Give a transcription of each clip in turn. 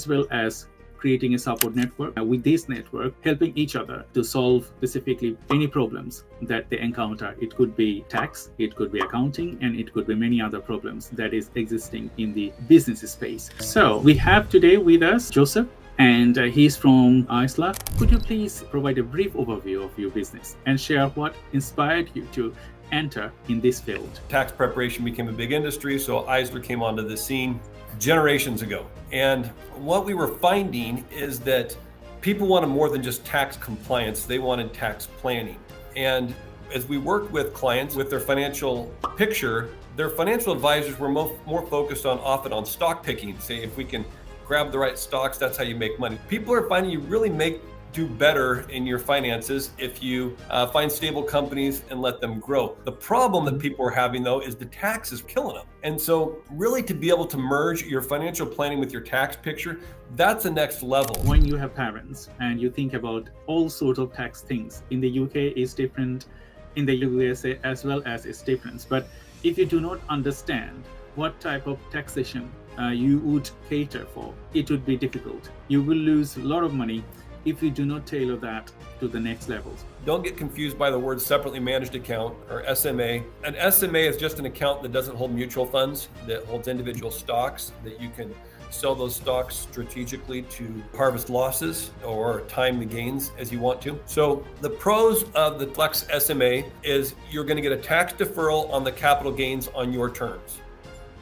as well as creating a support network with this network, helping each other to solve specifically any problems that they encounter. It could be tax, it could be accounting, and it could be many other problems that is existing in the business space. So we have today with us Joseph, and he's from Isla. Could you please provide a brief overview of your business and share what inspired you to enter in this field? Tax preparation became a big industry, so Isla came onto the scene generations ago. And what we were finding is that people wanted more than just tax compliance, they wanted tax planning. And as we worked with clients with their financial picture, their financial advisors were more focused often on stock picking. Say, if we can grab the right stocks, that's how you make money. People are finding you really do better in your finances if you find stable companies and let them grow. The problem that people are having, though, is the tax is killing them. And so really, to be able to merge your financial planning with your tax picture, that's the next level. When you have parents and you think about all sorts of tax things, in the UK is different, in the USA as well as it's different. But if you do not understand what type of taxation you would cater for, it would be difficult. You will lose a lot of money if you do not tailor that to the next levels. Don't get confused by the word separately managed account, or SMA. An SMA is just an account that doesn't hold mutual funds, that holds individual stocks, that you can sell those stocks strategically to harvest losses or time the gains as you want to. So the pros of the Flex SMA is you're going to get a tax deferral on the capital gains on your terms.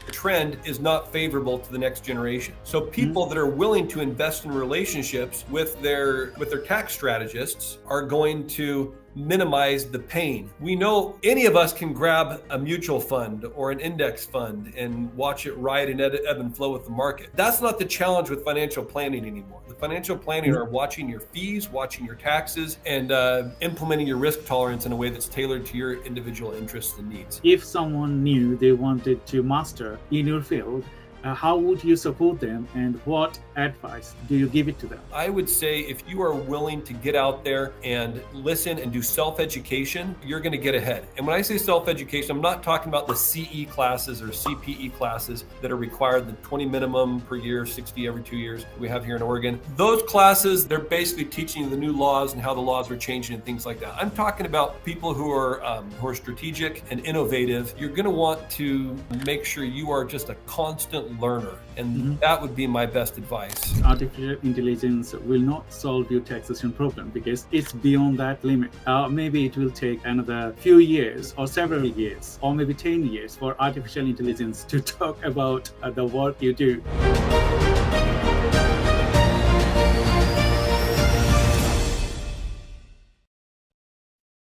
The trend is not favorable to the next generation. So people that are willing to invest in relationships with their tax strategists are going to minimize the pain. We know any of us can grab a mutual fund or an index fund and watch it ride and ebb and flow with the market. That's not the challenge with financial planning anymore. The financial planning are watching your fees, watching your taxes, and implementing your risk tolerance in a way that's tailored to your individual interests and needs. If someone knew they wanted to master in your field, how would you support them, and what advice do you give it to them? I would say if you are willing to get out there and listen and do self-education, you're going to get ahead. And when I say self-education, I'm not talking about the CE classes or CPE classes that are required, the 20 minimum per year, 60 every 2 years we have here in Oregon. Those classes, they're basically teaching you the new laws and how the laws are changing and things like that. I'm talking about people who are strategic and innovative. You're going to want to make sure you are just a constant learner, and that would be my best advice. Artificial intelligence will not solve your taxation problem because it's beyond that limit. Maybe it will take another few years or several years or maybe 10 years for artificial intelligence to talk about the work you do.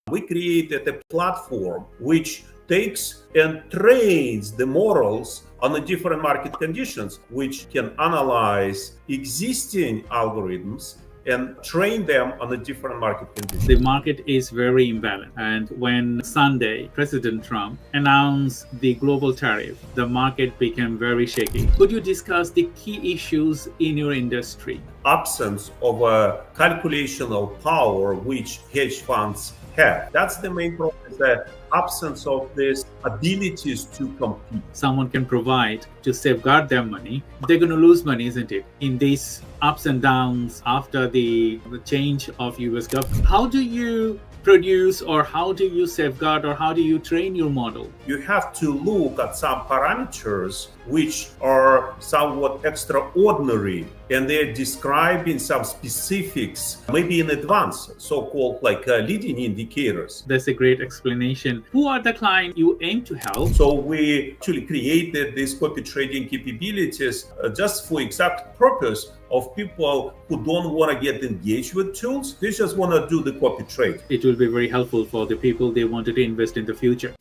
We created a platform which takes and trains the models on the different market conditions, which can analyze existing algorithms and train them on the different market conditions. The market is very imbalanced, and when Sunday President Trump announced the global tariff, the market became very shaky. Could you discuss the key issues in your industry? Absence of a calculational power which hedge funds have. That's the main problem, is the absence of these abilities to compete. Someone can provide to safeguard their money. They're going to lose money, isn't it? In these ups and downs after the change of US government. How do you produce, or how do you safeguard, or how do you train your model? You have to look at some parameters which are somewhat extraordinary, and they're describing some specifics, maybe in advance, so-called like leading indicators. That's a great explanation. Who are the clients you aim to help? So we actually created these copy trading capabilities just for exact purpose of people who don't want to get engaged with tools. They just want to do the copy trade. It will be very helpful for the people they wanted to invest in the future.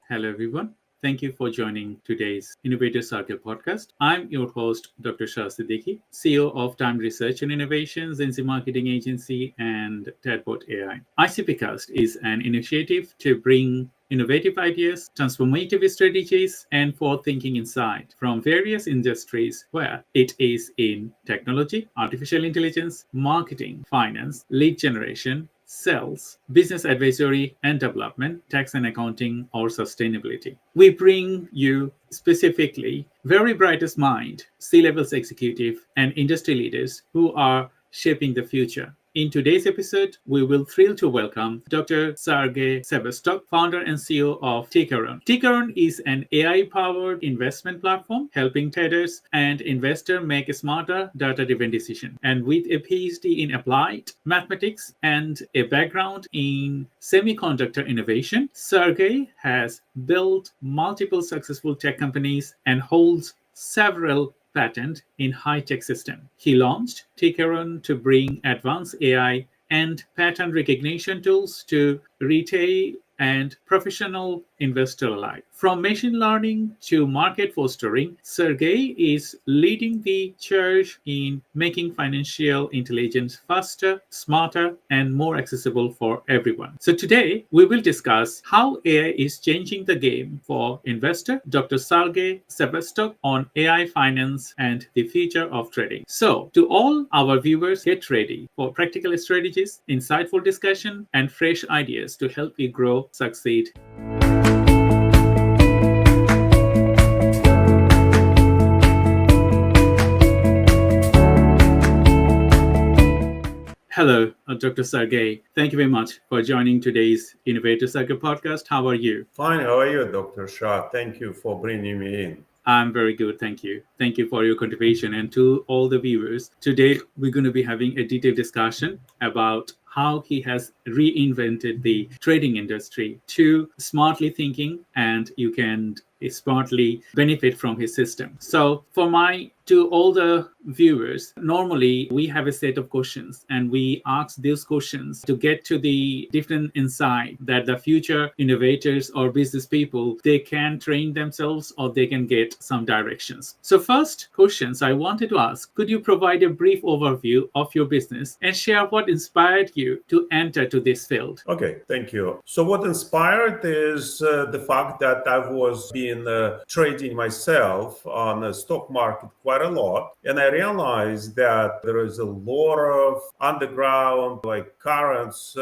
Hello, everyone. Thank you for joining today's Innovator Circle podcast. I'm your host, Dr. Shah Siddiqui, CEO of Time Research and Innovations, NC Marketing Agency, and Tadbot AI. ICPcast is an initiative to bring innovative ideas, transformative strategies, and forward-thinking insight from various industries, where it is in technology, artificial intelligence, marketing, finance, lead generation, sales, business advisory and development, tax and accounting, or sustainability. We bring you specifically very brightest mind, C-levels executive, and industry leaders who are shaping the future. In today's episode, we will thrill to welcome Dr. Sergey Sevastov, founder and CEO of Tickron. Tickron is an AI-powered investment platform helping traders and investors make a smarter, data-driven decision. And with a PhD in applied mathematics and a background in semiconductor innovation, Sergey has built multiple successful tech companies and holds several patent in high-tech system. He launched Tickron to bring advanced AI and pattern recognition tools to retail and professional investor alike. From machine learning to market fostering, Sergey is leading the charge in making financial intelligence faster, smarter, and more accessible for everyone. So today, we will discuss how AI is changing the game for investor, Dr. Sergey Sevastov on AI finance and the future of trading. So to all our viewers, get ready for practical strategies, insightful discussion, and fresh ideas to help you grow, succeed. Hello, Dr. Sergey. Thank you very much for joining today's Innovator Circle podcast. How are you? Fine. How are you, Dr. Shah? Thank you for bringing me in. I'm very good. Thank you. Thank you for your contribution. And to all the viewers, today we're going to be having a detailed discussion about how he has reinvented the trading industry to smartly thinking, and you can smartly benefit from his system. So to all the viewers, normally we have a set of questions and we ask these questions to get to the different insight that the future innovators or business people, they can train themselves or they can get some directions. So first questions I wanted to ask, could you provide a brief overview of your business and share what inspired you to enter to this field? Okay, thank you. So what inspired is the fact that I was been trading myself on the stock market quite a lot, and I realized that there is a lot of underground currents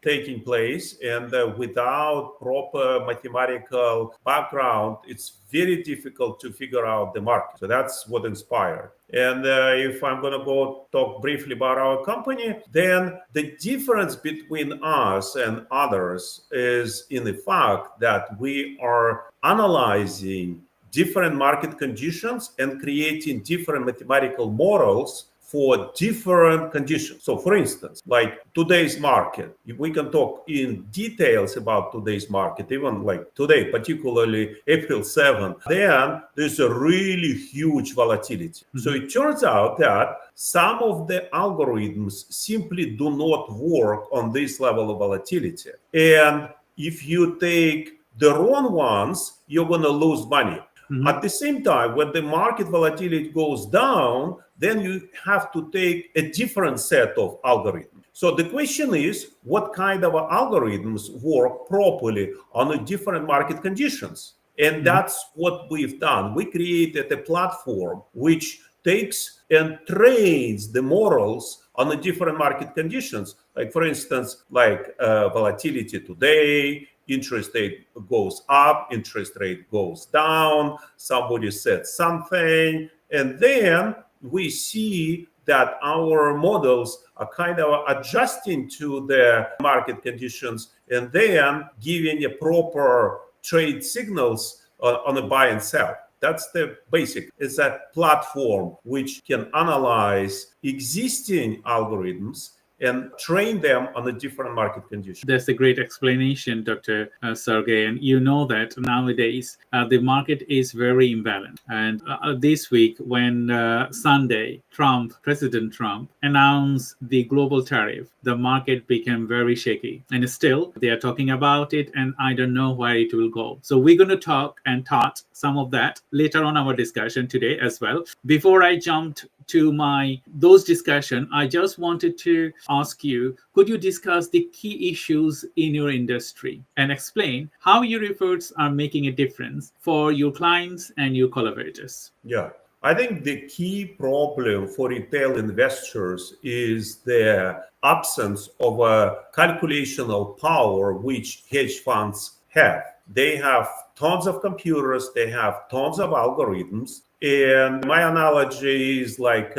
taking place, and without proper mathematical background, it's very difficult to figure out the market. So that's what inspired. And if I'm going to go talk briefly about our company, then the difference between us and others is in the fact that we are analyzing different market conditions and creating different mathematical models for different conditions. So for instance, like today's market, if we can talk in details about today's market, even like today, particularly April 7th, then there's a really huge volatility. Mm-hmm. So it turns out that some of the algorithms simply do not work on this level of volatility. And if you take the wrong ones, you're going to lose money. Mm-hmm. At the same time, when the market volatility goes down, then you have to take a different set of algorithms. So the question is, what kind of algorithms work properly on different market conditions? And mm-hmm. that's what we've done. We created a platform which takes and trains the models on the different market conditions. Like, for instance, volatility today, interest rate goes up, interest rate goes down, somebody said something, and then we see that our models are kind of adjusting to the market conditions and then giving a proper trade signals on a buy and sell. That's the basic. It's a platform which can analyze existing algorithms and train them on the different market conditions. That's a great explanation, Dr. Sergey. And you know that nowadays the market is very imbalanced. And this week, when Sunday, President Trump announced the global tariff, the market became very shaky. And still, they are talking about it, and I don't know where it will go. So we're going to talk and touch some of that later on our discussion today as well. Before I jumped to those discussion, I just wanted to ask you, could you discuss the key issues in your industry and explain how your efforts are making a difference for your clients and your collaborators? Yeah, I think the key problem for retail investors is the absence of a calculational power which hedge funds have. They have tons of computers, they have tons of algorithms. And my analogy is like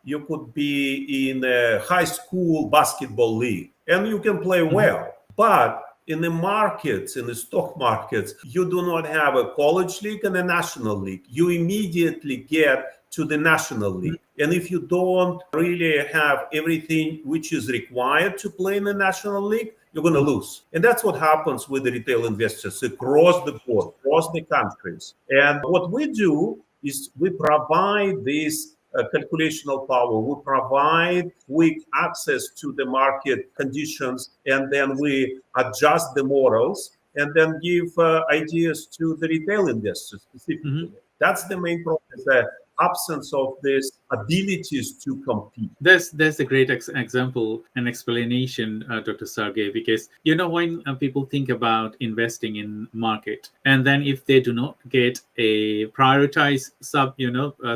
you could be in a high school basketball league and you can play well. But in the markets, in the stock markets, you do not have a college league and a national league. You immediately get to the national league. And if you don't really have everything which is required to play in the national league, you're going to lose. And that's what happens with the retail investors across the board, across the countries. And what we do is we provide this calculational power. We provide quick access to the market conditions, and then we adjust the models and then give ideas to the retail investors specifically. That's the main problem, is the absence of this abilities to compete. There's a great example and explanation, Dr. Sergey, because when people think about investing in market, and then if they do not get a prioritized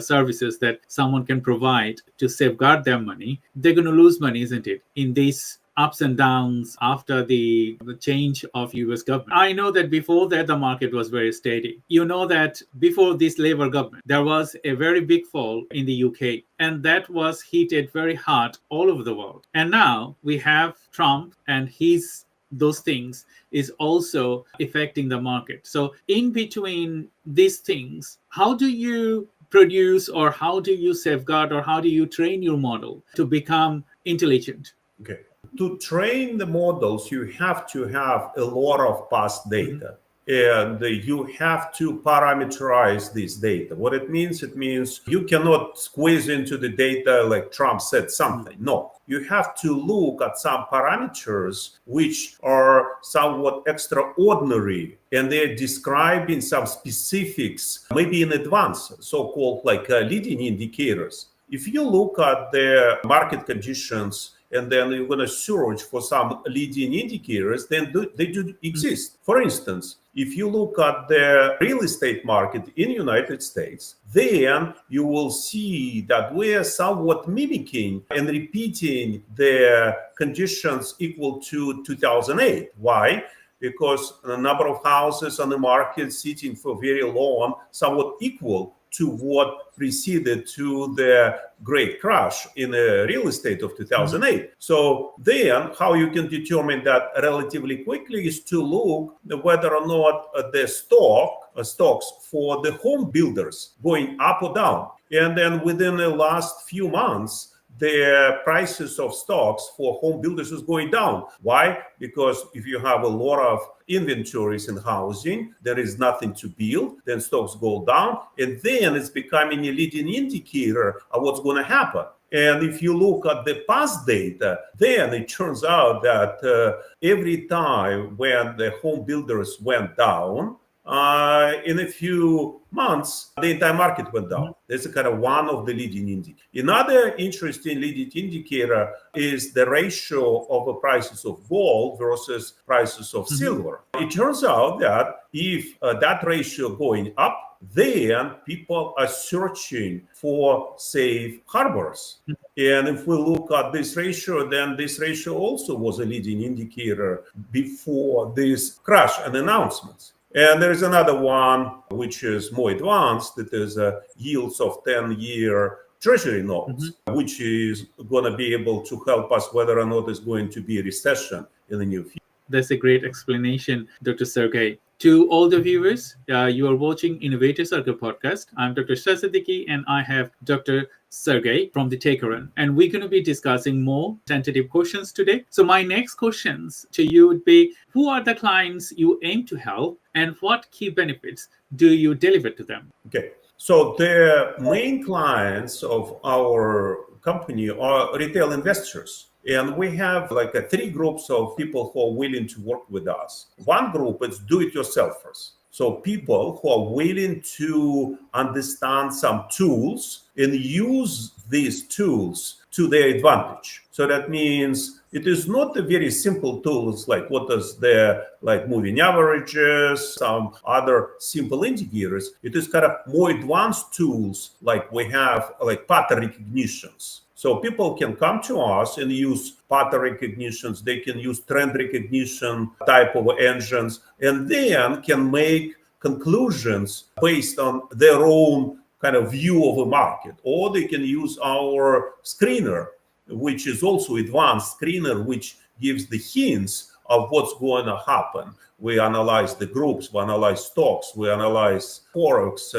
services that someone can provide to safeguard their money, they're going to lose money, isn't it? In these ups and downs after the change of US government. I know that before that, the market was very steady. You know that before this Labour government, there was a very big fall in the UK, and that was heated very hard all over the world. And now we have Trump, and those things is also affecting the market. So in between these things, how do you produce, or how do you safeguard, or how do you train your model to become intelligent? Okay. To train the models, you have to have a lot of past data. And you have to parameterize this data. What it means you cannot squeeze into the data like Trump said something. No, you have to look at some parameters which are somewhat extraordinary, and they're describing some specifics, maybe in advance, so-called like leading indicators. If you look at the market conditions and then you're going to search for some leading indicators, then they do exist. For instance, if you look at the real estate market in the United States, then you will see that we are somewhat mimicking and repeating the conditions equal to 2008. Why? Because the number of houses on the market sitting for very long, somewhat equal to what preceded to the great crash in the real estate of 2008. So then how you can determine that relatively quickly is to look whether or not the stocks for the home builders going up or down. And then within the last few months, the prices of stocks for home builders is going down. Why? Because if you have a lot of inventories in housing, there is nothing to build, then stocks go down, and then it's becoming a leading indicator of what's going to happen. And if you look at the past data, then it turns out that every time when the home builders went down, in a few months, the entire market went down. That's a kind of one of the leading indicators. Another interesting leading indicator is the ratio of the prices of gold versus prices of silver. It turns out that if that ratio going up, then people are searching for safe harbors. And if we look at this ratio, then this ratio also was a leading indicator before this crash and announcements. And there is another one which is more advanced. That is yields of 10-year treasury notes, which is going to be able to help us whether or not there's going to be a recession in the near future. That's a great explanation, Dr. Sergey. To all the viewers, you are watching Innovator Circle podcast. I'm Dr. Shah-Siddiqui, and I have Dr. Sergey from the Tickron. And we're going to be discussing more tentative questions today. So my next questions to you would be, who are the clients you aim to help, and what key benefits do you deliver to them? Okay. So the main clients of our company are retail investors. And we have three groups of people who are willing to work with us. One group is do-it-yourselfers. So people who are willing to understand some tools and use these tools to their advantage. So that means it is not a very simple tools like what is there, like moving averages, some other simple indicators. It is kind of more advanced tools like we have like pattern recognitions. So people can come to us and use pattern recognitions. They can use trend recognition type of engines, and then can make conclusions based on their own kind of view of a market. Or they can use our screener, which is also advanced screener, which gives the hints of what's going to happen. We analyze the groups, we analyze stocks, we analyze forex,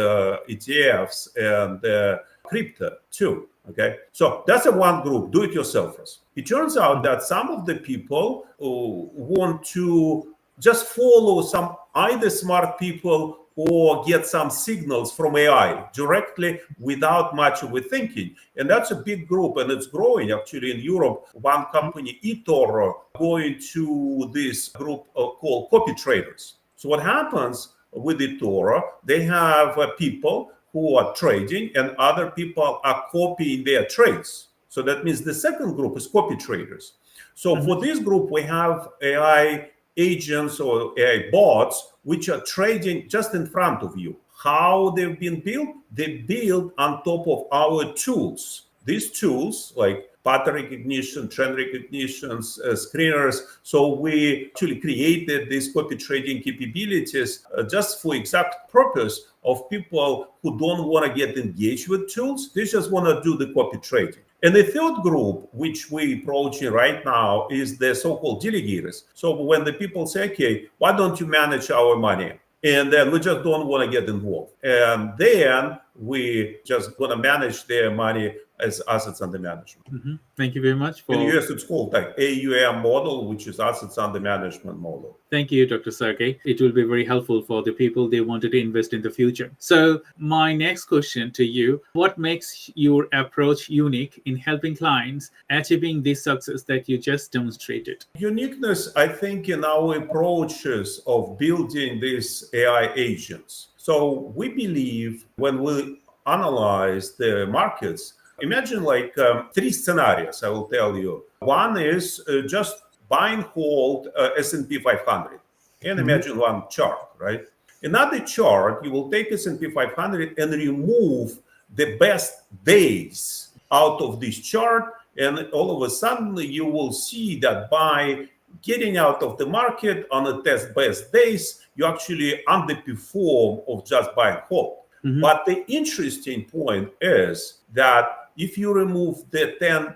ETFs, and crypto too. Okay, so that's a one group, do-it-yourselfers. It turns out that some of the people who want to just follow some either smart people or get some signals from AI directly without much of a thinking. And that's a big group, and it's growing actually in Europe. One company, eToro, going to this group called copy traders. So what happens with eToro, they have people who are trading and other people are copying their trades. So that means the second group is copy traders. So for this group, we have AI agents or AI bots which are trading just in front of you. How they've been built? They build on top of our tools. These tools like pattern recognition, trend recognitions, screeners. So we actually created these copy trading capabilities just for exact purpose of people who don't want to get engaged with tools. They just want to do the copy trading. And the third group, which we're approaching right now, is the so-called delegators. So when the people say, okay, why don't you manage our money? And then we just don't want to get involved. And then we just going to manage their money as assets under management. Mm-hmm. Thank you very much. In the US, it's called like AUM model, which is assets under management model. Thank you, Dr. Sergey. It will be very helpful for the people they wanted to invest in the future. So my next question to you, what makes your approach unique in helping clients achieving this success that you just demonstrated? Uniqueness, I think, in our approaches of building these AI agents. So we believe when we analyze the markets, imagine like three scenarios, I will tell you. One is just buy and hold S&P 500. And imagine one chart, right? Another chart, you will take S&P 500 and remove the best days out of this chart. And all of a sudden, you will see that by getting out of the market on the best days, you actually underperform of just buy and hold. But the interesting point is that if you remove the 10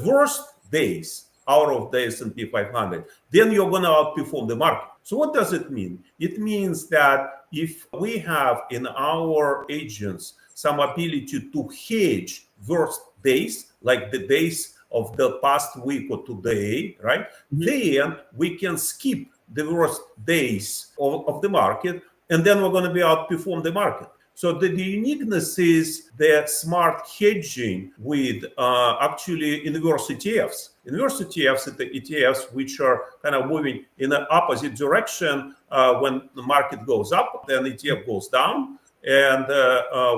worst days out of the S&P 500, then you're going to outperform the market. So what does it mean? It means that if we have in our agents some ability to hedge worst days, like the days of the past week or today, right? Then we can skip the worst days of the market, and then we're going to be outperform the market. So the uniqueness is the smart hedging with actually inverse ETFs. Inverse ETFs are the ETFs which are kind of moving in the opposite direction. When the market goes up, then ETF goes down. And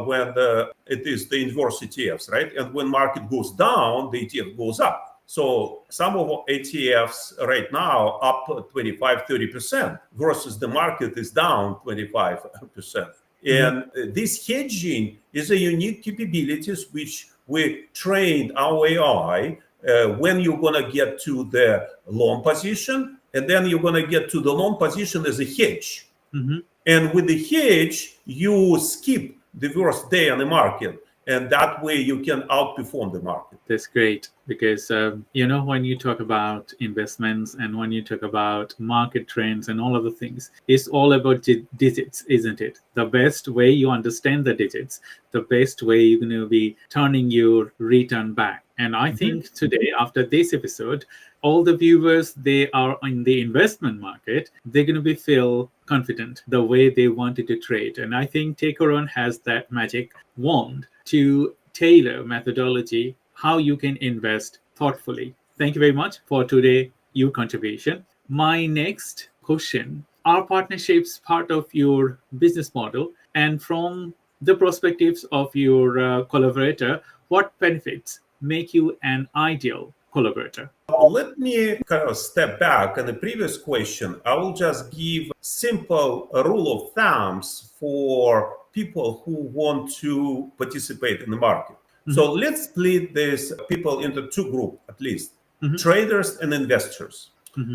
when it is the inverse ETFs, right? And when market goes down, the ETF goes up. So some of our ETFs right now up 25, 30% versus the market is down 25%. And this hedging is a unique capabilities which we trained our AI when you're going to get to the long position, and then you're going to get to the long position as a hedge. And with the hedge, you skip the worst day on the market. And that way you can outperform the market. That's great because, when you talk about investments and when you talk about market trends and all of the things, it's all about digits, isn't it? The best way you understand the digits, the best way you're going to be turning your return back. And I think today, after this episode, all the viewers, they are in the investment market, they're going to feel confident the way they wanted to trade. And I think Tickron has that magic wand to tailor methodology, how you can invest thoughtfully. Thank you very much for today, your contribution. My next question are partnerships part of your business model? And from the perspectives of your collaborator, what benefits make you an ideal collaborator? Let me kind of step back. On the previous question, I will just give simple rule of thumbs for people who want to participate in the market. So let's split these people into two groups at least, traders and investors.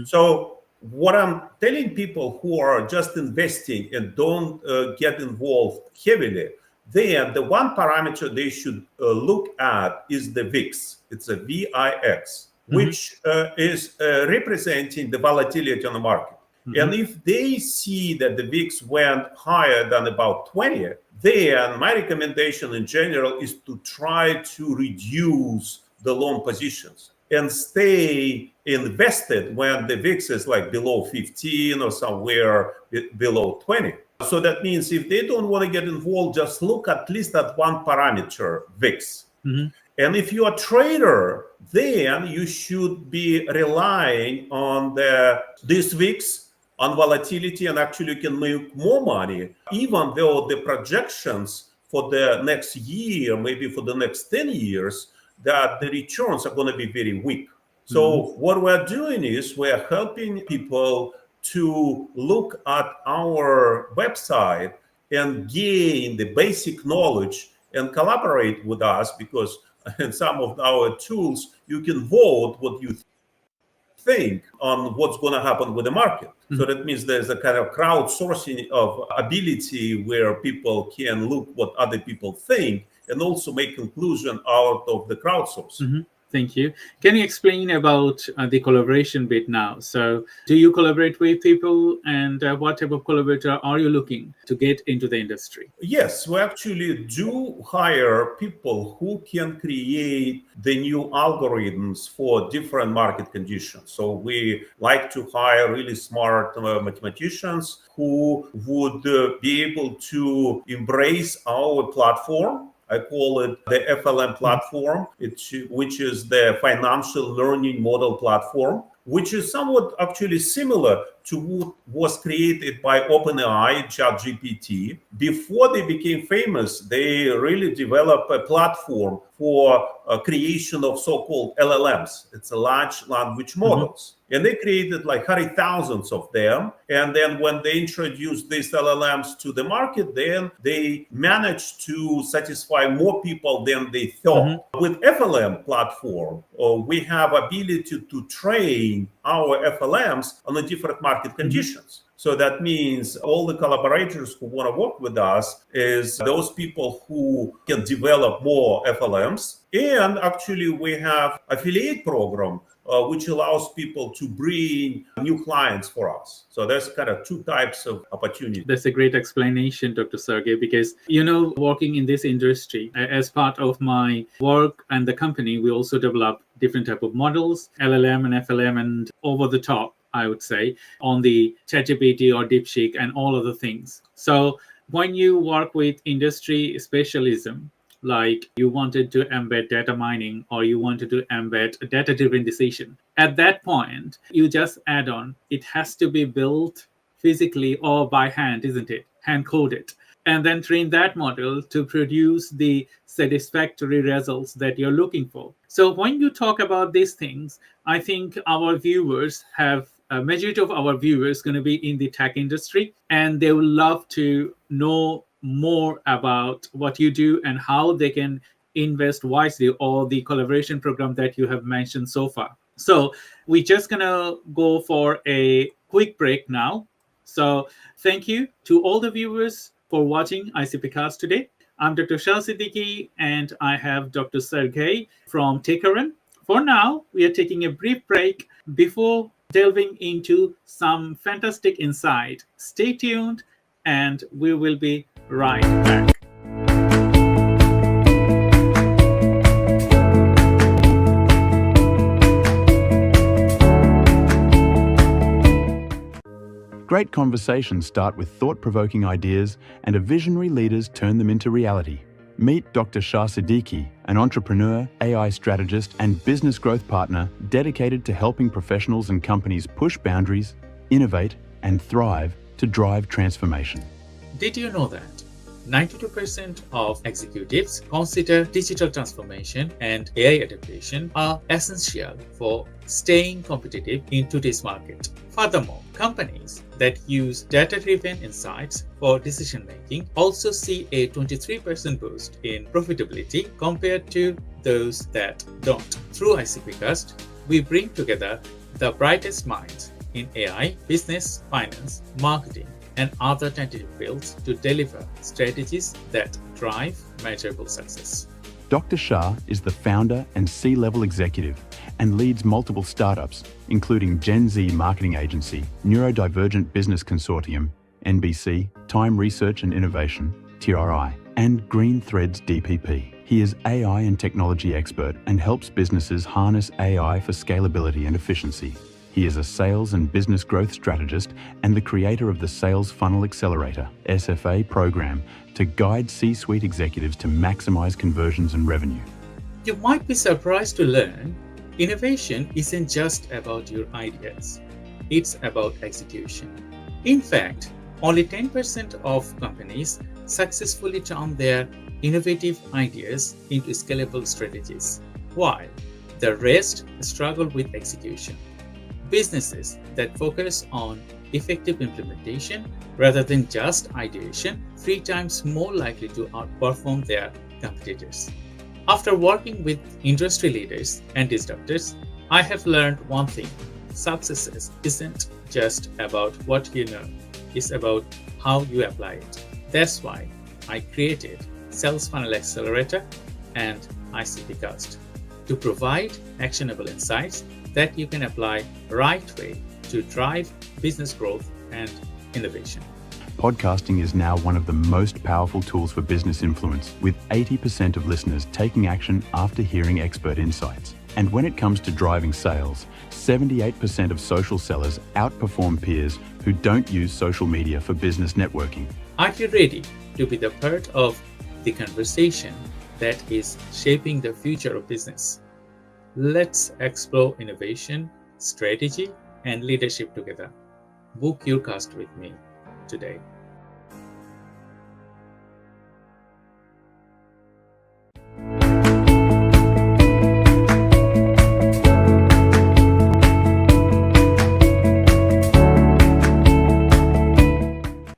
So what I'm telling people who are just investing and don't get involved heavily, then the one parameter they should look at is the VIX. It's a VIX, which is representing the volatility on the market. And if they see that the VIX went higher than about 20, then my recommendation in general is to try to reduce the long positions and stay invested when the VIX is like below 15 or somewhere below 20. So that means if they don't want to get involved, just look at least at one parameter, VIX. And if you're a trader, then you should be relying on this VIX, on volatility, and actually you can make more money, even though the projections for the next year, maybe for the next 10 years, that the returns are going to be very weak. So what we're doing is we're helping people to look at our website and gain the basic knowledge and collaborate with us, because in some of our tools, you can vote what you think on what's going to happen with the market. So that means there's a kind of crowdsourcing of ability where people can look what other people think and also make conclusion out of the crowdsourcing. Thank you. Can you explain about the collaboration bit now? So do you collaborate with people, and what type of collaborator are you looking to get into the industry? Yes, we actually do hire people who can create the new algorithms for different market conditions. So we like to hire really smart mathematicians who would be able to embrace our platform. I call it the FLM platform, which is the financial learning model platform, which is somewhat actually similar to what was created by OpenAI, ChatGPT. Before they became famous, they really developed a platform for creation of so-called LLMs. It's a large language models. And they created like thousands of them. And then when they introduced these LLMs to the market, then they managed to satisfy more people than they thought. With FLM platform, we have ability to train our FLMs on the different market conditions. So that means all the collaborators who want to work with us is those people who can develop more FLMs. And actually we have affiliate program which allows people to bring new clients for us. So there's kind of two types of opportunities. That's a great explanation, Dr. Sergey, because, working in this industry, as part of my work and the company, we also develop different type of models, LLM and FLM, and over the top, I would say, on the ChatGPT or DeepSeek and all of the things. So when you work with industry specialism, like you wanted to embed data mining or you wanted to embed a data-driven decision, at that point, you just add on. It has to be built physically or by hand, isn't it? Hand-coded. And then train that model to produce the satisfactory results that you're looking for. So when you talk about these things, I think our viewers have a majority of our viewers going to be in the tech industry, and they will love to know more about what you do and how they can invest wisely, or the collaboration program that you have mentioned so far. So we're just going to go for a quick break now. So thank you to all the viewers for watching ICPcast today. I'm Dr. Shah Siddiqui, and I have Dr. Sergey from Tickron. For now, we are taking a brief break before delving into some fantastic insight. Stay tuned, and we will be right back. Great conversations start with thought-provoking ideas, and a visionary leaders turn them into reality. Meet Dr. Shah Siddiqui, an entrepreneur, AI strategist, and business growth partner dedicated to helping professionals and companies push boundaries, innovate, and thrive to drive transformation. Did you know that 92% of executives consider digital transformation and AI adaptation are essential for staying competitive in today's market? Furthermore, companies that use data-driven insights for decision-making also see a 23% boost in profitability compared to those that don't. Through ICPcast, we bring together the brightest minds in AI, business, finance, marketing, and other tangible fields to deliver strategies that drive measurable success. Dr. Shah is the founder and C-level executive and leads multiple startups, including Gen Z marketing agency, Neurodivergent Business Consortium, NBC, Time Research and Innovation, TRI, and Green Threads DPP. He is AI and technology expert and helps businesses harness AI for scalability and efficiency. He is a sales and business growth strategist and the creator of the Sales Funnel Accelerator, SFA program, to guide C-suite executives to maximize conversions and revenue. You might be surprised to learn innovation isn't just about your ideas, it's about execution. In fact, only 10% of companies successfully turn their innovative ideas into scalable strategies, while the rest struggle with execution. Businesses that focus on effective implementation rather than just ideation 3 times more likely to outperform their competitors. After working with industry leaders and disruptors, I have learned one thing: success isn't just about what you know, it's about how you apply it. That's why I created Sales Funnel Accelerator and ICPcast to provide actionable insights that you can apply right way to drive business growth and innovation. Podcasting is now one of the most powerful tools for business influence, with 80% of listeners taking action after hearing expert insights. And when it comes to driving sales, 78% of social sellers outperform peers who don't use social media for business networking. Are you ready to be the part of the conversation that is shaping the future of business? Let's explore innovation, strategy, and leadership together. Book your cast with me today.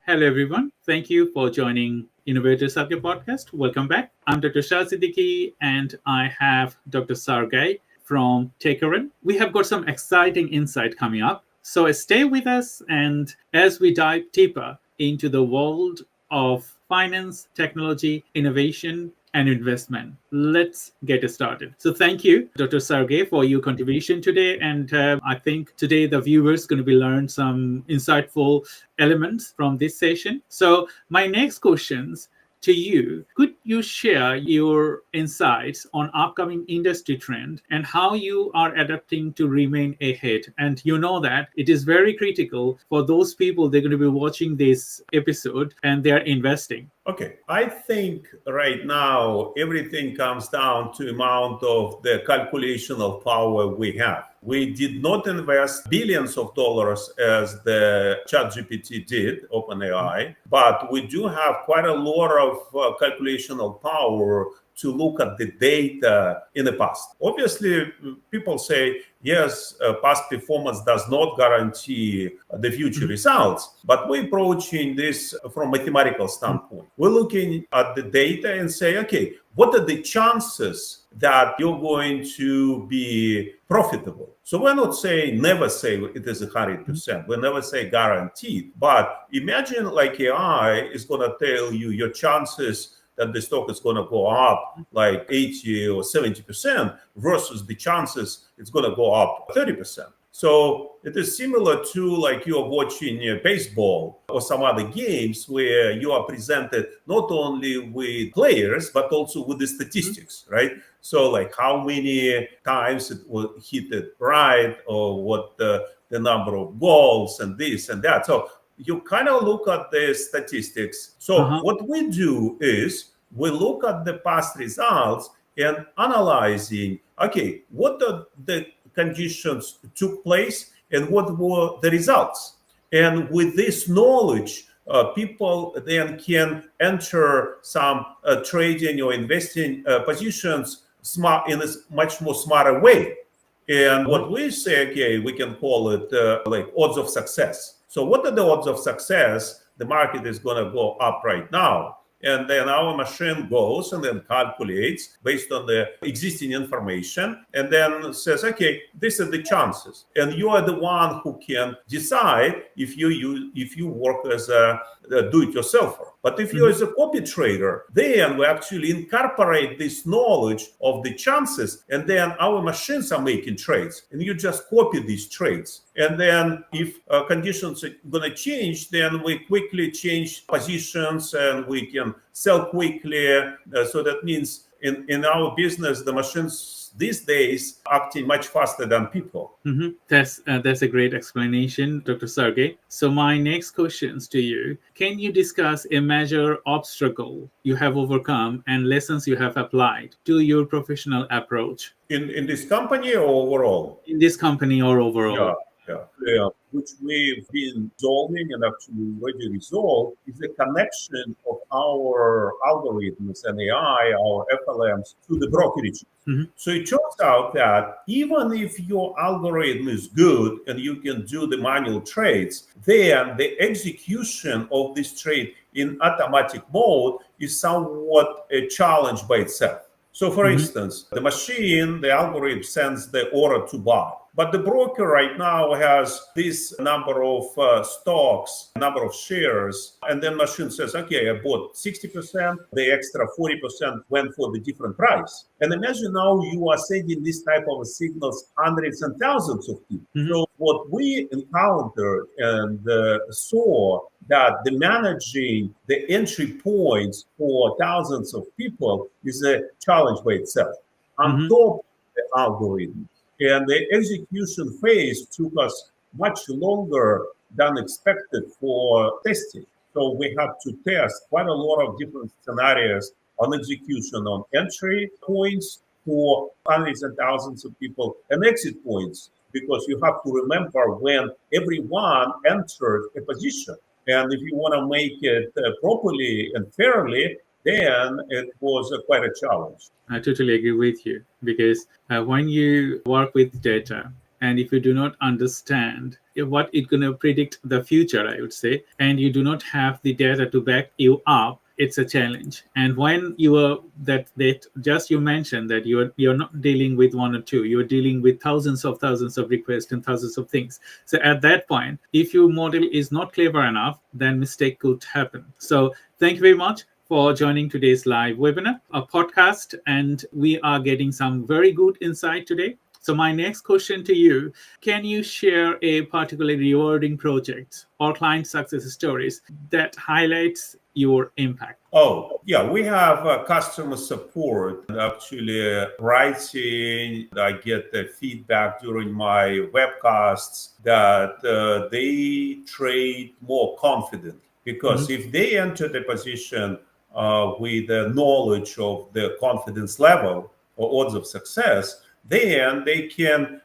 Hello, everyone. Thank you for joining Innovators Hub podcast. Welcome back. I'm Dr. Shah Siddiqui, and I have Dr. Sergey from Tickron. We have got some exciting insight coming up. So stay with us, and as we dive deeper into the world of finance, technology, innovation, and investment, let's get started. So thank you, Dr. Sergey, for your contribution today. And I think today the viewers going to be learn some insightful elements from this session. So my next questions to you, could you share your insights on upcoming industry trend and how you are adapting to remain ahead? And you know that it is very critical for those people, they're going to be watching this episode and they're investing. Okay, I think right now everything comes down to amount of the calculational power we have. We did not invest billions of dollars as the ChatGPT did, OpenAI, but we do have quite a lot of calculational power to look at the data in the past. Obviously, people say, yes, past performance does not guarantee the future results, but we're approaching this from a mathematical standpoint. We're looking at the data and say, okay, what are the chances that you're going to be profitable? So we're not saying, never say it is 100%. We never say guaranteed. But imagine like AI is going to tell you your chances that the stock is going to go up like 80 or 70% versus the chances it's going to go up 30%. So it is similar to like you're watching baseball or some other games where you are presented not only with players, but also with the statistics, right? So like how many times it will hit it right, or what the number of goals and this and that. So you kind of look at the statistics. So what we do is we look at the past results and analyzing, okay, what are the conditions took place and what were the results? And with this knowledge, people then can enter some trading or investing positions in a much more smarter way. And what we say, okay, we can call it like odds of success. So what are the odds of success? The market is going to go up right now. And then our machine goes and then calculates based on the existing information and then says, okay, these are the chances. And you are the one who can decide if you work as a do-it-yourselfer. But if you're as a copy trader, then we actually incorporate this knowledge of the chances, and then our machines are making trades, and you just copy these trades. And then if conditions are going to change, then we quickly change positions and we can sell quickly. So that means in our business, the machines these days acting much faster than people. That's a great explanation, Dr. Sergey. So my next questions to you: can you discuss a major obstacle you have overcome and lessons you have applied to your professional approach In this company or overall? in this company or overall? Yeah, which we've been solving and actually already resolved is the connection of our algorithms and AI, our FLMs, to the brokerage. So it turns out that even if your algorithm is good and you can do the manual trades, then the execution of this trade in automatic mode is somewhat a challenge by itself. So for instance, the machine, the algorithm sends the order to buy. But the broker right now has this number of stocks, number of shares, and then machine says, okay, I bought 60%, the extra 40% went for the different price. And imagine now you are sending this type of signals hundreds and thousands of people. So what we encountered and saw that the managing the entry points for thousands of people is a challenge by itself. On top of the algorithm. And the execution phase took us much longer than expected for testing. So we had to test quite a lot of different scenarios on execution on entry points for hundreds and thousands of people and exit points, because you have to remember when everyone entered a position. And if you want to make it properly and fairly, then it was quite a challenge. I totally agree with you, because when you work with data, and if you do not understand what it's going to predict the future, I would say, and you do not have the data to back you up, it's a challenge. And when you are that just you mentioned that you're not dealing with one or two, you're dealing with thousands of requests and thousands of things. So at that point, if your model is not clever enough, then mistake could happen. So thank you very much for joining today's live webinar, a podcast, and we are getting some very good insight today. So my next question to you, can you share a particularly rewarding project or client success stories that highlights your impact? Oh, yeah, we have customer support. Actually, writing, I get the feedback during my webcasts that they trade more confident, because if they enter the position with the knowledge of the confidence level or odds of success, then they can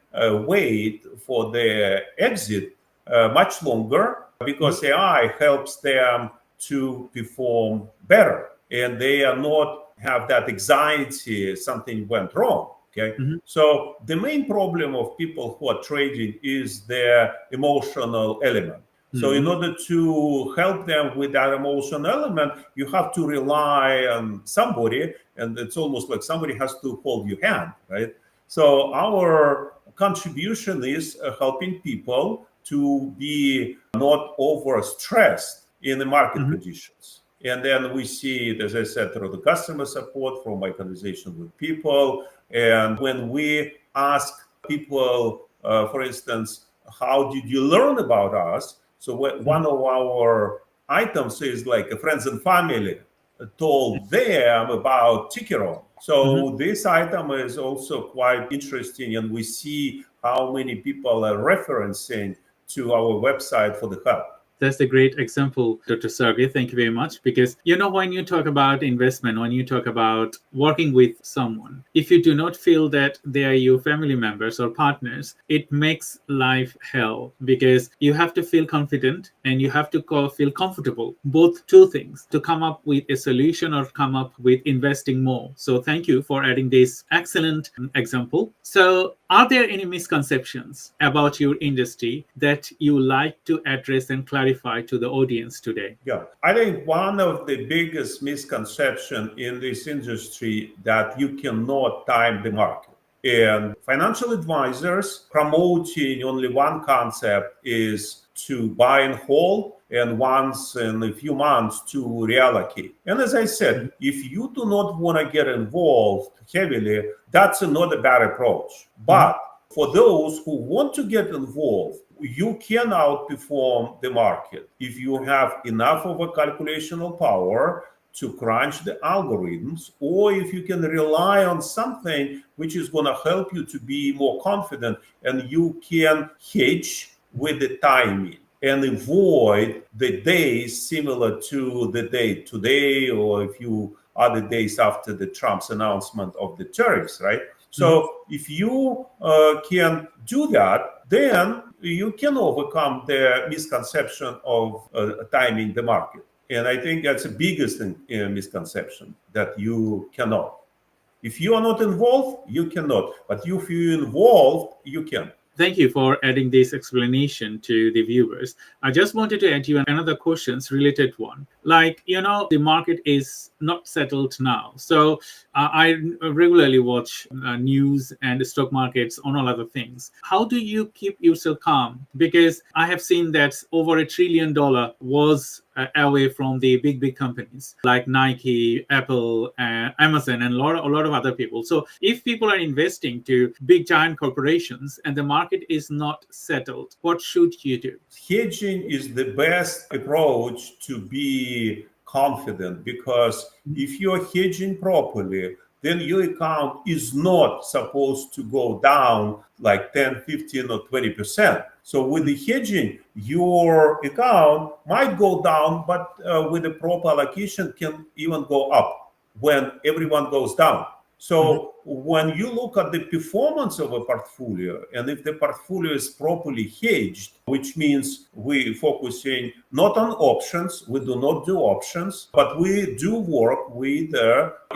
wait for the exit much longer, because AI helps them to perform better, and they are not have that anxiety something went wrong. Okay, so the main problem of people who are trading is their emotional element. So in order to help them with that emotional element, you have to rely on somebody, and it's almost like somebody has to hold your hand, right? So our contribution is helping people to be not overstressed in the market conditions. And then we see it, as I said, through the customer support, from my conversation with people. And when we ask people, for instance, how did you learn about us? So one of our items is like a friends and family told them about Tickron. So this item is also quite interesting, and we see how many people are referencing to our website for the help. That's a great example, Dr. Sergey. Thank you very much. Because, when you talk about investment, when you talk about working with someone, if you do not feel that they are your family members or partners, it makes life hell, because you have to feel confident and you have to feel comfortable, both two things, to come up with a solution or come up with investing more. So thank you for adding this excellent example. So are there any misconceptions about your industry that you like to address and clarify to the audience today? Yeah, I think one of the biggest misconceptions in this industry that you cannot time the market. And financial advisors promoting only one concept is to buy and hold, and once in a few months to reallocate. And as I said, if you do not want to get involved heavily, that's not a bad approach. But for those who want to get involved, you can outperform the market if you have enough of a calculational power to crunch the algorithms, or if you can rely on something which is going to help you to be more confident, and you can hedge with the timing and avoid the days similar to the day today, or a few other days after the Trump's announcement of the tariffs, right? So if you can do that, then you can overcome the misconception of timing the market. And I think that's the biggest misconception, that you cannot. If you are not involved, you cannot. But if you're involved, you can. Thank you for adding this explanation to the viewers. I just wanted to add you another questions related one. Like, the market is not settled now. So I regularly watch news and stock markets on all other things. How do you keep yourself calm? Because I have seen that over $1 trillion was away from the big companies like Nike, Apple, Amazon, and a lot of other people. So if people are investing to big giant corporations and the market is not settled, what should you do? Hedging is the best approach to be confident, because if you're hedging properly, then your account is not supposed to go down like 10, 15, or 20%. So with the hedging, your account might go down, but with the proper allocation can even go up when everyone goes down. So when you look at the performance of a portfolio, and if the portfolio is properly hedged, which means we focusing not on options, we do not do options, but we do work with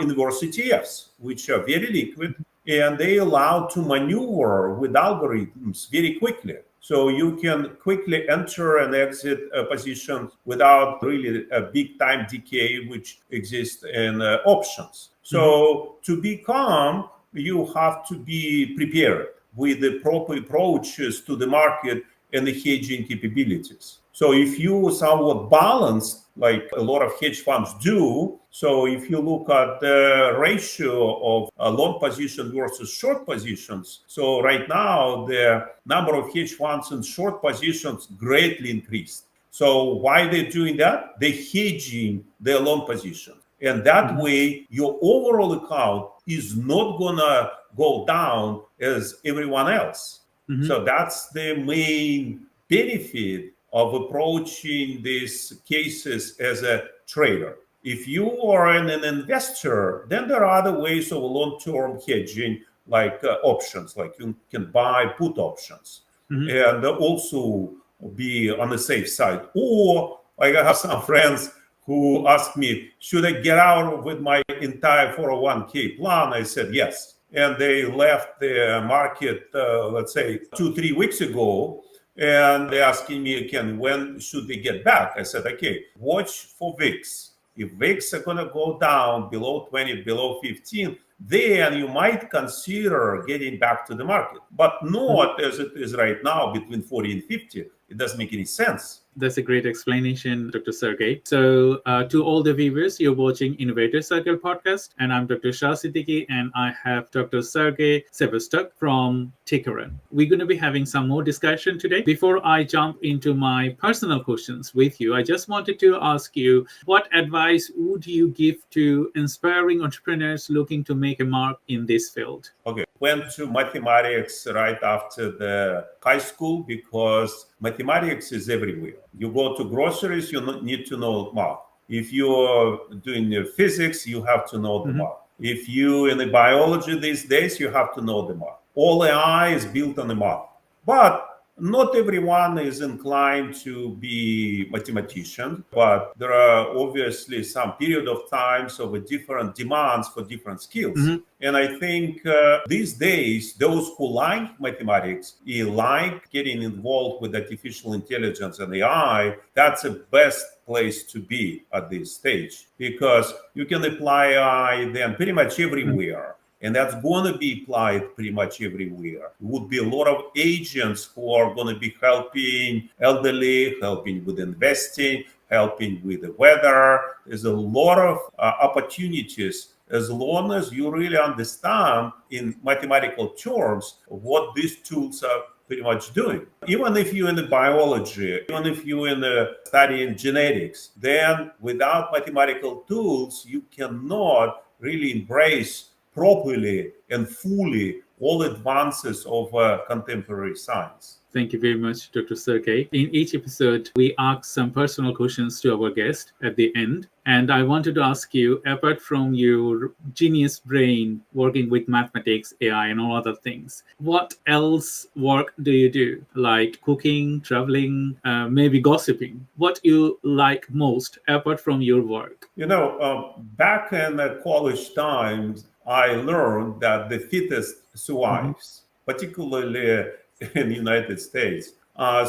inverse ETFs, which are very liquid, and they allow to maneuver with algorithms very quickly. So you can quickly enter and exit a position without really a big time decay, which exists in options. So to be calm, you have to be prepared with the proper approaches to the market and the hedging capabilities. So if you somewhat balance, like a lot of hedge funds do, so if you look at the ratio of long position versus short positions, so right now the number of hedge funds in short positions greatly increased. So why they're doing that? They're hedging their long position. And that way, your overall account is not gonna go down as everyone else. So that's the main benefit of approaching these cases as a trader. If you are an investor, then there are other ways of long-term hedging, like options, like you can buy put options, and also be on the safe side. Or like I have some friends who asked me, should I get out with my entire 401k plan? I said yes. And they left the market, let's say 2-3 weeks ago, and they're asking me again, when should they get back? I said, okay, watch for VIX. If VIX are going to go down below 20, below 15, then you might consider getting back to the market, but not as it is right now between 40 and 50. It doesn't make any sense. That's a great explanation, Dr. Sergey. So to all the viewers, you're watching Innovator Circle podcast, and I'm Dr. Shah Siddiqui, and I have Dr. Sergey Sevastuk from Tickron. We're going to be having some more discussion today. Before I jump into my personal questions with you, I just wanted to ask you, what advice would you give to inspiring entrepreneurs looking to make a mark in this field? Okay, went to mathematics right after the high school because mathematics is everywhere. You go to groceries, you need to know math. If you're doing physics, you have to know the math. If you in the biology these days, you have to know the math. All AI is built on the math. But not everyone is inclined to be mathematician, but there are obviously some period of times of different demands for different skills. And I think these days, those who like mathematics, like getting involved with artificial intelligence and AI, that's the best place to be at this stage, because you can apply AI then pretty much everywhere. And that's going to be applied pretty much everywhere. Would be a lot of agents who are going to be helping elderly, helping with investing, helping with the weather. There's a lot of opportunities as long as you really understand in mathematical terms what these tools are pretty much doing. Even if you're in the biology, even if you're in the studying genetics, then without mathematical tools, you cannot really embrace properly and fully all advances of contemporary science. Thank you very much, Dr. Sergey. In each episode, we ask some personal questions to our guest at the end. And I wanted to ask you, apart from your genius brain working with mathematics, AI, and all other things, what else work do you do? Like cooking, traveling, maybe gossiping? What you like most apart from your work? Back in the college times, I learned that the fittest survives, particularly in the United States.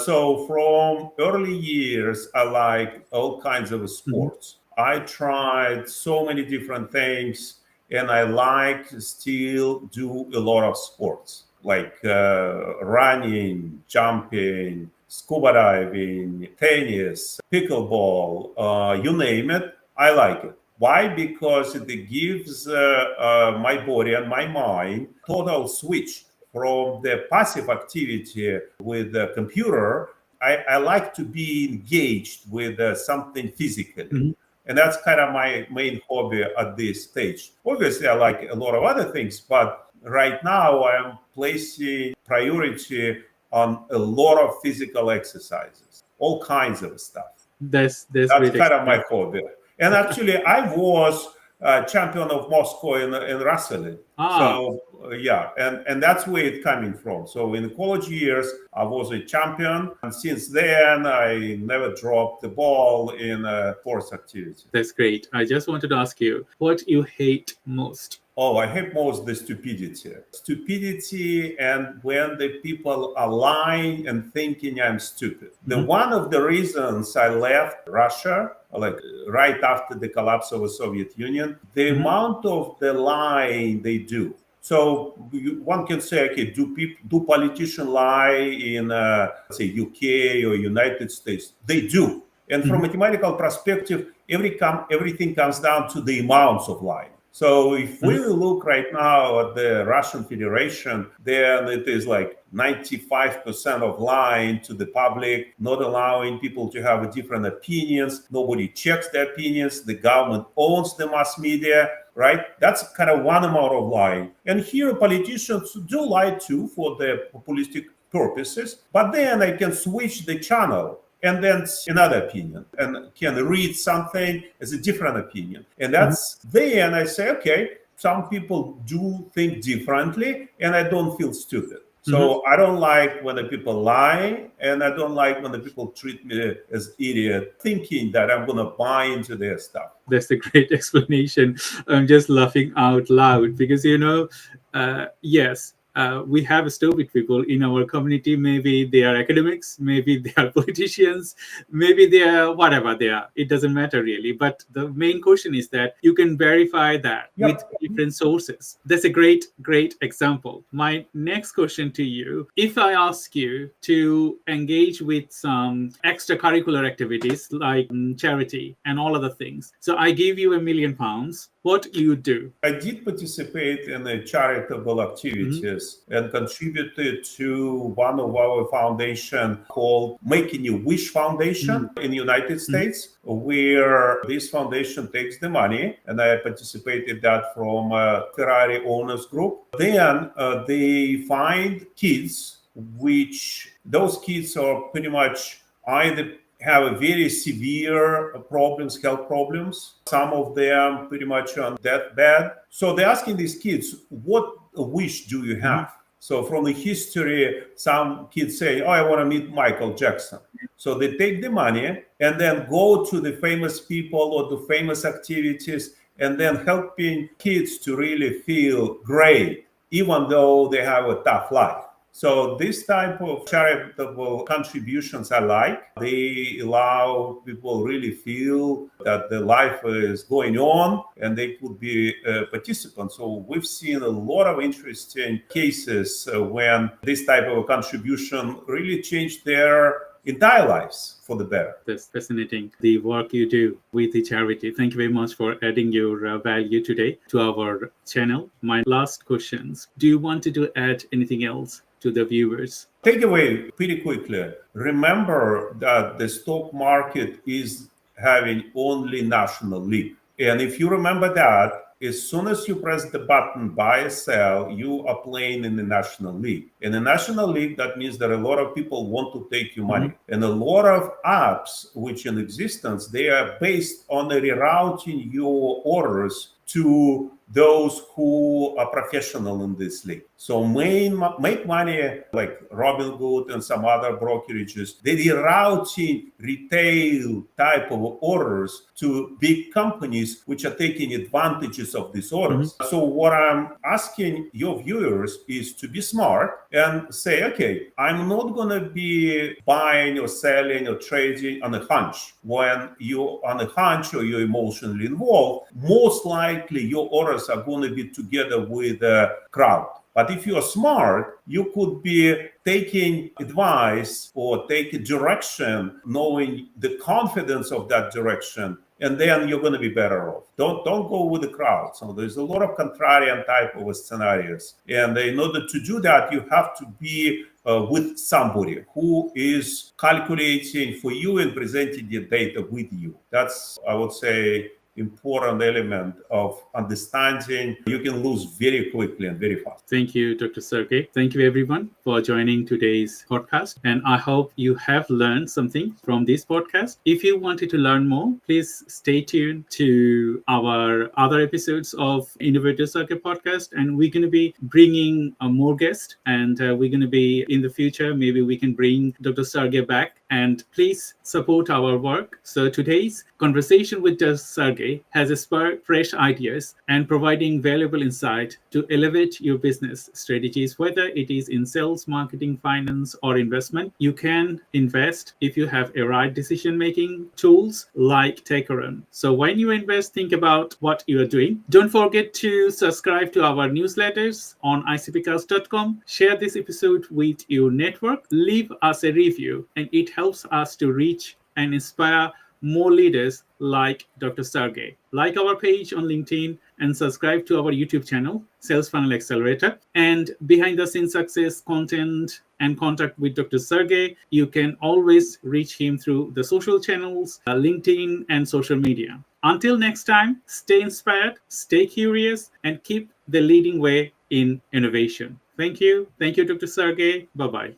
So from early years, I like all kinds of sports. I tried so many different things, and I like still do a lot of sports like running, jumping, scuba diving, tennis, pickleball, you name it. I like it. Why? Because it gives my body and my mind total switch from the passive activity with the computer. I like to be engaged with something physically. And that's kind of my main hobby at this stage. Obviously, I like a lot of other things, but right now I'm placing priority on a lot of physical exercises, all kinds of stuff. That's kind of my hobby. And actually, I was champion of Moscow in wrestling. So and that's where it's coming from. So in the college years, I was a champion, and since then I never dropped the ball in sports activity. That's great. I just wanted to ask you what you hate most. Oh, I hate most the stupidity. Stupidity, and when the people are lying and thinking I'm stupid. One of the reasons I left Russia, like right after the collapse of the Soviet Union, the amount of the lying they do. So one can say, okay, do politicians lie in, say, UK or United States? They do. And from a mathematical perspective, everything comes down to the amounts of lying. So if we look right now at the Russian Federation, then it is like 95% of lying to the public, not allowing people to have different opinions. Nobody checks their opinions. The government owns the mass media, right? That's kind of one amount of lying. And here politicians do lie too for their populistic purposes, but then I can switch the channel and then another opinion, and can read something as a different opinion. And that's then I say, okay, some people do think differently, and I don't feel stupid. So I don't like when the people lie, and I don't like when the people treat me as idiot, thinking that I'm going to buy into their stuff. That's a great explanation. I'm just laughing out loud because, yes, we have stupid people in our community. Maybe they are academics, maybe they are politicians, maybe they are whatever they are. It doesn't matter really. But the main question is that you can verify that with different sources. That's a great example. My next question to you, if I ask you to engage with some extracurricular activities like charity and all other things, so I give you £1 million, what you do? I did participate in the charitable activities and contributed to one of our foundation called Making a Wish Foundation in the United States, where this foundation takes the money, and I participated that from a Ferrari owners group. Then they find kids, which those kids are pretty much either have a very severe problems, health problems. Some of them pretty much on deathbed. So they're asking these kids, what wish do you have? So from the history, some kids say, oh, I want to meet Michael Jackson. So they take the money and then go to the famous people or the famous activities and then helping kids to really feel great, even though they have a tough life. So this type of charitable contributions I like. They allow people really feel that the life is going on and they could be participants. So we've seen a lot of interesting cases when this type of a contribution really changed their entire lives for the better. That's fascinating, the work you do with the charity. Thank you very much for adding your value today to our channel. My last questions. Do you want to add anything else to the viewers? Takeaway pretty quickly. Remember that the stock market is having only national league. And if you remember that, as soon as you press the button buy or sell, you are playing in the national league. In the national league, that means that a lot of people want to take your money. And a lot of apps which in existence, they are based on rerouting your orders to those who are professional in this league. So make money like Robinhood and some other brokerages, they're rerouting retail type of orders to big companies which are taking advantages of these orders. So what I'm asking your viewers is to be smart and say, okay, I'm not going to be buying or selling or trading on a hunch. When you're on a hunch or you're emotionally involved, most likely your orders are going to be together with the crowd. But if you're smart, you could be taking advice or take a direction, knowing the confidence of that direction, and then you're going to be better off. Don't go with the crowd. So there's a lot of contrarian type of scenarios. And in order to do that, you have to be with somebody who is calculating for you and presenting the data with you. That's, I would say, important element of understanding. You can lose very quickly and very fast. Thank you, Dr. Sergey. Thank you, everyone, for joining today's podcast. And I hope you have learned something from this podcast. If you wanted to learn more, please stay tuned to our other episodes of Innovator Sergey podcast. And we're going to be bringing more guests. And we're going to be in the future, maybe we can bring Dr. Sergey back. And please support our work. So today's conversation with Dr. Sergey has spurred fresh ideas and providing valuable insight to elevate your business strategies, whether it is in sales, marketing, finance, or investment. You can invest if you have a right decision-making tools like Tickron. So when you invest, think about what you are doing. Don't forget to subscribe to our newsletters on ICPcast.com. Share this episode with your network. Leave us a review, and it helps us to reach and inspire more leaders like Dr. Sergey. Like our page on LinkedIn and subscribe to our YouTube channel, Sales Funnel Accelerator. And behind the scenes success content and contact with Dr. Sergey, you can always reach him through the social channels, LinkedIn and social media. Until next time, stay inspired, stay curious, and keep the leading way in innovation. Thank you. Thank you, Dr. Sergey. Bye-bye.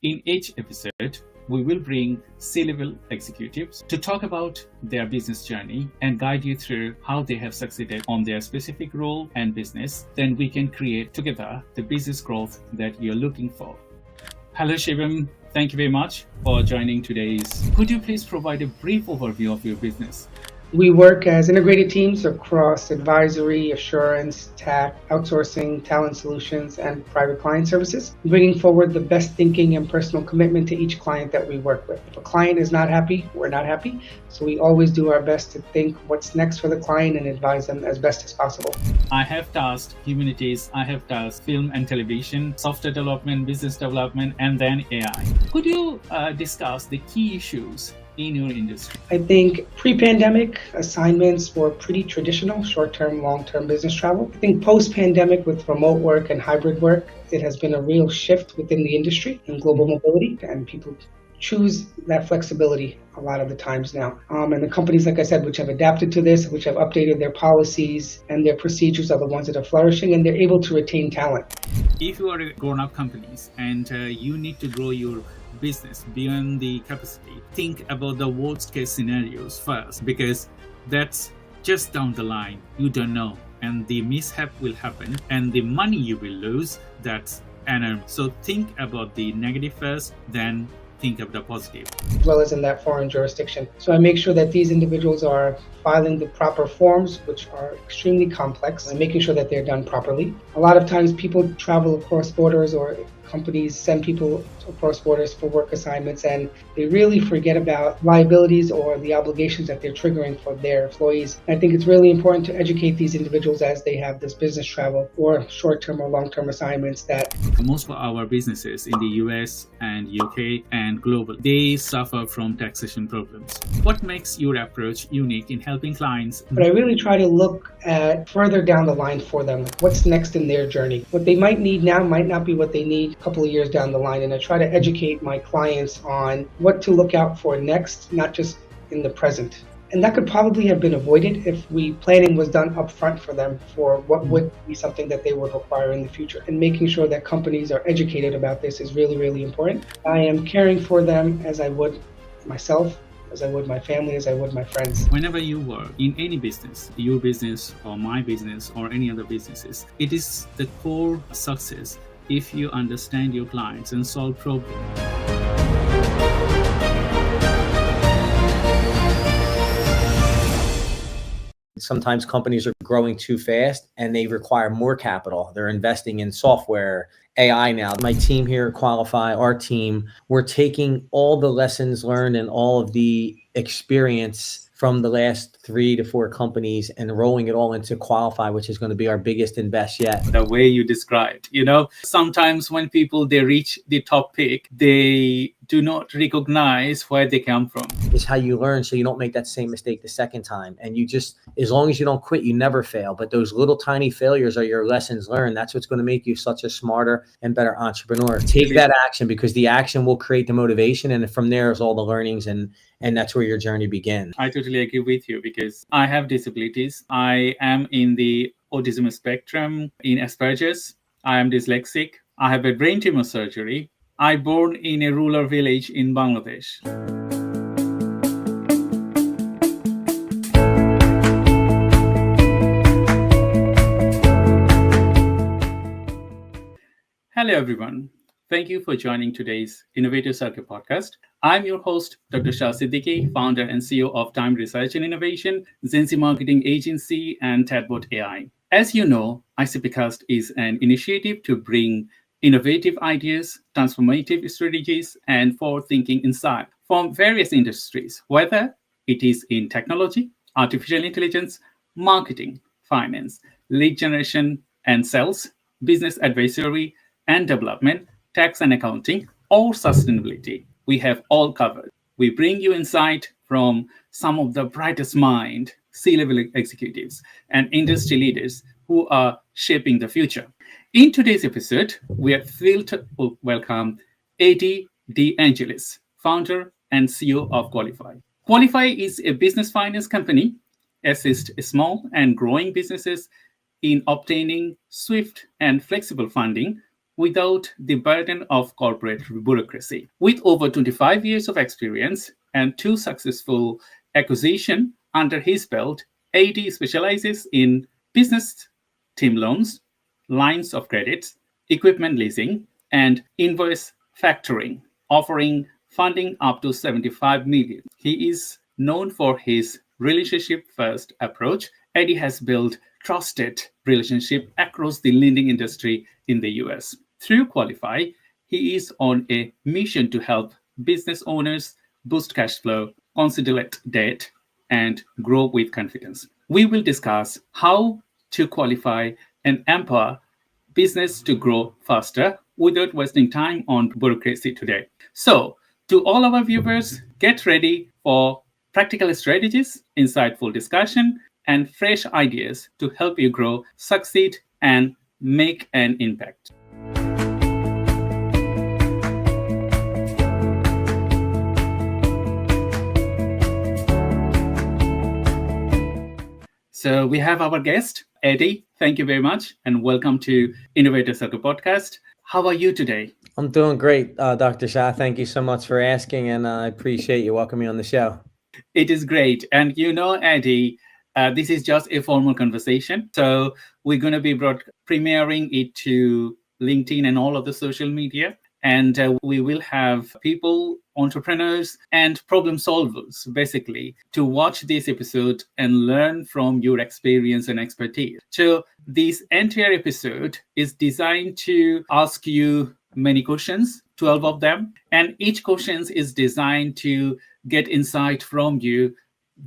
In each episode, we will bring C-level executives to talk about their business journey and guide you through how they have succeeded on their specific role and business. Then we can create together the business growth that you're looking for. Hello, Shivam. Thank you very much for joining today's. Could you please provide a brief overview of your business? We work as integrated teams across advisory, assurance, tax, outsourcing, talent solutions, and private client services, bringing forward the best thinking and personal commitment to each client that we work with. If a client is not happy, we're not happy. So we always do our best to think what's next for the client and advise them as best as possible. I have tasked humanities, I have tasked film and television, software development, business development, and then AI. Could you discuss the key issues in your industry? I think pre-pandemic assignments were pretty traditional, short-term, long-term business travel. I think post-pandemic with remote work and hybrid work, it has been a real shift within the industry in global mobility and people choose that flexibility a lot of the times now. And the companies, like I said, which have adapted to this, which have updated their policies and their procedures are the ones that are flourishing, and they're able to retain talent. If you are a grown-up companies and you need to grow your business beyond the capacity, think about the worst case scenarios first, because that's just down the line. You don't know, and the mishap will happen, and the money you will lose, that's enormous. So think about the negative first, then think of the positive. As well as in that foreign jurisdiction. So I make sure that these individuals are filing the proper forms, which are extremely complex, and making sure that they're done properly. A lot of times people travel across borders, or companies send people across borders for work assignments, and they really forget about liabilities or the obligations that they're triggering for their employees. I think it's really important to educate these individuals as they have this business travel or short-term or long-term assignments. That most of our businesses in the US and UK and global, they suffer from taxation problems. What makes your approach unique in helping clients? But I really try to look at further down the line for them. What's next in their journey? What they might need now might not be what they need a couple of years down the line. And I try to educate my clients on what to look out for next, not just in the present. And that could probably have been avoided if planning was done up front for them for what would be something that they would require in the future. And making sure that companies are educated about this is really, really important. I am caring for them as I would myself, as I would my family, as I would my friends. Whenever you work in any business, your business or my business or any other businesses, it is the core success if you understand your clients and solve problems. Sometimes companies are growing too fast and they require more capital. They're investing in software, AI now. My team here at Qualifi, our team, we're taking all the lessons learned and all of the experience from the last 3 to 4 companies and rolling it all into Qualifi, which is going to be our biggest invest yet. The way you described, sometimes when people, they reach the top peak, they do not recognize where they come from. It's how you learn so you don't make that same mistake the second time. And you just, as long as you don't quit, you never fail. But those little tiny failures are your lessons learned. That's what's going to make you such a smarter and better entrepreneur. Take that action, because the action will create the motivation. And from there is all the learnings, and that's where your journey begins. I totally agree with you, because I have disabilities. I am in the autism spectrum, in Asperger's. I am dyslexic. I have a brain tumor surgery. I born in a rural village in Bangladesh. Hello, everyone. Thank you for joining today's Innovative Circle podcast. I'm your host, Dr. Shah Siddiqui, founder and CEO of Time Research and Innovation, Zenzi Marketing Agency, and Tadbot AI. As you know, ICPcast is an initiative to bring innovative ideas, transformative strategies, and forward-thinking insight from various industries, whether it is in technology, artificial intelligence, marketing, finance, lead generation and sales, business advisory and development, tax and accounting, or sustainability. We have all covered. We bring you insight from some of the brightest mind, C-level executives, and industry leaders who are shaping the future. In today's episode, we are thrilled to welcome Eddie De Angelis, founder and CEO of Qualifi. Qualifi is a business finance company, assists small and growing businesses in obtaining swift and flexible funding without the burden of corporate bureaucracy. With over 25 years of experience and 2 successful acquisitions under his belt, AD specializes in business team loans, lines of credit, equipment leasing, and invoice factoring, offering funding up to $75 million. He is known for his relationship-first approach. Eddie has built trusted relationships across the lending industry in the US. Through Qualifi, he is on a mission to help business owners boost cash flow, consolidate debt, and grow with confidence. We will discuss how to qualify and empower business to grow faster without wasting time on bureaucracy today. So, to all our viewers, get ready for practical strategies, insightful discussion, and fresh ideas to help you grow, succeed, and make an impact. So we have our guest, Eddie. Thank you very much and welcome to Innovator Circle podcast. How are you today? I'm doing great, Dr. Shah. Thank you so much for asking, and I appreciate you welcoming me on the show. It is great. And Eddie, this is just a formal conversation. So we're going to be premiering it to LinkedIn and all of the social media. And we will have people, entrepreneurs, and problem solvers, basically, to watch this episode and learn from your experience and expertise. So this entire episode is designed to ask you many questions, 12 of them. And each question is designed to get insight from you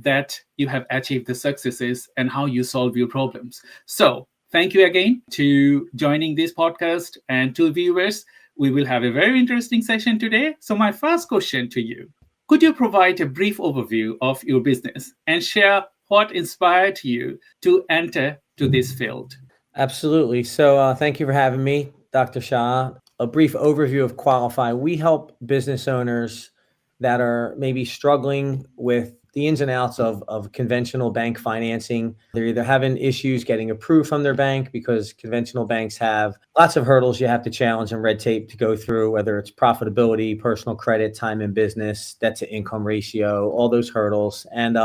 that you have achieved the successes and how you solve your problems. So thank you again to joining this podcast, and to viewers. We will have a very interesting session today. So my first question to you, could you provide a brief overview of your business and share what inspired you to enter to this field? Absolutely. So thank you for having me, Dr. Shah. A brief overview of Qualifi. We help business owners that are maybe struggling with the ins and outs of conventional bank financing. They're either having issues getting approved from their bank because conventional banks have lots of hurdles you have to challenge and red tape to go through, whether it's profitability, personal credit, time in business, debt to income ratio, all those hurdles. And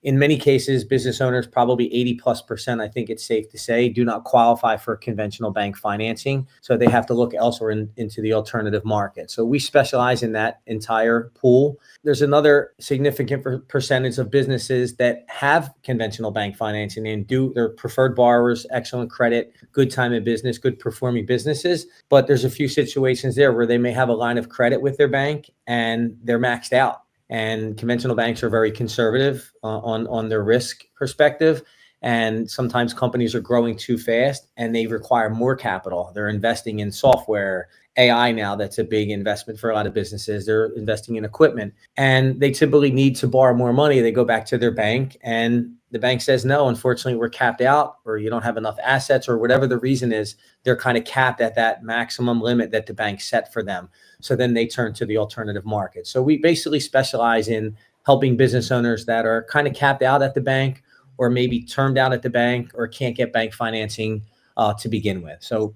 in many cases, business owners, probably 80+%, I think it's safe to say, do not qualify for conventional bank financing. So they have to look elsewhere into the alternative market. So we specialize in that entire pool. There's another significant percentage of businesses that have conventional bank financing and they're preferred borrowers, excellent credit, good time in business, good performing businesses. But there's a few situations there where they may have a line of credit with their bank and they're maxed out. And conventional banks are very conservative on their risk perspective. And sometimes companies are growing too fast and they require more capital. They're investing in software, AI now, that's a big investment for a lot of businesses. They're investing in equipment and they typically need to borrow more money. They go back to their bank and the bank says, no, unfortunately, we're capped out, or you don't have enough assets, or whatever the reason is, they're kind of capped at that maximum limit that the bank set for them. So then they turn to the alternative market. So we basically specialize in helping business owners that are kind of capped out at the bank, or maybe termed out at the bank, or can't get bank financing to begin with. So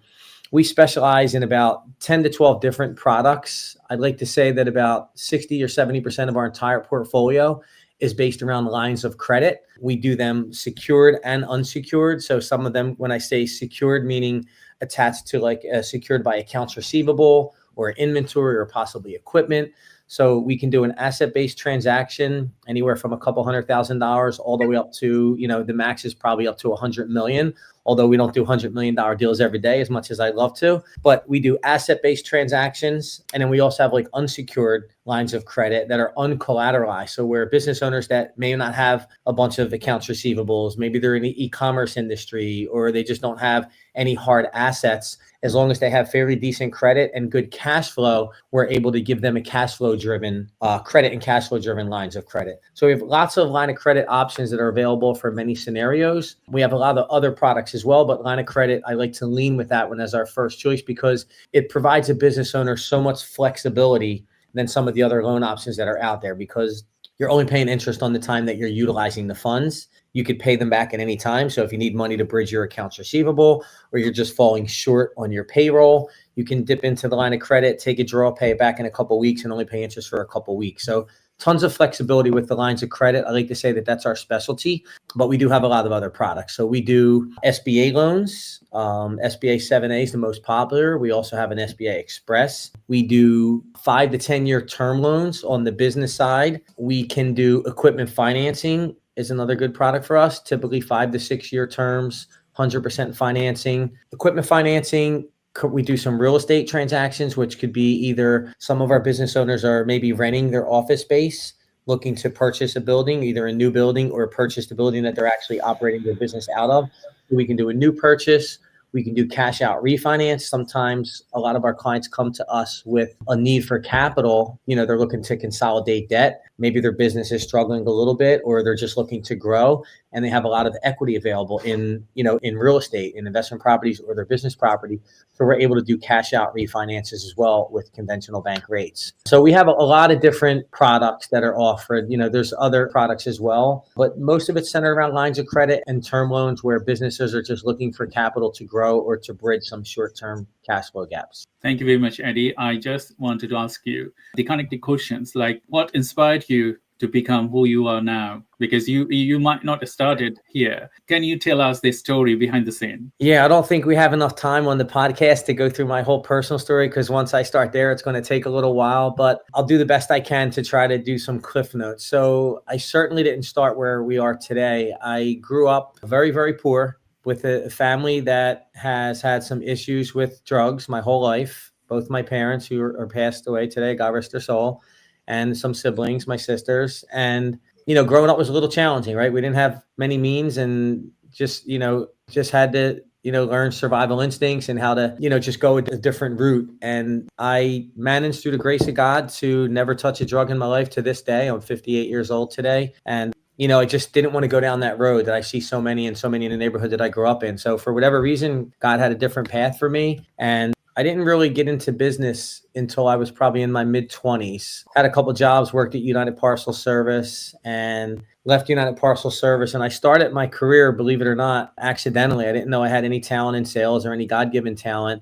we specialize in about 10 to 12 different products. I'd like to say that about 60 or 70% of our entire portfolio is based around lines of credit. We do them secured and unsecured. So some of them, when I say secured, meaning attached to like secured by accounts receivable or inventory or possibly equipment. So we can do an asset-based transaction anywhere from a couple $100,000 all the way up to, the max is probably up to 100 million. Although we don't do $100 million deals every day as much as I'd love to, but we do asset-based transactions. And then we also have like unsecured lines of credit that are uncollateralized. So where business owners that may not have a bunch of accounts receivables, maybe they're in the e-commerce industry, or they just don't have any hard assets, as long as they have fairly decent credit and good cash flow, we're able to give them a cash flow driven credit and cash flow driven lines of credit. So we have lots of line of credit options that are available for many scenarios. We have a lot of other products as well, but line of credit, I like to lean with that one as our first choice because it provides a business owner so much flexibility than some of the other loan options that are out there, because you're only paying interest on the time that you're utilizing the funds. You could pay them back at any time. So if you need money to bridge your accounts receivable, or you're just falling short on your payroll, you can dip into the line of credit, take a draw, pay it back in a couple of weeks, and only pay interest for a couple of weeks. So tons of flexibility with the lines of credit. I like to say that that's our specialty, but we do have a lot of other products. So we do SBA loans. SBA 7A is the most popular. We also have an SBA Express. We do 5 to 10 year term loans on the business side. We can do equipment financing is another good product for us. Typically 5 to 6 year terms, 100% financing. Equipment financing, we do some real estate transactions, which could be either some of our business owners are maybe renting their office space, looking to purchase a building, either a new building or purchase the building that they're actually operating their business out of. We can do a new purchase. We can do cash out refinance. Sometimes a lot of our clients come to us with a need for capital. They're looking to consolidate debt. Maybe their business is struggling a little bit, or they're just looking to grow and they have a lot of equity available in real estate, in investment properties or their business property. So we're able to do cash out refinances as well with conventional bank rates. So we have a lot of different products that are offered. There's other products as well, but most of it's centered around lines of credit and term loans where businesses are just looking for capital to grow or to bridge some short-term cash flow gaps. Thank you very much, Eddie. I just wanted to ask you the connected questions, like what inspired you to become who you are now? Because you might not have started here. Can you tell us the story behind the scene? Yeah, I don't think we have enough time on the podcast to go through my whole personal story, because once I start there, it's going to take a little while, but I'll do the best I can to try to do some cliff notes. So I certainly didn't start where we are today. I grew up very, very poor with a family that has had some issues with drugs my whole life. Both my parents, who are passed away today, God rest their soul, and some siblings, my sisters. And, growing up was a little challenging, right? We didn't have many means and just had to, learn survival instincts and how to, just go a different route. And I managed through the grace of God to never touch a drug in my life to this day. I'm 58 years old today. And I just didn't want to go down that road that I see so many in the neighborhood that I grew up in. So for whatever reason, God had a different path for me. And I didn't really get into business until I was probably in my mid-20s. Had a couple of jobs, worked at United Parcel Service and left United Parcel Service. And I started my career, believe it or not, accidentally. I didn't know I had any talent in sales or any God-given talent.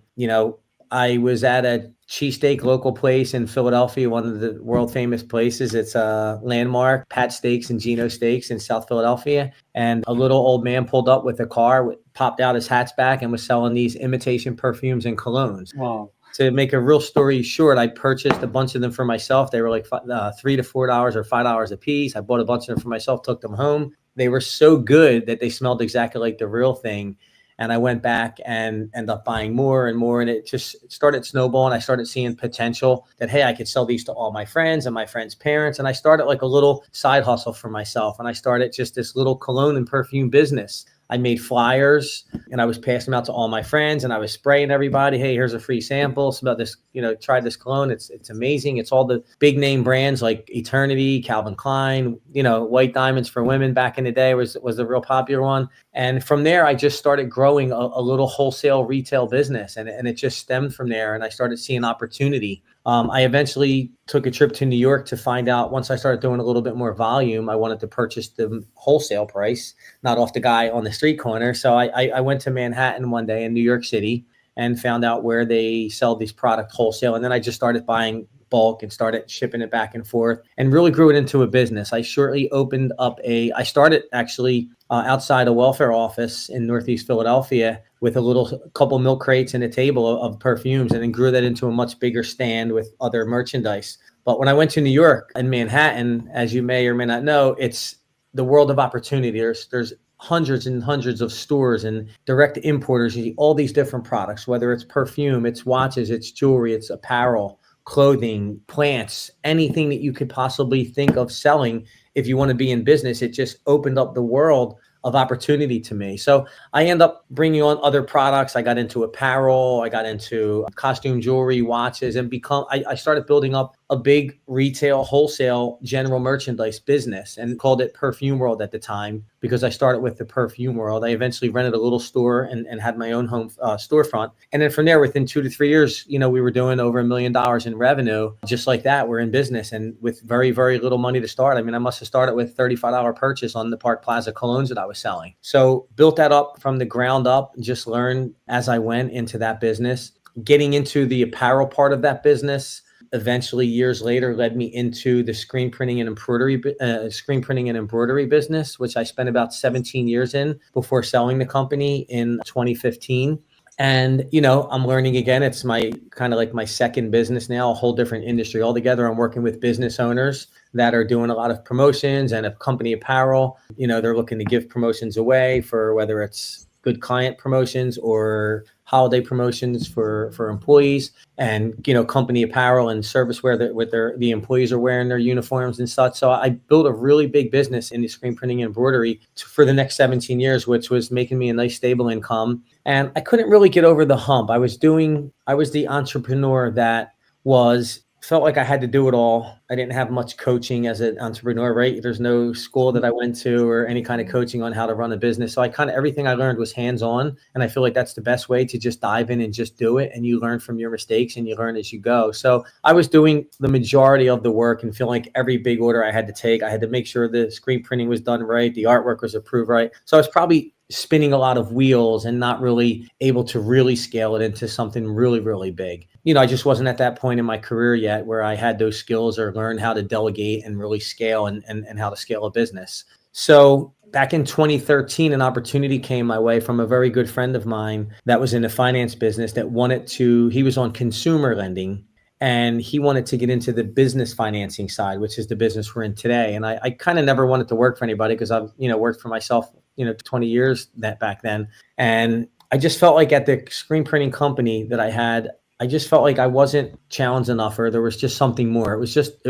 I was at a cheesesteak local place in Philadelphia, one of the world famous places. It's a landmark, Pat Steaks and Gino Steaks in South Philadelphia. And a little old man pulled up with a car, popped out his hatchback, and was selling these imitation perfumes and colognes. Wow. To make a real story short, I purchased a bunch of them for myself. They were like $3 to $4 or $5 a piece. I bought a bunch of them for myself, took them home. They were so good that they smelled exactly like the real thing. And I went back and ended up buying more and more. And it just started snowballing. I started seeing potential that, hey, I could sell these to all my friends and my friends' parents. And I started like a little side hustle for myself. And I started just this little cologne and perfume business. I made flyers and I was passing them out to all my friends and I was spraying everybody. Hey, here's a free sample. Smell this, try this cologne. It's amazing. It's all the big name brands like Eternity, Calvin Klein, White Diamonds for women back in the day was the real popular one. And from there, I just started growing a little wholesale retail business and it just stemmed from there. And I started seeing opportunity. I eventually took a trip to New York to find out, once I started doing a little bit more volume, I wanted to purchase the wholesale price, not off the guy on the street corner. So I went to Manhattan one day in New York City and found out where they sell these products wholesale. And then I just started buying bulk and started shipping it back and forth and really grew it into a business. I shortly opened up I started actually outside a welfare office in Northeast Philadelphia with a couple milk crates and a table of perfumes, and then grew that into a much bigger stand with other merchandise. But when I went to New York and Manhattan, as you may or may not know, it's the world of opportunity. There's hundreds and hundreds of stores and direct importers. You see all these different products, whether it's perfume, it's watches, it's jewelry, it's apparel, clothing, plants, anything that you could possibly think of selling. If you want to be in business, it just opened up the world of opportunity to me. So I end up bringing on other products. I got into apparel, I got into costume jewelry, watches, and I started building up a big retail, wholesale, general merchandise business and called it Perfume World at the time because I started with the Perfume World. I eventually rented a little store and had my own home storefront. And then from there, within 2 to 3 years, we were doing over $1 million in revenue. Just like that, we're in business and with very, very little money to start. I mean, I must have started with $35 purchase on the Park Plaza colognes that I was selling. So built that up from the ground up, just learned as I went into that business. Getting into the apparel part of that business eventually years later led me into the screen printing and embroidery business, which I spent about 17 years in before selling the company in 2015. And, I'm learning again. It's my kind of like my second business now, a whole different industry altogether. I'm working with business owners that are doing a lot of promotions and a company apparel. They're looking to give promotions away for whether it's good client promotions or holiday promotions for employees, and company apparel and service wear that the employees are wearing their uniforms and such. So I built a really big business in the screen printing and embroidery for the next 17 years, which was making me a nice stable income. And I couldn't really get over the hump. I was the entrepreneur that was felt like I had to do it all. I didn't have much coaching as an entrepreneur, right? There's no school that I went to or any kind of coaching on how to run a business. So everything I learned was hands-on. And I feel like that's the best way to just dive in and just do it. And you learn from your mistakes and you learn as you go. So I was doing the majority of the work and feeling like every big order I had to take, I had to make sure the screen printing was done right, the artwork was approved right. So I was probably spinning a lot of wheels and not really able to really scale it into something really, really big. I just wasn't at that point in my career yet where I had those skills or learned how to delegate and really scale and how to scale a business. So back in 2013, an opportunity came my way from a very good friend of mine that was in the finance business that he was on consumer lending. And he wanted to get into the business financing side, which is the business we're in today. And I kind of never wanted to work for anybody because I've, worked for myself, 20 years back then. And I just felt like at the screen printing company that I had, I just felt like I wasn't challenged enough, or there was just something more. It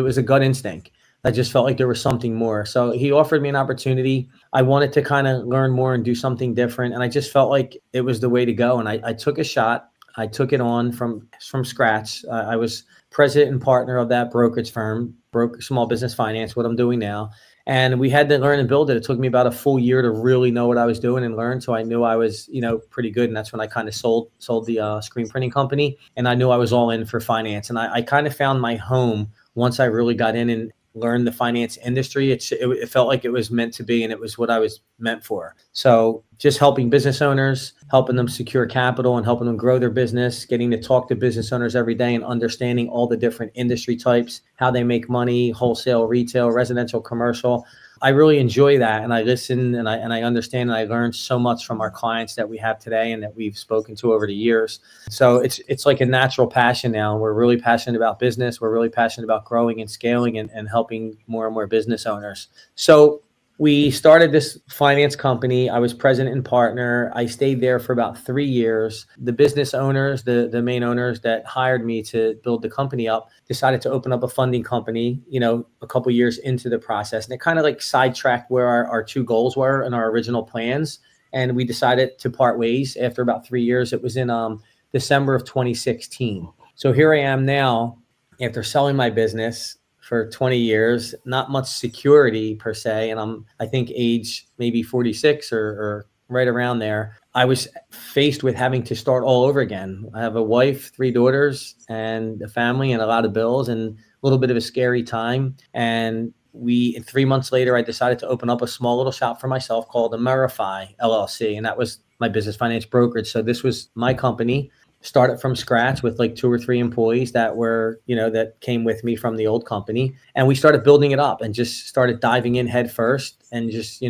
was a gut instinct. I just felt like there was something more. So he offered me an opportunity. I wanted to kind of learn more and do something different. And I just felt like it was the way to go. And I took a shot. I took it on from scratch. I was president and partner of that brokerage firm, small business finance, what I'm doing now. And we had to learn and build it. It took me about a full year to really know what I was doing and learn. So I knew I was, pretty good. And that's when I kind of sold the screen printing company. And I knew I was all in for finance. And I kind of found my home once I really got in and learned the finance industry. It felt like it was meant to be, and it was what I was meant for. So just helping business owners, helping them secure capital and helping them grow their business, getting to talk to business owners every day and understanding all the different industry types, how they make money, wholesale, retail, residential, commercial. I really enjoy that. And I listen and I understand, and I learned so much from our clients that we have today and that we've spoken to over the years. So it's like a natural passion now. We're really passionate about business. We're really passionate about growing and scaling and helping more and more business owners. So we started this finance company. I was president and partner. I stayed there for about 3 years. The business owners, the main owners that hired me to build the company up, decided to open up a funding company, a couple of years into the process. And it kind of like sidetracked where our two goals were in our original plans. And we decided to part ways after about 3 years. It was in December of 2016. So here I am now after selling my business for 20 years, not much security per se. And I think age maybe 46 or right around there. I was faced with having to start all over again. I have a wife, 3 daughters, and a family and a lot of bills and a little bit of a scary time. And 3 months later, I decided to open up a small little shop for myself called Amerifi LLC. And that was my business finance brokerage. So this was my company. Started from scratch with like 2 or 3 employees that were, that came with me from the old company. And we started building it up and just started diving in head first and just,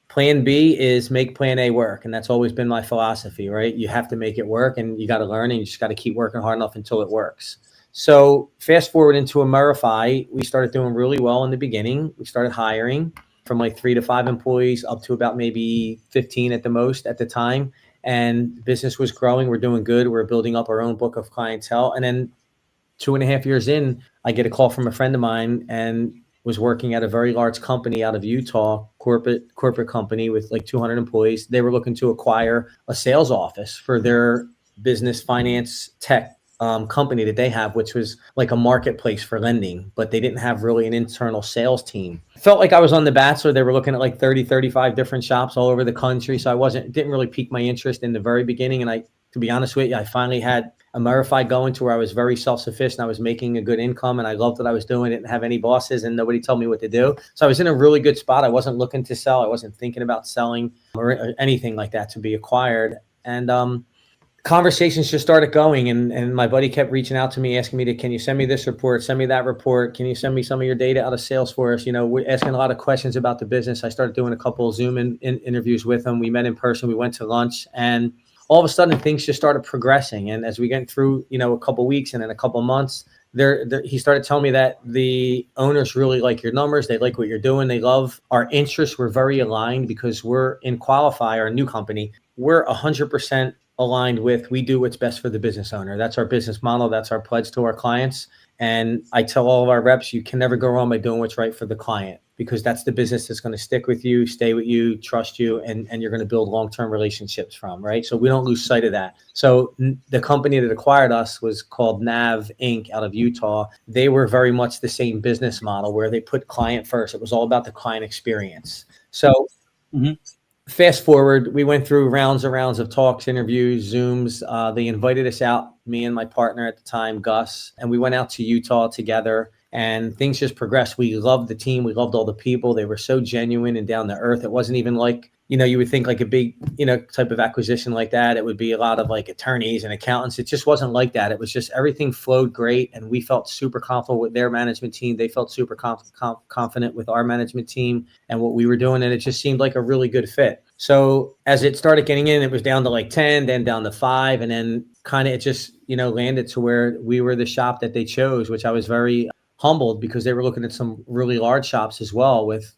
plan B is make plan A work. And that's always been my philosophy, right? You have to make it work and you got to learn and you just got to keep working hard enough until it works. So fast forward into Amerifi, we started doing really well in the beginning. We started hiring from like 3 to 5 employees up to about maybe 15 at the most at the time. And business was growing. We're doing good. We're building up our own book of clientele. And then 2.5 years in, I get a call from a friend of mine and was working at a very large company out of Utah, corporate company with like 200 employees. They were looking to acquire a sales office for their business finance tech company that they have, which was like a marketplace for lending, but they didn't have really an internal sales team. Felt like I was on The Bachelor. They were looking at like 30, 35 different shops all over the country. So it didn't really pique my interest in the very beginning. And to be honest with you, I finally had Amerifi going to where I was very self-sufficient. I was making a good income and I loved what I was doing. I didn't have any bosses and nobody told me what to do. So I was in a really good spot. I wasn't looking to sell. I wasn't thinking about selling or anything like that to be acquired. And, conversations just started going and my buddy kept reaching out to me, asking me can you send me this report, send me that report, can you send me some of your data out of Salesforce? We're asking a lot of questions about the business. I started doing a couple of Zoom interviews with him. We met in person, we went to lunch, and all of a sudden things just started progressing. And as we went through, a couple of weeks and then a couple of months, he started telling me that the owners really like your numbers. They like what you're doing. They love our interests. We're very aligned because we're in Qualifi, our new company. We're 100% aligned with, we do what's best for the business owner. That's our business model. That's our pledge to our clients. And I tell all of our reps, you can never go wrong by doing what's right for the client. because that's the business that's going to stick with you, stay with you, trust you, and you're going to build long-term relationships from, right? So we don't lose sight of that. So the company that acquired us was called Nav Inc. out of Utah. They were very much the same business model where they put client first. It was all about the client experience. So fast forward, we went through rounds and rounds of talks, interviews, Zooms. They invited us out, me and my partner at the time, Gus, and we went out to Utah together. And things just progressed. We loved the team. We loved all the people. They were so genuine and down to earth. It wasn't even like, you would think like a big, type of acquisition like that. It would be a lot of like attorneys and accountants. It just wasn't like that. It was just everything flowed great. And we felt super confident with their management team. They felt super confident with our management team and what we were doing. And it just seemed like a really good fit. So as it started getting in, it was down to like 10, then down to 5. And then kind of it just, landed to where we were the shop that they chose, which I was very humbled because they were looking at some really large shops as well with,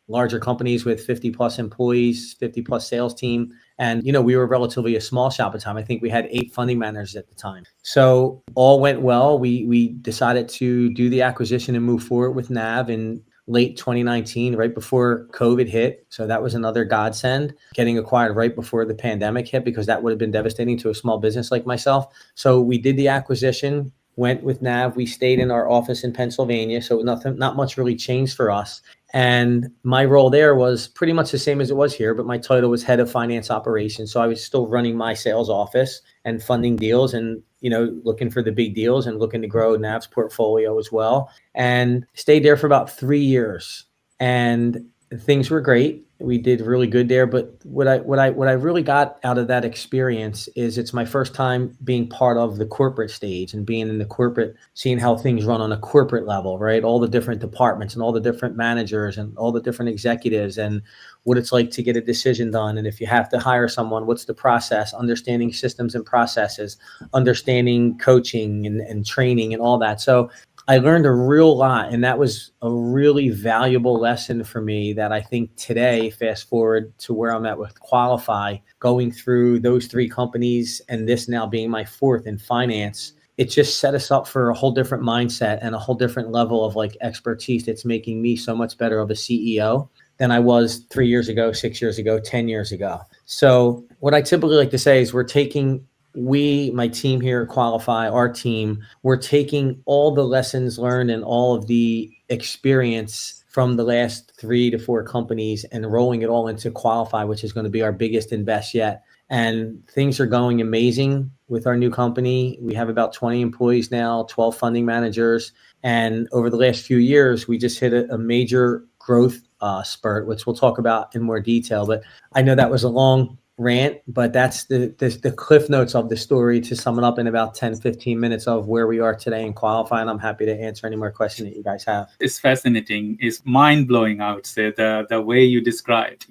larger companies with 50 plus employees, 50 plus sales team. And, we were relatively a small shop at the time. I think we had 8 funding managers at the time. So all went well. We decided to do the acquisition and move forward with Nav in late 2019, right before COVID hit. So that was another godsend, getting acquired right before the pandemic hit, because that would have been devastating to a small business like myself. So we did the acquisition, went with Nav. We stayed in our office in Pennsylvania. So not much really changed for us. And my role there was pretty much the same as it was here, but my title was head of finance operations. So I was still running my sales office and funding deals and, looking for the big deals and looking to grow Nav's portfolio as well. And stayed there for about 3 years. And things were great. We did really good there. But what I really got out of that experience is it's my first time being part of the corporate stage and being in the corporate, seeing how things run on a corporate level, right? All the different departments and all the different managers and all the different executives and what it's like to get a decision done. And if you have to hire someone, what's the process, understanding systems and processes, understanding coaching and training and all that. So I learned a real lot, and that was a really valuable lesson for me that I think today, fast forward to where I'm at with Qualifi, going through those 3 companies and this now being my 4th in finance, it just set us up for a whole different mindset and a whole different level of like expertise that's making me so much better of a CEO than I was 3 years ago, 6 years ago, 10 years ago. So what I typically like to say is my team here at Qualifi, our team, we're taking all the lessons learned and all of the experience from the last 3 to 4 companies and rolling it all into Qualifi, which is going to be our biggest and best yet. And things are going amazing with our new company. We have about 20 employees now, 12 funding managers. And over the last few years, we just hit a major growth spurt, which we'll talk about in more detail. But I know that was a long rant, but that's the cliff notes of the story to sum it up in about 10, 15 minutes of where we are today in Qualify. And I'm happy to answer any more questions that you guys have. It's fascinating. It's mind-blowing, I would say, the way you described.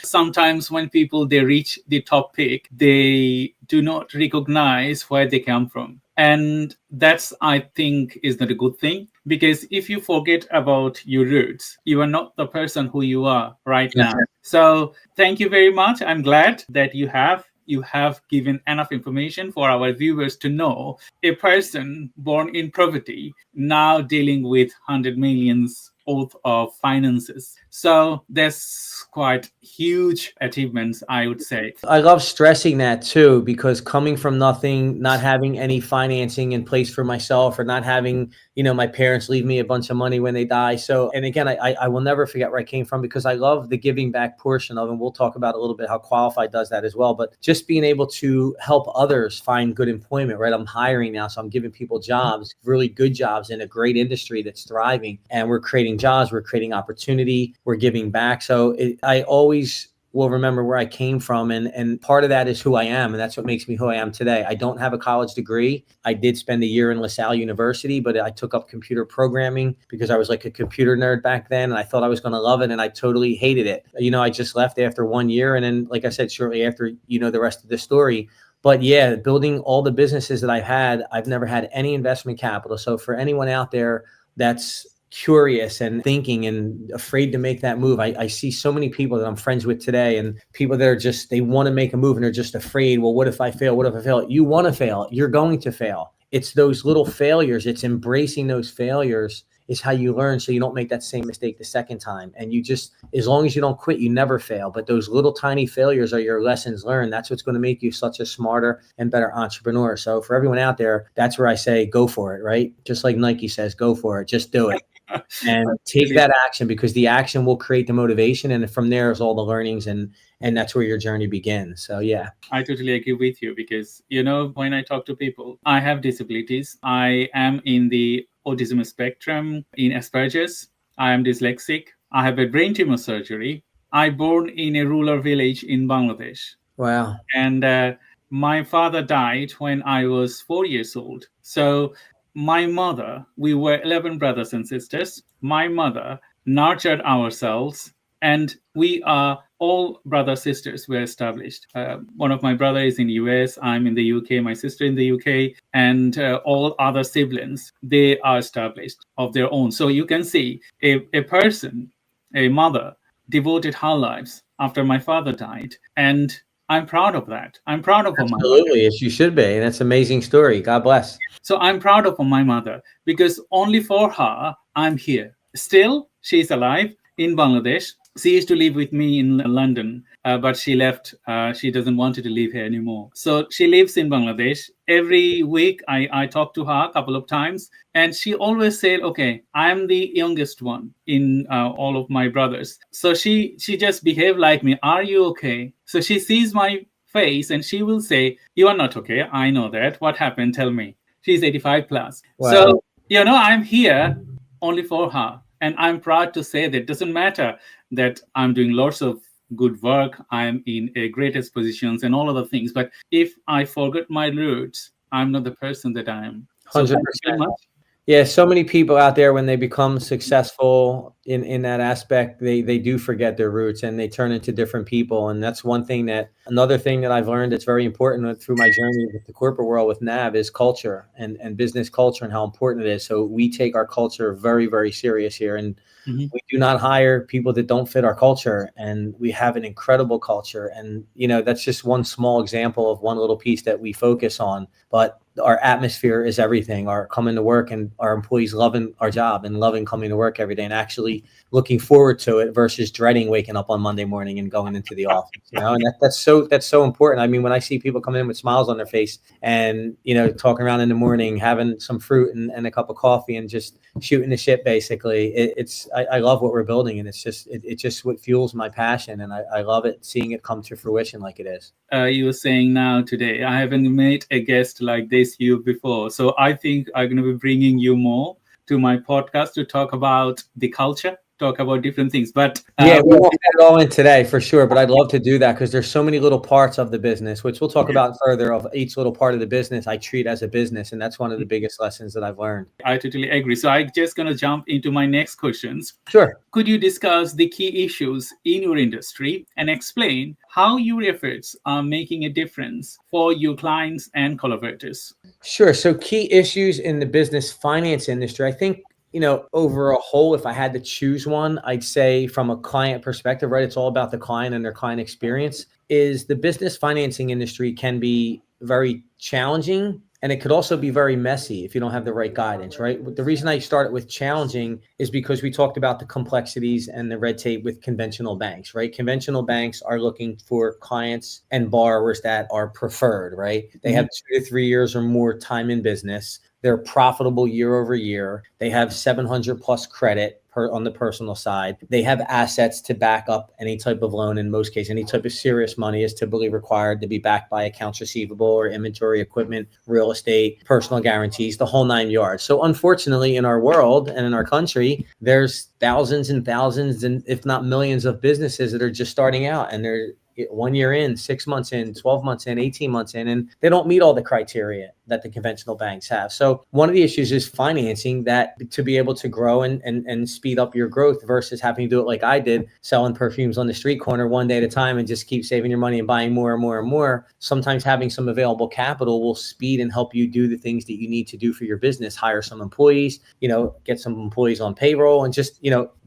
Sometimes when people, they reach the top peak, they do not recognize where they come from. And that's, I think, is not a good thing, because if you forget about your roots, you are not the person who you are right now. So thank you very much. I'm glad that you have given enough information for our viewers to know a person born in poverty now dealing with 100 millions worth of finances. So that's quite huge achievements, I would say. I love stressing that too, because coming from nothing, not having any financing in place for myself, or not having, my parents leave me a bunch of money when they die. So, and again, I will never forget where I came from, because I love the giving back portion of it. And we'll talk about a little bit how Qualify does that as well. But just being able to help others find good employment, right? I'm hiring now, so I'm giving people jobs, really good jobs in a great industry that's thriving. And we're creating jobs, we're creating opportunity, we're giving back. So I always will remember where I came from. And part of that is who I am. And that's what makes me who I am today. I don't have a college degree. I did spend a year in LaSalle University, but I took up computer programming because I was like a computer nerd back then. And I thought I was going to love it. And I totally hated it. I just left after 1 year. And then, like I said, shortly after, the rest of the story. But yeah, building all the businesses that I've had, I've never had any investment capital. So for anyone out there that's curious and thinking and afraid to make that move, I see so many people that I'm friends with today, and people that are they want to make a move and they're just afraid. Well, what if I fail? What if I fail? You want to fail. You're going to fail. It's those little failures. It's embracing those failures is how you learn, so you don't make that same mistake the second time. And you just, as long as you don't quit, you never fail. But those little tiny failures are your lessons learned. That's what's going to make you such a smarter and better entrepreneur. So for everyone out there, that's where I say, go for it, right? Just like Nike says, go for it, just do it. And take that action, because the action will create the motivation. And from there is all the learnings, and that's where your journey begins. So, yeah. I totally agree with you, because, when I talk to people, I have disabilities. I am in the autism spectrum, in Asperger's. I am dyslexic. I have a brain tumor surgery. I born in a rural village in Bangladesh. Wow. And my father died when I was 4 years old. So my mother, we were 11 brothers and sisters. My mother nurtured ourselves, and we are all brother sisters were established. One of my brother is in the US, I'm in the UK, my sister in the UK, and all other siblings, they are established of their own. So you can see a person, a mother, devoted her lives after my father died. And I'm proud of that. I'm proud of my mother. Absolutely, as you should be. And that's an amazing story. God bless. So I'm proud of my mother, because only for her, I'm here. Still, she's alive in Bangladesh. She used to live with me in London, but she left. She doesn't want to live here anymore. So she lives in Bangladesh. Every week, I talk to her a couple of times, and she always said, okay, I'm the youngest one in all of my brothers. So she just behaved like me. Are you okay? So she sees my face and she will say, you are not okay. I know that. What happened? Tell me. She's 85 plus. Wow. So, I'm here only for her. And I'm proud to say that it doesn't matter that I'm doing lots of good work, I'm in a greatest positions and all of the things. But if I forget my roots, I'm not the person that I am. So 100%. thank you very much. Yeah, so many people out there, when they become successful in that aspect, they do forget their roots and they turn into different people. And that's another thing that I've learned that's very important through my journey with the corporate world with NAV is culture and business culture, and how important it is. So we take our culture very, very serious here. And we do not hire people that don't fit our culture. And we have an incredible culture. And, that's just one small example of one little piece that we focus on. But our atmosphere is everything. Our coming to work and our employees loving our job and loving coming to work every day and actually looking forward to it versus dreading waking up on Monday morning and going into the office. And that's so important. I mean, when I see people coming in with smiles on their face and, talking around in the morning, having some fruit and a cup of coffee and just shooting the shit, basically, I love what we're building, and it's just what fuels my passion. And I love it, seeing it come to fruition like it is. You were saying now today, I haven't met a guest like this you before. So I think I'm going to be bringing you more to my podcast to talk about the culture, talk about different things. But yeah, we won't get it all in today for sure, but I'd love to do that, because there's so many little parts of the business, which we'll talk about further. Of each little part of the business I treat as a business, and that's one of the biggest lessons that I've learned. I totally agree. So I'm just going to jump into my next questions. Sure. Could you discuss the key issues in your industry and explain how your efforts are making a difference for your clients and collaborators? Sure. So key issues in the business finance industry, I think, over a whole, if I had to choose one, I'd say from a client perspective, right? It's all about the client and their client experience. Is the business financing industry can be very challenging, and it could also be very messy if you don't have the right guidance, right? The reason I started with challenging is because we talked about the complexities and the red tape with conventional banks, right? Conventional banks are looking for clients and borrowers that are preferred, right? They have 2 to 3 years or more time in business. They're profitable year over year. They have 700 plus credit on the personal side. They have assets to back up any type of loan. In most cases, any type of serious money is typically required to be backed by accounts receivable or inventory, equipment, real estate, personal guarantees, the whole 9 yards. So unfortunately, in our world and in our country, there's thousands and thousands, and if not millions of businesses that are just starting out, and they're 1 year in, 6 months in, 12 months in, 18 months in, and they don't meet all the criteria that the conventional banks have. So one of the issues is financing that to be able to grow and speed up your growth versus having to do it like I did, selling perfumes on the street corner one day at a time and just keep saving your money and buying more and more and more. Sometimes having some available capital will speed and help you do the things that you need to do for your business, hire some employees, get some employees on payroll, and just,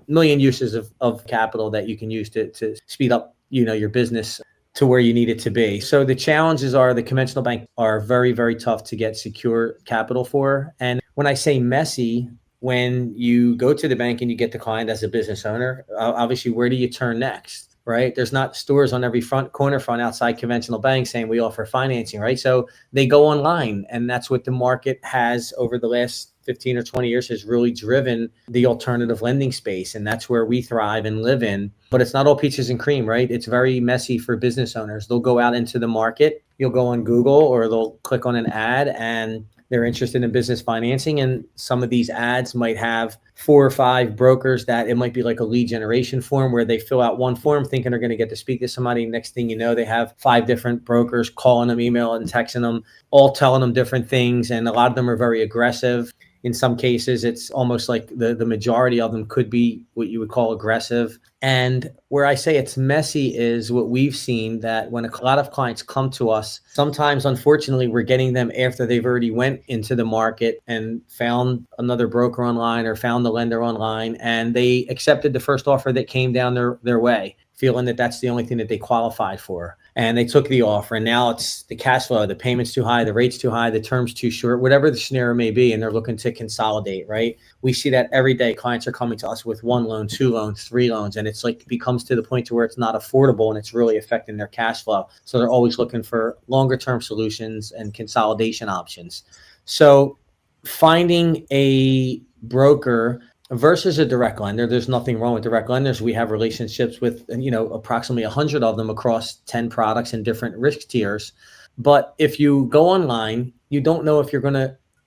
million uses of capital that you can use to speed up your business to where you need it to be. So the challenges are the conventional banks are very, very tough to get secure capital for. And when I say messy, when you go to the bank and you get declined as a business owner, obviously, where do you turn next, right? There's not stores on every corner front outside conventional banks saying we offer financing, right? So they go online, and that's what the market has over the last 15 or 20 years has really driven the alternative lending space. And that's where we thrive and live in. But it's not all peaches and cream, right? It's very messy for business owners. They'll go out into the market. You'll go on Google or they'll click on an ad and they're interested in business financing. And some of these ads might have 4 or 5 brokers that it might be like a lead generation form where they fill out one form thinking they're going to get to speak to somebody. Next thing you know, they have 5 different brokers calling them, emailing and texting them, all telling them different things. And a lot of them are very aggressive. In some cases, it's almost like the majority of them could be what you would call aggressive. And where I say it's messy is what we've seen, that when a lot of clients come to us, sometimes, unfortunately, we're getting them after they've already went into the market and found another broker online or found the lender online, and they accepted the first offer that came down their way, feeling that that's the only thing that they qualified for. And they took the offer, and now it's the cash flow, the payment's too high, the rate's too high, the term's too short, whatever the scenario may be, and they're looking to consolidate, right? We see that every day. Clients are coming to us with 1 loan, 2 loans, 3 loans, and it's like it becomes to the point to where it's not affordable and it's really affecting their cash flow. So they're always looking for longer term solutions and consolidation options. So finding a broker versus a direct lender, there's nothing wrong with direct lenders. We have relationships with, approximately 100 of them across 10 products and different risk tiers. But if you go online, you don't know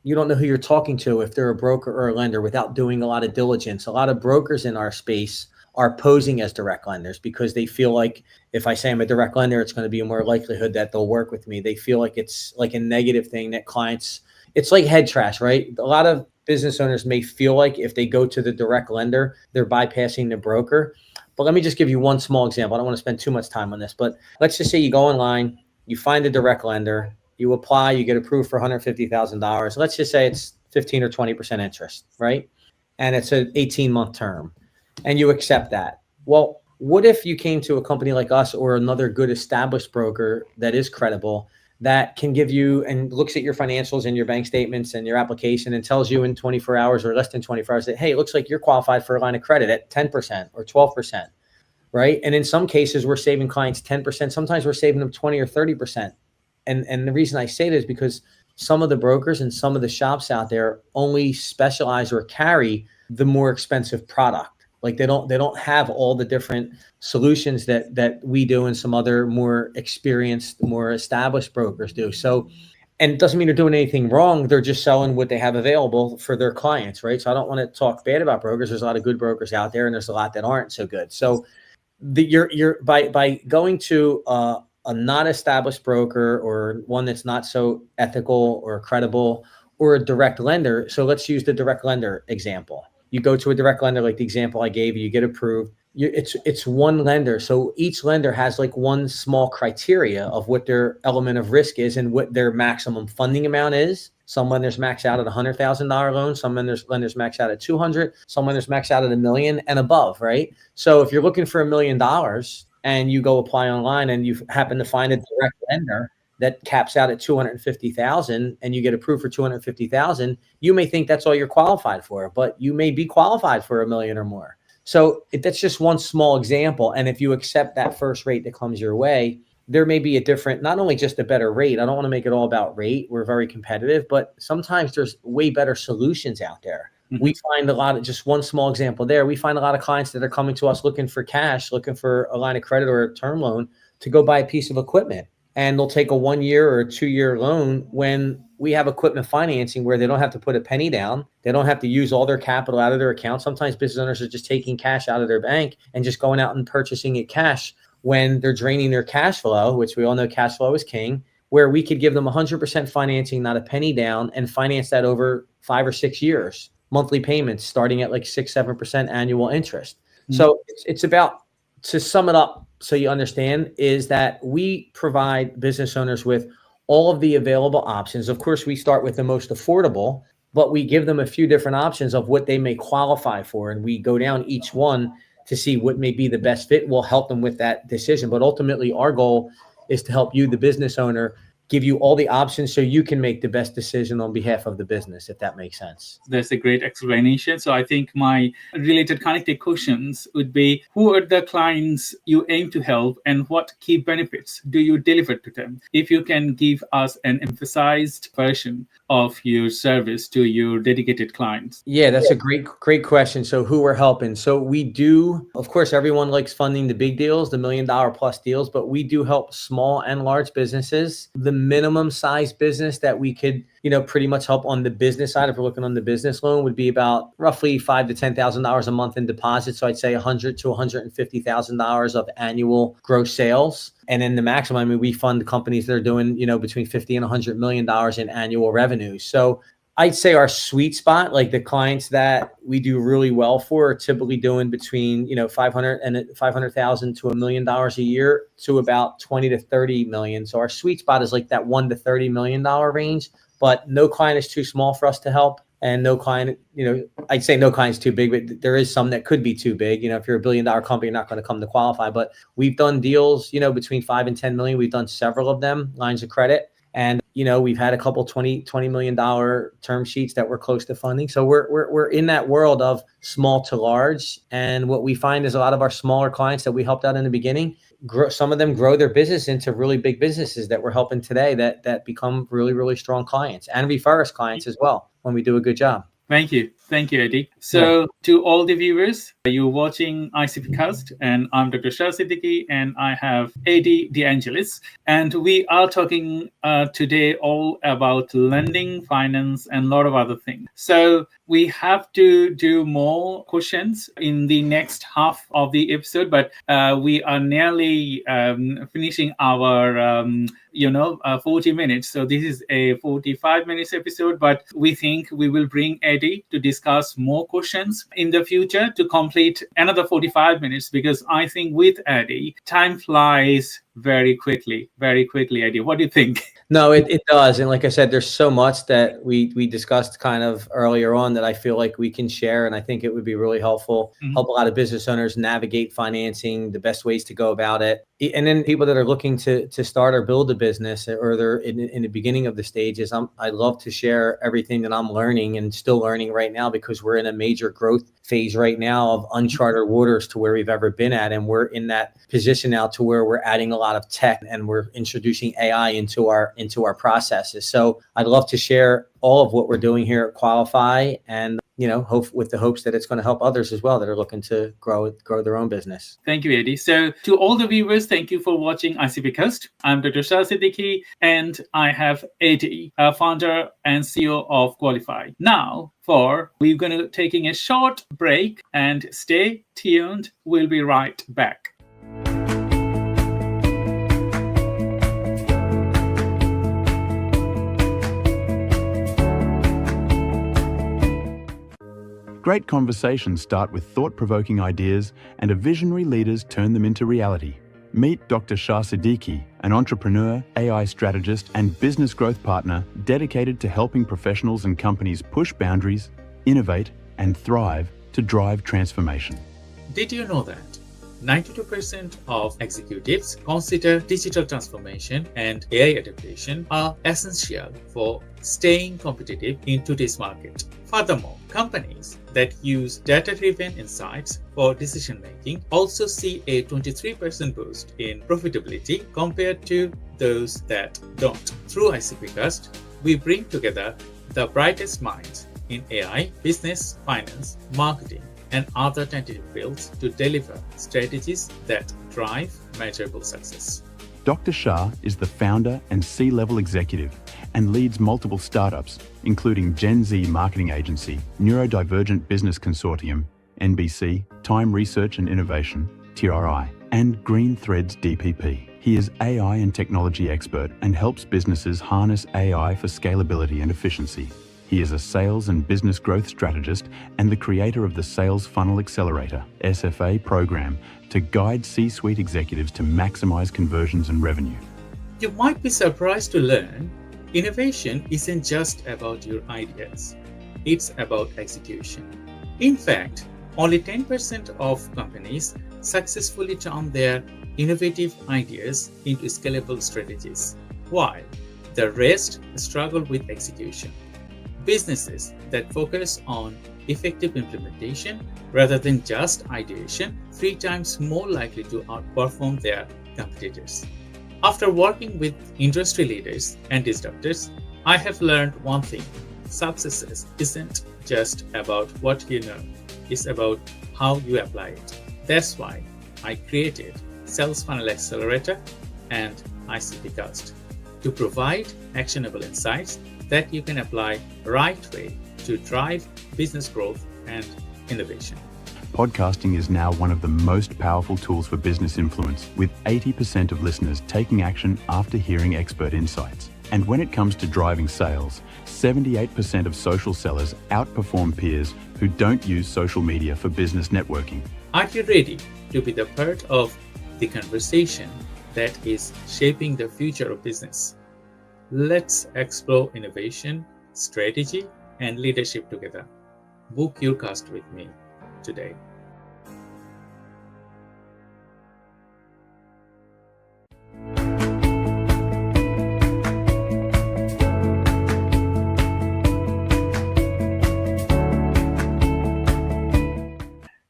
you don't know who you're talking to, if they're a broker or a lender, without doing a lot of diligence. A lot of brokers in our space are posing as direct lenders because they feel like if I say I'm a direct lender, it's going to be more likelihood that they'll work with me. They feel like it's like a negative thing that clients, it's like head trash, right? A lot of business owners may feel like if they go to the direct lender, they're bypassing the broker. But let me just give you one small example. I don't want to spend too much time on this, but let's just say you go online, you find a direct lender, you apply, you get approved for $150,000. Let's just say it's 15 or 20% interest, right? And it's an 18-month term, and you accept that. Well, what if you came to a company like us or another good established broker that is credible, that can give you and looks at your financials and your bank statements and your application and tells you in 24 hours or less than 24 hours that, hey, it looks like you're qualified for a line of credit at 10% or 12%, right? And in some cases, we're saving clients 10%. Sometimes we're saving them 20 or 30%. And the reason I say this is because some of the brokers and some of the shops out there only specialize or carry the more expensive product. Like they don't have all the different solutions that we do and some other more experienced, more established brokers do. So, and it doesn't mean they're doing anything wrong. They're just selling what they have available for their clients, right? So I don't want to talk bad about brokers. There's a lot of good brokers out there, and there's a lot that aren't so good. So you're by going to a not established broker or one that's not so ethical or credible or a direct lender. So let's use the direct lender example. You go to a direct lender, like the example I gave you, you get approved. It's one lender. So each lender has like one small criteria of what their element of risk is and what their maximum funding amount is. Some lenders max out at $100,000 loan. Some lenders max out at 200. Some lenders max out at $1 million and above, right? So if you're looking for $1 million and you go apply online and you happen to find a direct lender that caps out at 250,000 and you get approved for 250,000, you may think that's all you're qualified for, but you may be qualified for $1 million or more. So that's just one small example. And if you accept that first rate that comes your way, there may be a different, not only just a better rate. I don't want to make it all about rate. We're very competitive, but sometimes there's way better solutions out there. Mm-hmm. We find a lot of, just one small example there, we find a lot of clients that are coming to us looking for cash, looking for a line of credit or a term loan to go buy a piece of equipment. And they'll take a 1 year or a 2 year loan when we have equipment financing where they don't have to put a penny down. They don't have to use all their capital out of their account. Sometimes business owners are just taking cash out of their bank and just going out and purchasing it cash when they're draining their cash flow, which we all know cash flow is king, where we could give them 100% financing, not a penny down, and finance that over 5 or 6 years, monthly payments starting at like 6-7% annual interest. Mm-hmm. So it's about, to sum it up, so you understand, is that we provide business owners with all of the available options. Of course, we start with the most affordable, but we give them a few different options of what they may qualify for. And we go down each one to see what may be the best fit. We'll help them with that decision. But ultimately, our goal is to help you, the business owner, give you all the options so you can make the best decision on behalf of the business, if that makes sense. That's a great explanation. So I think my related connected questions would be, who are the clients you aim to help and what key benefits do you deliver to them? If you can give us an emphasized version of your service to your dedicated clients. Yeah, that's a great question. So who we're helping. So we do, of course, everyone likes funding the big deals, the $1 million plus deals, but we do help small and large businesses. The minimum size business that we could, pretty much help on the business side, if we're looking on the business loan, would be about roughly $5,000 to $10,000 a month in deposits. So I'd say $100,000 to $150,000 of annual gross sales. And then the maximum, we fund companies that are doing, between $50 and $100 million in annual revenue. So I'd say our sweet spot, like the clients that we do really well for, are typically doing between $500,000 to $1 million a year to about 20 to 30 million. So our sweet spot is like that $1 to $30 million range. But no client is too small for us to help, and no client, I'd say no client is too big, but there is some that could be too big. If you're $1 billion company, you're not going to come to Qualifi. But we've done deals, between 5 and 10 million. We've done several of them, lines of credit. And, we've had a couple $20 million term sheets that we're close to funding. So we're in that world of small to large. And what we find is a lot of our smaller clients that we helped out in the beginning, some of them grow their business into really big businesses that we're helping today that become really, really strong clients, and refer us clients as well when we do a good job. Thank you, Eddie. So to all the viewers, you're watching ICPcast, and I'm Dr. Shah Siddiqui, and I have Eddie DeAngelis, and we are talking today all about lending, finance, and a lot of other things. So we have to do more questions in the next half of the episode, but we are nearly finishing our 40 minutes. So this is a 45 minutes episode, but we think we will bring Eddie to discuss more questions in the future to complete another 45 minutes, because I think with Eddie, time flies very quickly, Eddie. What do you think? No, it does. And like I said, there's so much that we discussed kind of earlier on that I feel like we can share. And I think it would be really helpful, help a lot of business owners navigate financing, the best ways to go about it. And then people that are looking to start or build a business, or they're in the beginning of the stages, I love to share everything that I'm learning and still learning right now, because we're in a major growth phase right now of uncharted waters to where we've ever been at. And we're in that position now to where we're adding a lot of tech and we're introducing AI into our processes. So I'd love to share all of what we're doing here at Qualifi, and hope with the hopes that it's going to help others as well that are looking to grow their own business. Thank you, Eddie. So to all the viewers, thank you for watching ICPcast. I'm Dr. Shah Siddiqui, and I have Eddie, founder and CEO of Qualifi. Now, we're going to taking a short break, and stay tuned. We'll be right back. Great conversations start with thought-provoking ideas, and a visionary leaders turn them into reality. Meet Dr. Shah Siddiqui, an entrepreneur, AI strategist, and business growth partner dedicated to helping professionals and companies push boundaries, innovate, and thrive to drive transformation. Did you know that 92% of executives consider digital transformation and AI adaptation are essential for staying competitive in today's market? Furthermore, companies that use data-driven insights for decision-making also see a 23% boost in profitability compared to those that don't. Through ICPcast, we bring together the brightest minds in AI, business, finance, marketing, and other tentative fields to deliver strategies that drive measurable success. Dr. Shah is the founder and C-level executive and leads multiple startups, including Gen Z marketing agency, Neurodivergent Business Consortium, NBC, Time Research and Innovation, TRI, and Green Threads DPP. He is AI and technology expert and helps businesses harness AI for scalability and efficiency. He is a sales and business growth strategist and the creator of the Sales Funnel Accelerator, SFA program, to guide C-suite executives to maximize conversions and revenue. You might be surprised to learn innovation isn't just about your ideas, it's about execution. In fact, only 10% of companies successfully turn their innovative ideas into scalable strategies, while The rest struggle with execution. Businesses that focus on effective implementation rather than just ideation 3 times more likely to outperform their competitors. After working with industry leaders and disruptors, I have learned one thing. Success isn't just about what you know, it's about how you apply it. That's why I created Sales Funnel Accelerator and ICPcast to provide actionable insights that you can apply right way to drive business growth and innovation. Podcasting is now one of the most powerful tools for business influence, with 80% of listeners taking action after hearing expert insights. And when it comes to driving sales, 78% of social sellers outperform peers who don't use social media for business networking. Are you ready to be the part of the conversation that is shaping the future of business? Let's explore innovation, strategy, and leadership together. Book your cast with me today.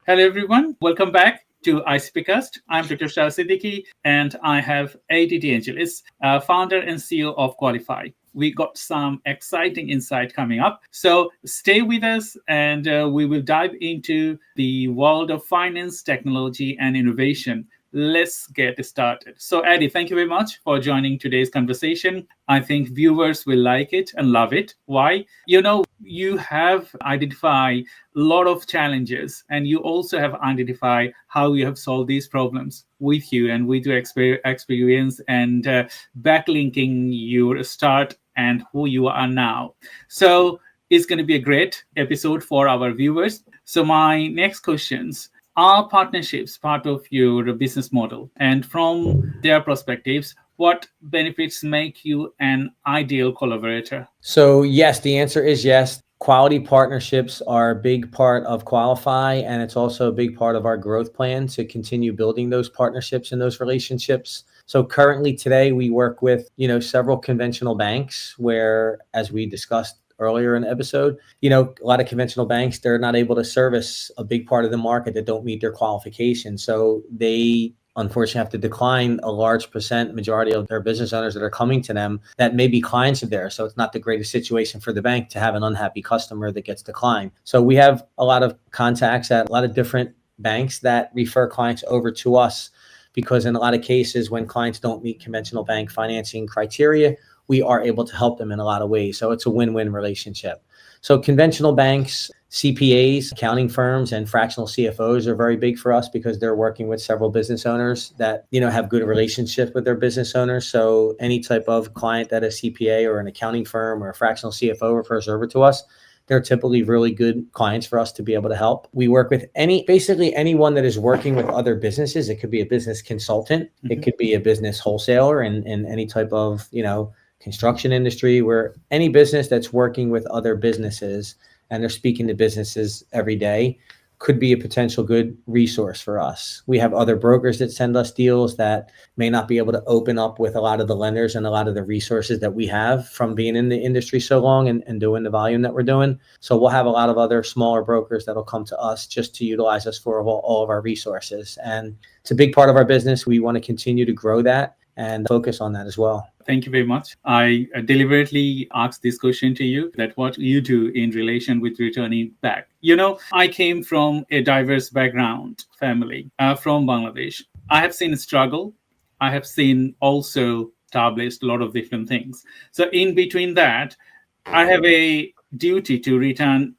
Hello everyone, welcome back to ICPcast. I'm Dr. Shah Siddiqui and I have ADD Angelis, founder and CEO of Qualifi. We got some exciting insight coming up. So stay with us and we will dive into the world of finance, technology, and innovation. Let's get started. So Eddie, thank you very much for joining today's conversation. I think viewers will like it and love it. Why? You have identified a lot of challenges and you also have identified how you have solved these problems with you and with your experience and backlinking your start and who you are now. So it's going to be a great episode for our viewers. So my next questions: are partnerships part of your business model? And from their perspectives, what benefits make you an ideal collaborator? So yes, the answer is yes. Quality partnerships are a big part of Qualifi, and it's also a big part of our growth plan to continue building those partnerships and those relationships. So currently today we work with, several conventional banks where, as we discussed earlier in the episode, a lot of conventional banks, they're not able to service a big part of the market that don't meet their qualifications. So they unfortunately have to decline a large majority of their business owners that are coming to them that may be clients of theirs. So it's not the greatest situation for the bank to have an unhappy customer that gets declined. So we have a lot of contacts at a lot of different banks that refer clients over to us, because in a lot of cases, when clients don't meet conventional bank financing criteria, we are able to help them in a lot of ways. So it's a win-win relationship. So conventional banks, CPAs, accounting firms, and fractional CFOs are very big for us because they're working with several business owners that, have good relationships with their business owners. So any type of client that a CPA or an accounting firm or a fractional CFO refers over to us, they're typically really good clients for us to be able to help. We work with basically anyone that is working with other businesses. It could be a business consultant. Mm-hmm. It could be a business wholesaler in any type of, construction industry, where any business that's working with other businesses and they're speaking to businesses every day could be a potential good resource for us. We have other brokers that send us deals that may not be able to open up with a lot of the lenders and a lot of the resources that we have from being in the industry so long and doing the volume that we're doing. So we'll have a lot of other smaller brokers that'll come to us just to utilize us for all of our resources. And it's a big part of our business. We want to continue to grow that and focus on that as well. Thank you very much. I deliberately asked this question to you, that what you do in relation with returning back. I came from a diverse background family from Bangladesh. I have seen struggle. I have seen also established a lot of different things. So in between that, I have a duty to return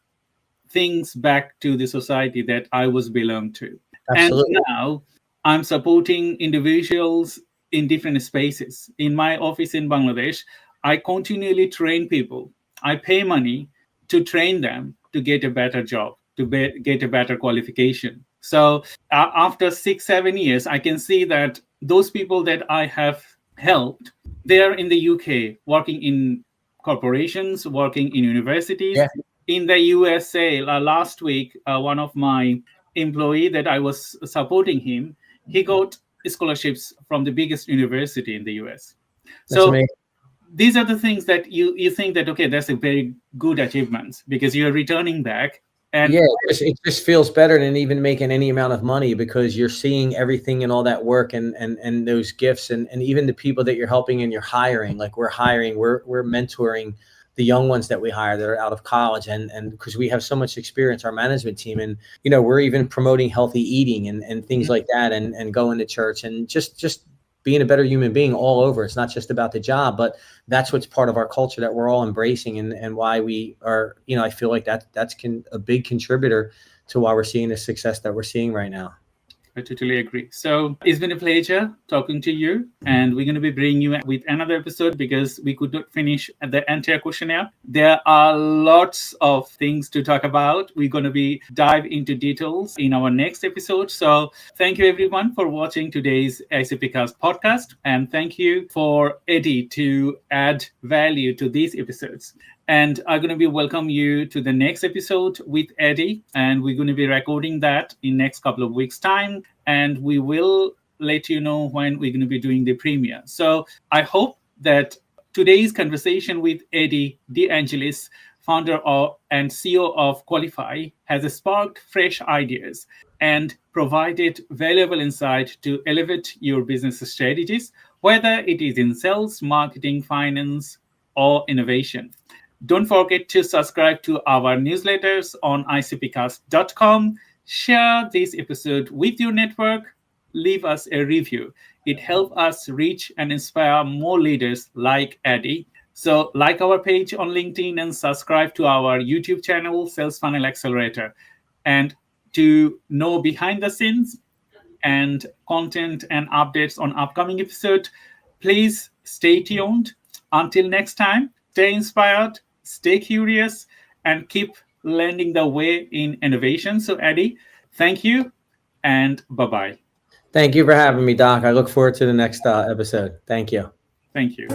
things back to the society that I was belonged to. Absolutely. And now I'm supporting individuals in different spaces. In my office in Bangladesh, I continually train people. I pay money to train them to get a better job, to get a better qualification. So after 6-7 years, I can see that those people that I have helped, they're in the UK, working in corporations, working in universities. Yeah. In the USA, last week, one of my employee that I was supporting him, he got scholarships from the biggest university in the US. That's amazing. these are the things that you think that, okay, that's a very good achievement because you're returning back. And yeah, it just feels better than even making any amount of money because you're seeing everything and all that work and those gifts and even the people that you're helping and you're hiring. Like we're mentoring the young ones that we hire that are out of college and because we have so much experience, our management team, and we're even promoting healthy eating and things like that and going to church and just being a better human being all over. It's not just about the job, but that's what's part of our culture that we're all embracing and why we are, I feel like that's a big contributor to why we're seeing the success that we're seeing right now. I totally agree. So it's been a pleasure talking to you, and we're going to be bringing you with another episode because we could not finish the entire questionnaire. There are lots of things to talk about. We're going to be dive into details in our next episode. So thank you everyone for watching today's ICPcast podcast, and thank you for Eddie to add value to these episodes. And I'm going to be welcome you to the next episode with Eddie. And we're going to be recording that in next couple of weeks' time. And we will let you know when we're going to be doing the premiere. So I hope that today's conversation with Eddie DeAngelis, founder and CEO of Qualifi, has sparked fresh ideas and provided valuable insight to elevate your business strategies, whether it is in sales, marketing, finance, or innovation. Don't forget to subscribe to our newsletters on ICPcast.com. Share this episode with your network. Leave us a review. It helps us reach and inspire more leaders like Eddie. So like our page on LinkedIn and subscribe to our YouTube channel, Sales Funnel Accelerator. And to know behind the scenes and content and updates on upcoming episodes, please stay tuned. Until next time, stay inspired, stay curious, and keep leading the way in innovation. So, Eddie, thank you, and bye-bye. Thank you for having me, Doc. I look forward to the next episode. Thank you. Thank you.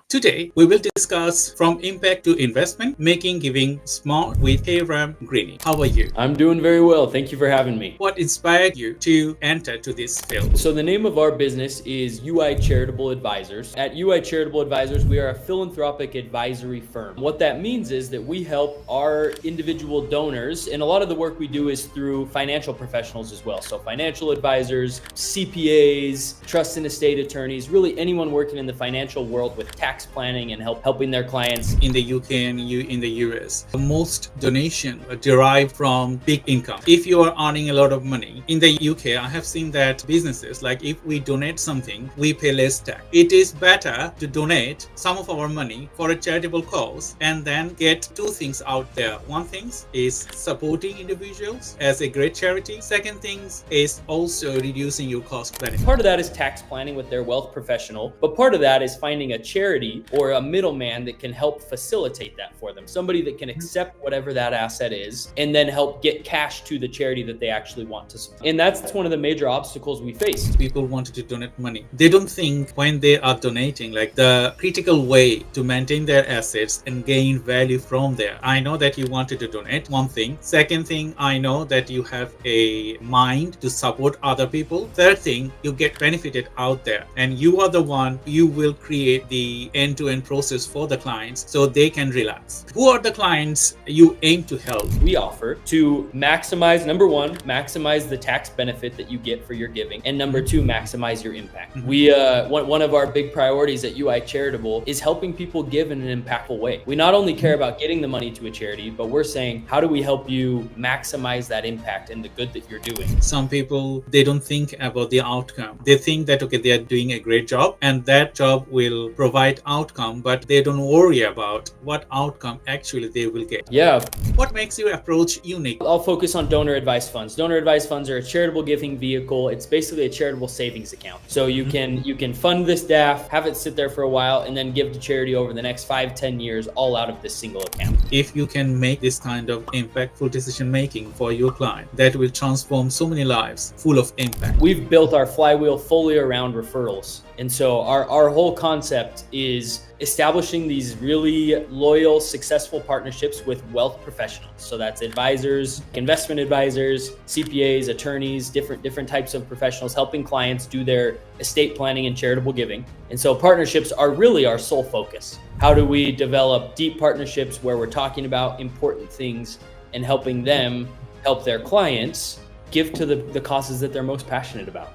Today, we will discuss from impact to investment, making giving smart with Hayrum Grenny. How are you? I'm doing very well. Thank you for having me. What inspired you to enter to this field? So the name of our business is UI Charitable Advisors. At UI Charitable Advisors, we are a philanthropic advisory firm. What that means is that we help our individual donors, and a lot of the work we do is through financial professionals as well. So financial advisors, CPAs, trust and estate attorneys, really anyone working in the financial world with tax planning and helping their clients. In the UK and in the US, most donation derived from big income. If you are earning a lot of money, in the UK, I have seen that businesses, like if we donate something, we pay less tax. It is better to donate some of our money for a charitable cause and then get two things out there. One thing is supporting individuals as a great charity. Second thing is also reducing your cost benefit. Part of that is tax planning with their wealth professional, but part of that is finding a charity or a middleman that can help facilitate that for them. Somebody that can accept whatever that asset is and then help get cash to the charity that they actually want to support. And that's one of the major obstacles we face. People wanted to donate money. They don't think when they are donating, like the critical way to maintain their assets and gain value from there. I know that you wanted to donate, one thing. Second thing, I know that you have a mind to support other people. Third thing, you get benefited out there and you are the one, you will create the end-to-end process for the clients so they can relax. Who are the clients you aim to help? We offer to maximize, number one, maximize the tax benefit that you get for your giving, and number two, maximize your impact. We one of our big priorities at UI Charitable is helping people give in an impactful way. We not only care about getting the money to a charity, but we're saying, how do we help you maximize that impact and the good that you're doing? Some people, they don't think about the outcome. They think that, okay, they are doing a great job and that job will provide outcome, but they don't worry about what outcome actually they will get. Yeah. What makes your approach unique? I'll focus on donor advised funds. Donor advised funds are a charitable giving vehicle. It's basically a charitable savings account. So you can fund this DAF, have it sit there for a while, and then give to charity over the next 5-10 years, all out of this single account. If you can make this kind of impactful decision making for your client, that will transform so many lives full of impact. We've built our flywheel fully around referrals. And so our whole concept is establishing these really loyal, successful partnerships with wealth professionals. So that's advisors, investment advisors, CPAs, attorneys, different types of professionals helping clients do their estate planning and charitable giving. And so partnerships are really our sole focus. How do we develop deep partnerships where we're talking about important things and helping them help their clients give to the causes that they're most passionate about?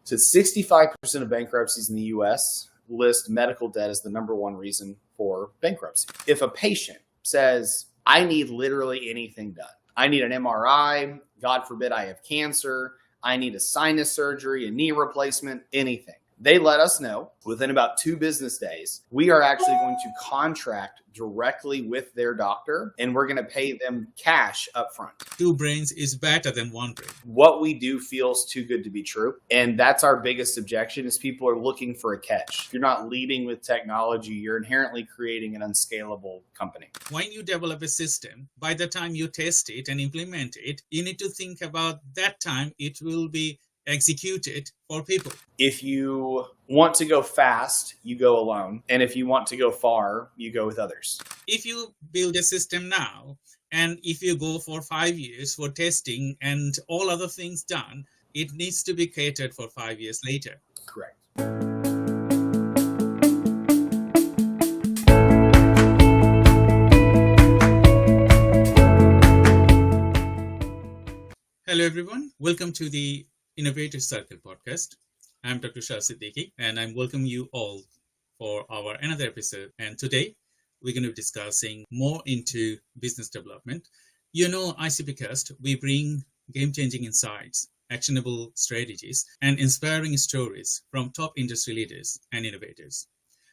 So 65% of bankruptcies in the US list medical debt as the number one reason for bankruptcy. If a patient says, I need literally anything done, I need an MRI, God forbid I have cancer, I need a sinus surgery, a knee replacement, anything, they let us know within about 2 business days. We are actually going to contract directly with their doctor, and we're going to pay them cash up front. 2 brains is better than 1 brain. What we do feels too good to be true. And that's our biggest objection is people are looking for a catch. If you're not leading with technology, you're inherently creating an unscalable company. When you develop a system, by the time you test it and implement it, you need to think about that time it will be executed for people. If you want to go fast, you go alone. And if you want to go far, you go with others. If you build a system now, and if you go for 5 years for testing and all other things done, it needs to be catered for 5 years later. Correct. Hello, everyone. Welcome to the Innovative Circle podcast. I'm Dr. Shah Siddiqui, and I'm welcoming you all for our another episode. And today, we're going to be discussing more into business development. You know, ICPcast, we bring game-changing insights, actionable strategies, and inspiring stories from top industry leaders and innovators.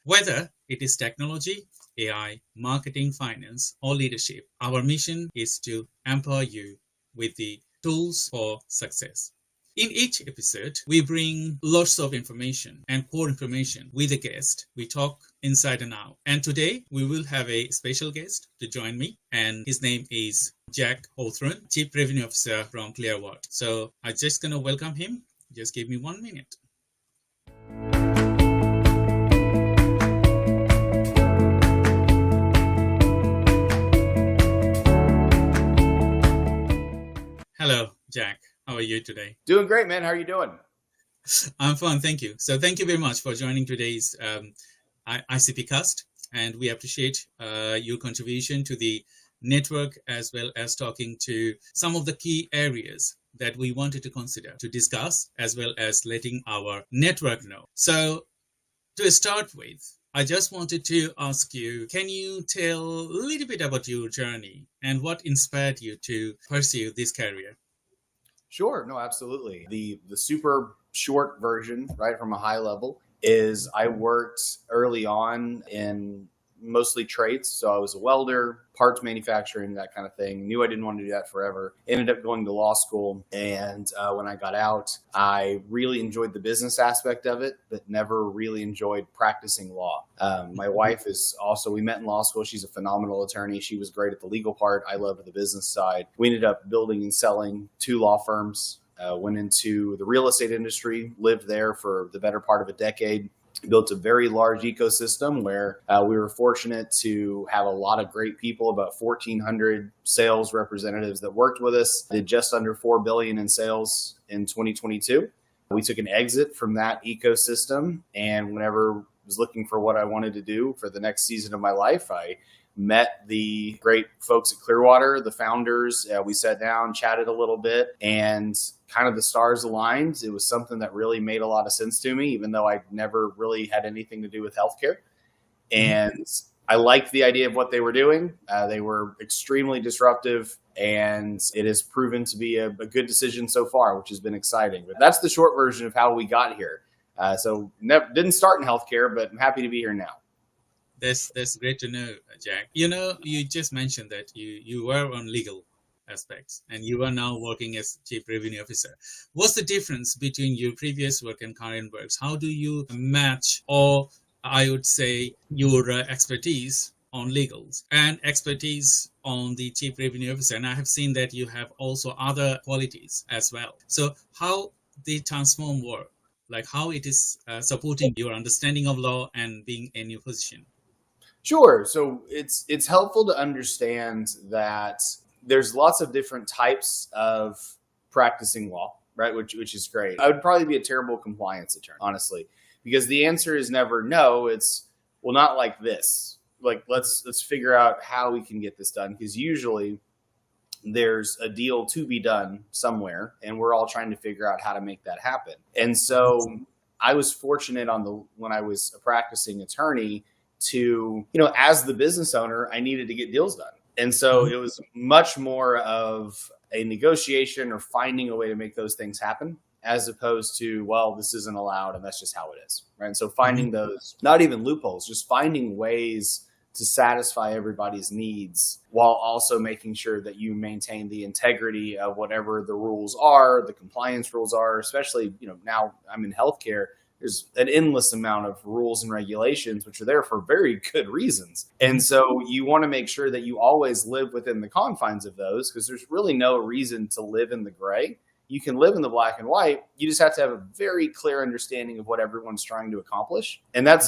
Whether it is technology, AI, marketing, finance, or leadership, our mission is to empower you with the tools for success. In each episode, we bring lots of information and core information with a guest. We talk inside and out. And today, we will have a special guest to join me. And his name is Jack Hawthorne, Chief Revenue Officer from Clearwater. So I'm just going to welcome him. Just give me 1 minute. Hello, Jack. How are you today? Doing great, man. How are you doing? I'm fine, thank you. So thank you very much for joining today's ICPcast, and we appreciate your contribution to the network as well as talking to some of the key areas that we wanted to consider to discuss, as well as letting our network know. So to start with, I just wanted to ask you, can you tell a little bit about your journey and what inspired you to pursue this career? Sure. No, absolutely. The super short version, right, from a high level, is I worked early on in mostly trades. So I was a welder, parts manufacturing, that kind of thing. Knew I didn't want to do that forever. Ended up going to law school. And when I got out, I really enjoyed the business aspect of it, but never really enjoyed practicing law. My wife is also, we met in law school. She's a phenomenal attorney. She was great at the legal part. I love the business side. We ended up building and selling 2 law firms, went into the real estate industry, lived there for the better part of a decade. Built a very large ecosystem where we were fortunate to have a lot of great people, about 1,400 sales representatives that worked with us. Did just under $4 billion in sales in 2022. We took an exit from that ecosystem, and whenever I was looking for what I wanted to do for the next season of my life, I met the great folks at Clearwater, the founders. We sat down, chatted a little bit, and kind of the stars aligned. It was something that really made a lot of sense to me, even though I never really had anything to do with healthcare. And I liked the idea of what they were doing. They were extremely disruptive, and it has proven to be a good decision so far, which has been exciting. But that's the short version of how we got here. So didn't start in healthcare, but I'm happy to be here now. That's great to know, Jack. You know, you just mentioned that you were on legal aspects and you are now working as Chief Revenue Officer. What's the difference between your previous work and current works? How do you match, or I would say, your expertise on legals and expertise on the Chief Revenue Officer? And I have seen that you have also other qualities as well. So how they transform work like how it is supporting your understanding of law and being in your position? Sure. So it's helpful to understand that there's lots of different types of practicing law, right? Which is great. I would probably be a terrible compliance attorney, honestly, because the answer is never no. It's, well, not like this. Like let's figure out how we can get this done, because usually there's a deal to be done somewhere, and we're all trying to figure out how to make that happen. And so I was fortunate when I was a practicing attorney to, as the business owner, I needed to get deals done. And so it was much more of a negotiation or finding a way to make those things happen, as opposed to, well, this isn't allowed and that's just how it is. Right. And so finding those, not even loopholes, just finding ways to satisfy everybody's needs while also making sure that you maintain the integrity of whatever the rules are, the compliance rules are, especially, now I'm in healthcare. There's an endless amount of rules and regulations, which are there for very good reasons. And so you want to make sure that you always live within the confines of those, because there's really no reason to live in the gray. You can live in the black and white. You just have to have a very clear understanding of what everyone's trying to accomplish. And that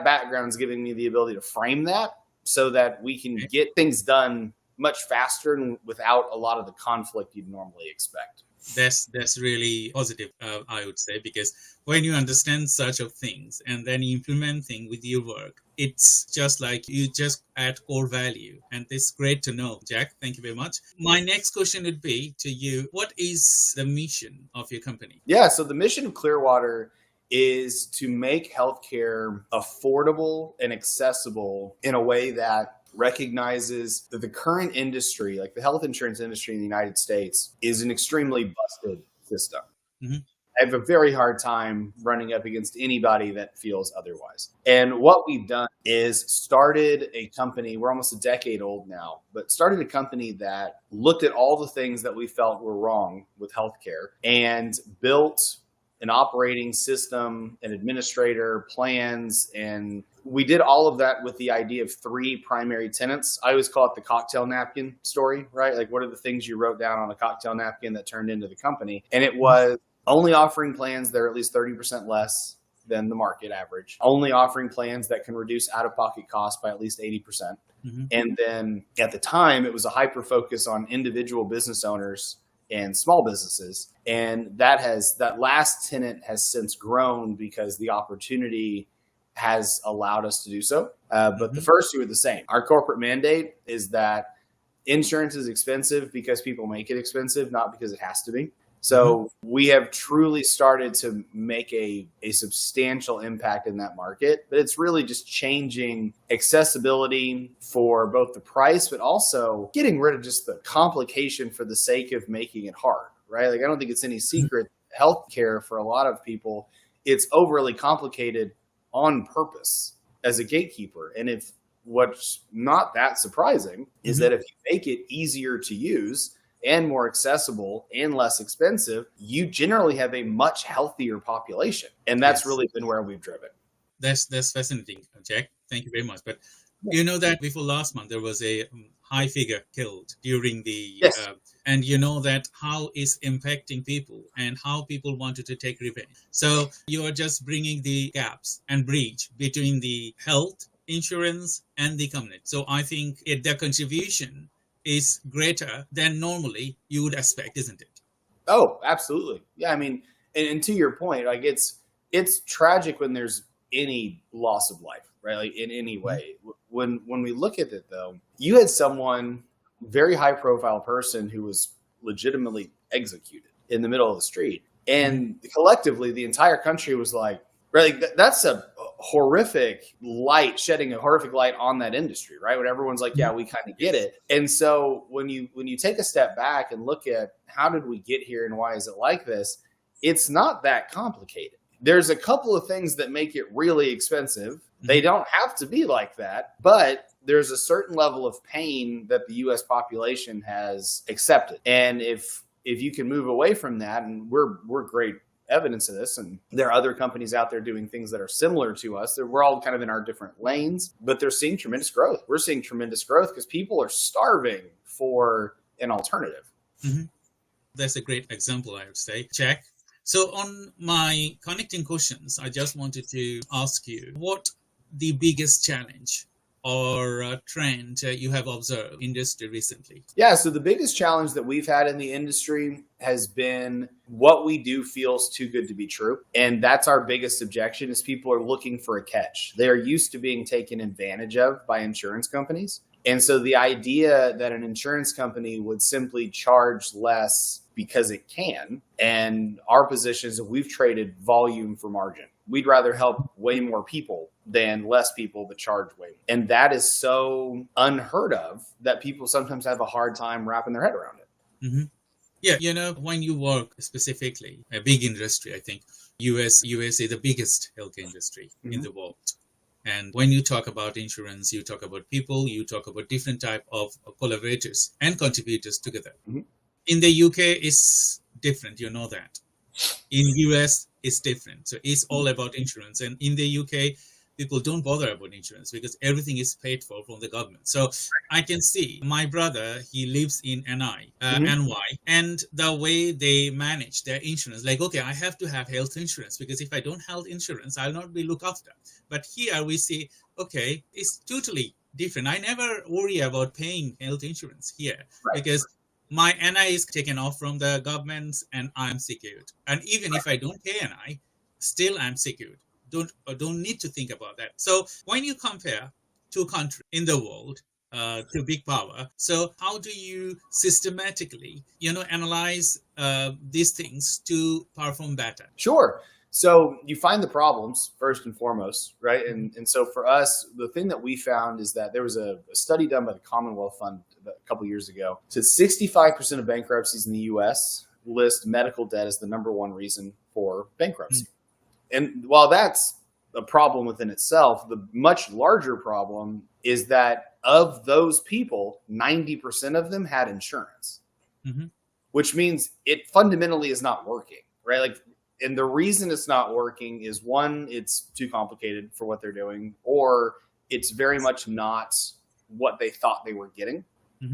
background's giving me the ability to frame that so that we can get things done much faster and without a lot of the conflict you'd normally expect. That's really positive, I would say, because when you understand such of things and then you implement things with your work, it's just like you just add core value. And it's great to know, Jack. Thank you very much. My next question would be to you, what is the mission of your company? Yeah, so the mission of Clearwater is to make healthcare affordable and accessible in a way that recognizes that the current industry, like the health insurance industry in the United States, is an extremely busted system. Mm-hmm. I have a very hard time running up against anybody that feels otherwise. And what we've done is started a company, we're almost a decade old now, but started a company that looked at all the things that we felt were wrong with healthcare and built an operating system, an administrator, plans, and we did all of that with the idea of 3 primary tenets. I always call it the cocktail napkin story, right? Like, what are the things you wrote down on a cocktail napkin that turned into the company? And it was only offering plans that are at least 30% less than the market average, only offering plans that can reduce out-of-pocket costs by at least 80%. Mm-hmm. And then at the time, it was a hyper focus on individual business owners and small businesses. And that last tenet has since grown because the opportunity has allowed us to do so. But the first 2 are the same. Our corporate mandate is that insurance is expensive because people make it expensive, not because it has to be. So we have truly started to make a substantial impact in that market, but it's really just changing accessibility for both the price, but also getting rid of just the complication for the sake of making it hard, right? Like, I don't think it's any secret. Healthcare for a lot of people, it's overly complicated on purpose as a gatekeeper. And if what's not that surprising is that if you make it easier to use and more accessible and less expensive, you generally have a much healthier population. And that's really been where we've driven. That's fascinating, Jack. Thank you very much. But you know that before last month, there was a high figure killed during the, and you know that how it's impacting people and how people wanted to take revenge. So you are just bringing the gaps and breach between the health insurance and the community. So I think their contribution is greater than normally you would expect, isn't it? Oh, absolutely. Yeah. I mean, and to your point, like it's tragic when there's any loss of life, right? Like in any way. When we look at it though, you had someone, very high profile person who was legitimately executed in the middle of the street. And collectively, the entire country was like, right, like that's a horrific light, shedding a horrific light on that industry, right? When everyone's like, yeah, we kind of get it. And so when you take a step back and look at how did we get here and why is it like this, it's not that complicated. There's a couple of things that make it really expensive. They don't have to be like that, but there's a certain level of pain that the U.S. population has accepted. And if you can move away from that, and we're great evidence of this, and there are other companies out there doing things that are similar to us. We're all kind of in our different lanes, but they're seeing tremendous growth. We're seeing tremendous growth because people are starving for an alternative. That's a great example, I would say, Jack. So on my connecting questions, I just wanted to ask you what the biggest challenge or trend you have observed in industry recently? Yeah, so the biggest challenge that we've had in the industry has been what we do feels too good to be true. And that's our biggest objection is people are looking for a catch. They are used to being taken advantage of by insurance companies. And so the idea that an insurance company would simply charge less because it can, and our position is that we've traded volume for margin. We'd rather help way more people than less people that charge way more. And that is so unheard of that people sometimes have a hard time wrapping their head around it. Mm-hmm. Yeah, when you work specifically, a big industry, I think US is the biggest health industry in the world. And when you talk about insurance, you talk about people, you talk about different type of collaborators and contributors together. In the UK, it's different, you know that. In US, it's different. So it's all about insurance. And in the UK, people don't bother about insurance because everything is paid for from the government. So I can see my brother, he lives in NY, and the way they manage their insurance, like, okay, I have to have health insurance because if I don't have insurance, I'll not be looked after. But here we see, okay, it's totally different. I never worry about paying health insurance here because my NI is taken off from the government and I'm secured. And even if I don't pay NI, still I'm secured. Don't need to think about that. So when you compare two countries in the world, to big power, so how do you systematically, analyze these things to perform better? Sure. So you find the problems first and foremost, right? And so for us, the thing that we found is that there was a study done by the Commonwealth Fund a couple years ago. So 65% of bankruptcies in the U.S. list medical debt as the number one reason for bankruptcy. And while that's a problem within itself, the much larger problem is that of those people, 90% of them had insurance, which means it fundamentally is not working, right? And the reason it's not working is one, it's too complicated for what they're doing, or it's very much not what they thought they were getting.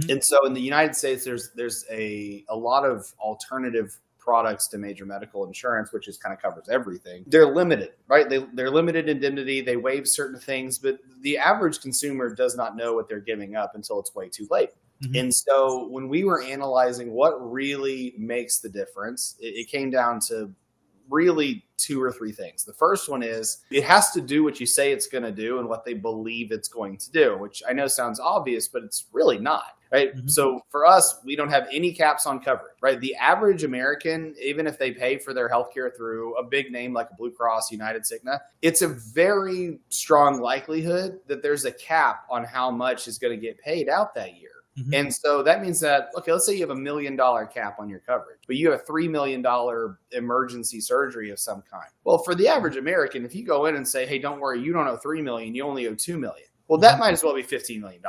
And so in the United States, there's a lot of alternative products to major medical insurance, which just kind of covers everything. They're limited, right? They're limited indemnity. They waive certain things, but the average consumer does not know what they're giving up until it's way too late. And so when we were analyzing what really makes the difference, it came down to really two or three things. The first one is it has to do what you say it's going to do and what they believe it's going to do, which I know sounds obvious, but it's really not, right? So for us, we don't have any caps on coverage, right? The average American, even if they pay for their healthcare through a big name like a Blue Cross, United, Cigna, it's a very strong likelihood that there's a cap on how much is going to get paid out that year. And so that means that, okay, let's say you have $1 million cap on your coverage, but you have a $3 million emergency surgery of some kind. Well, for the average American, if you go in and say, hey, don't worry, you don't owe $3 million, you only owe $2 million. Well, that might as well be $15 million.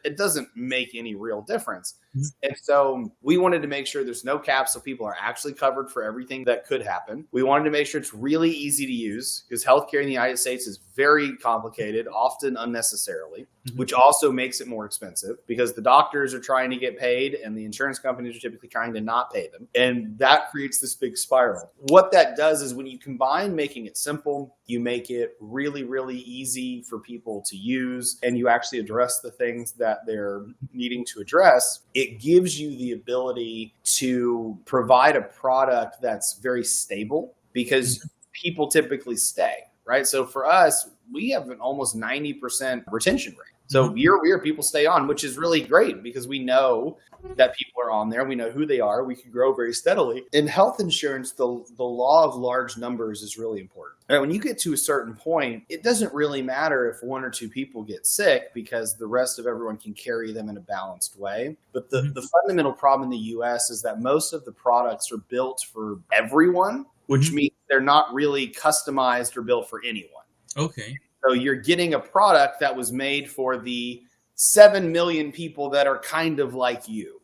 It doesn't make any real difference. And so we wanted to make sure there's no cap so people are actually covered for everything that could happen. We wanted to make sure it's really easy to use because healthcare in the United States is very complicated, often unnecessarily, which also makes it more expensive because the doctors are trying to get paid and the insurance companies are typically trying to not pay them. And that creates this big spiral. What that does is when you combine making it simple, you make it really, really easy for people to use, and you actually address the things that they're needing to address, it gives you the ability to provide a product that's very stable because people typically stay, right? So for us, we have an almost 90% retention rate. So year over year, people stay on, which is really great because we know that people are on there. We know who they are. We can grow very steadily. In health insurance, the law of large numbers is really important. Right? When you get to a certain point, it doesn't really matter if one or two people get sick because the rest of everyone can carry them in a balanced way. But the fundamental problem in the US is that most of the products are built for everyone, which means they're not really customized or built for anyone. Okay. So you're getting a product that was made for the 7 million people that are kind of like you.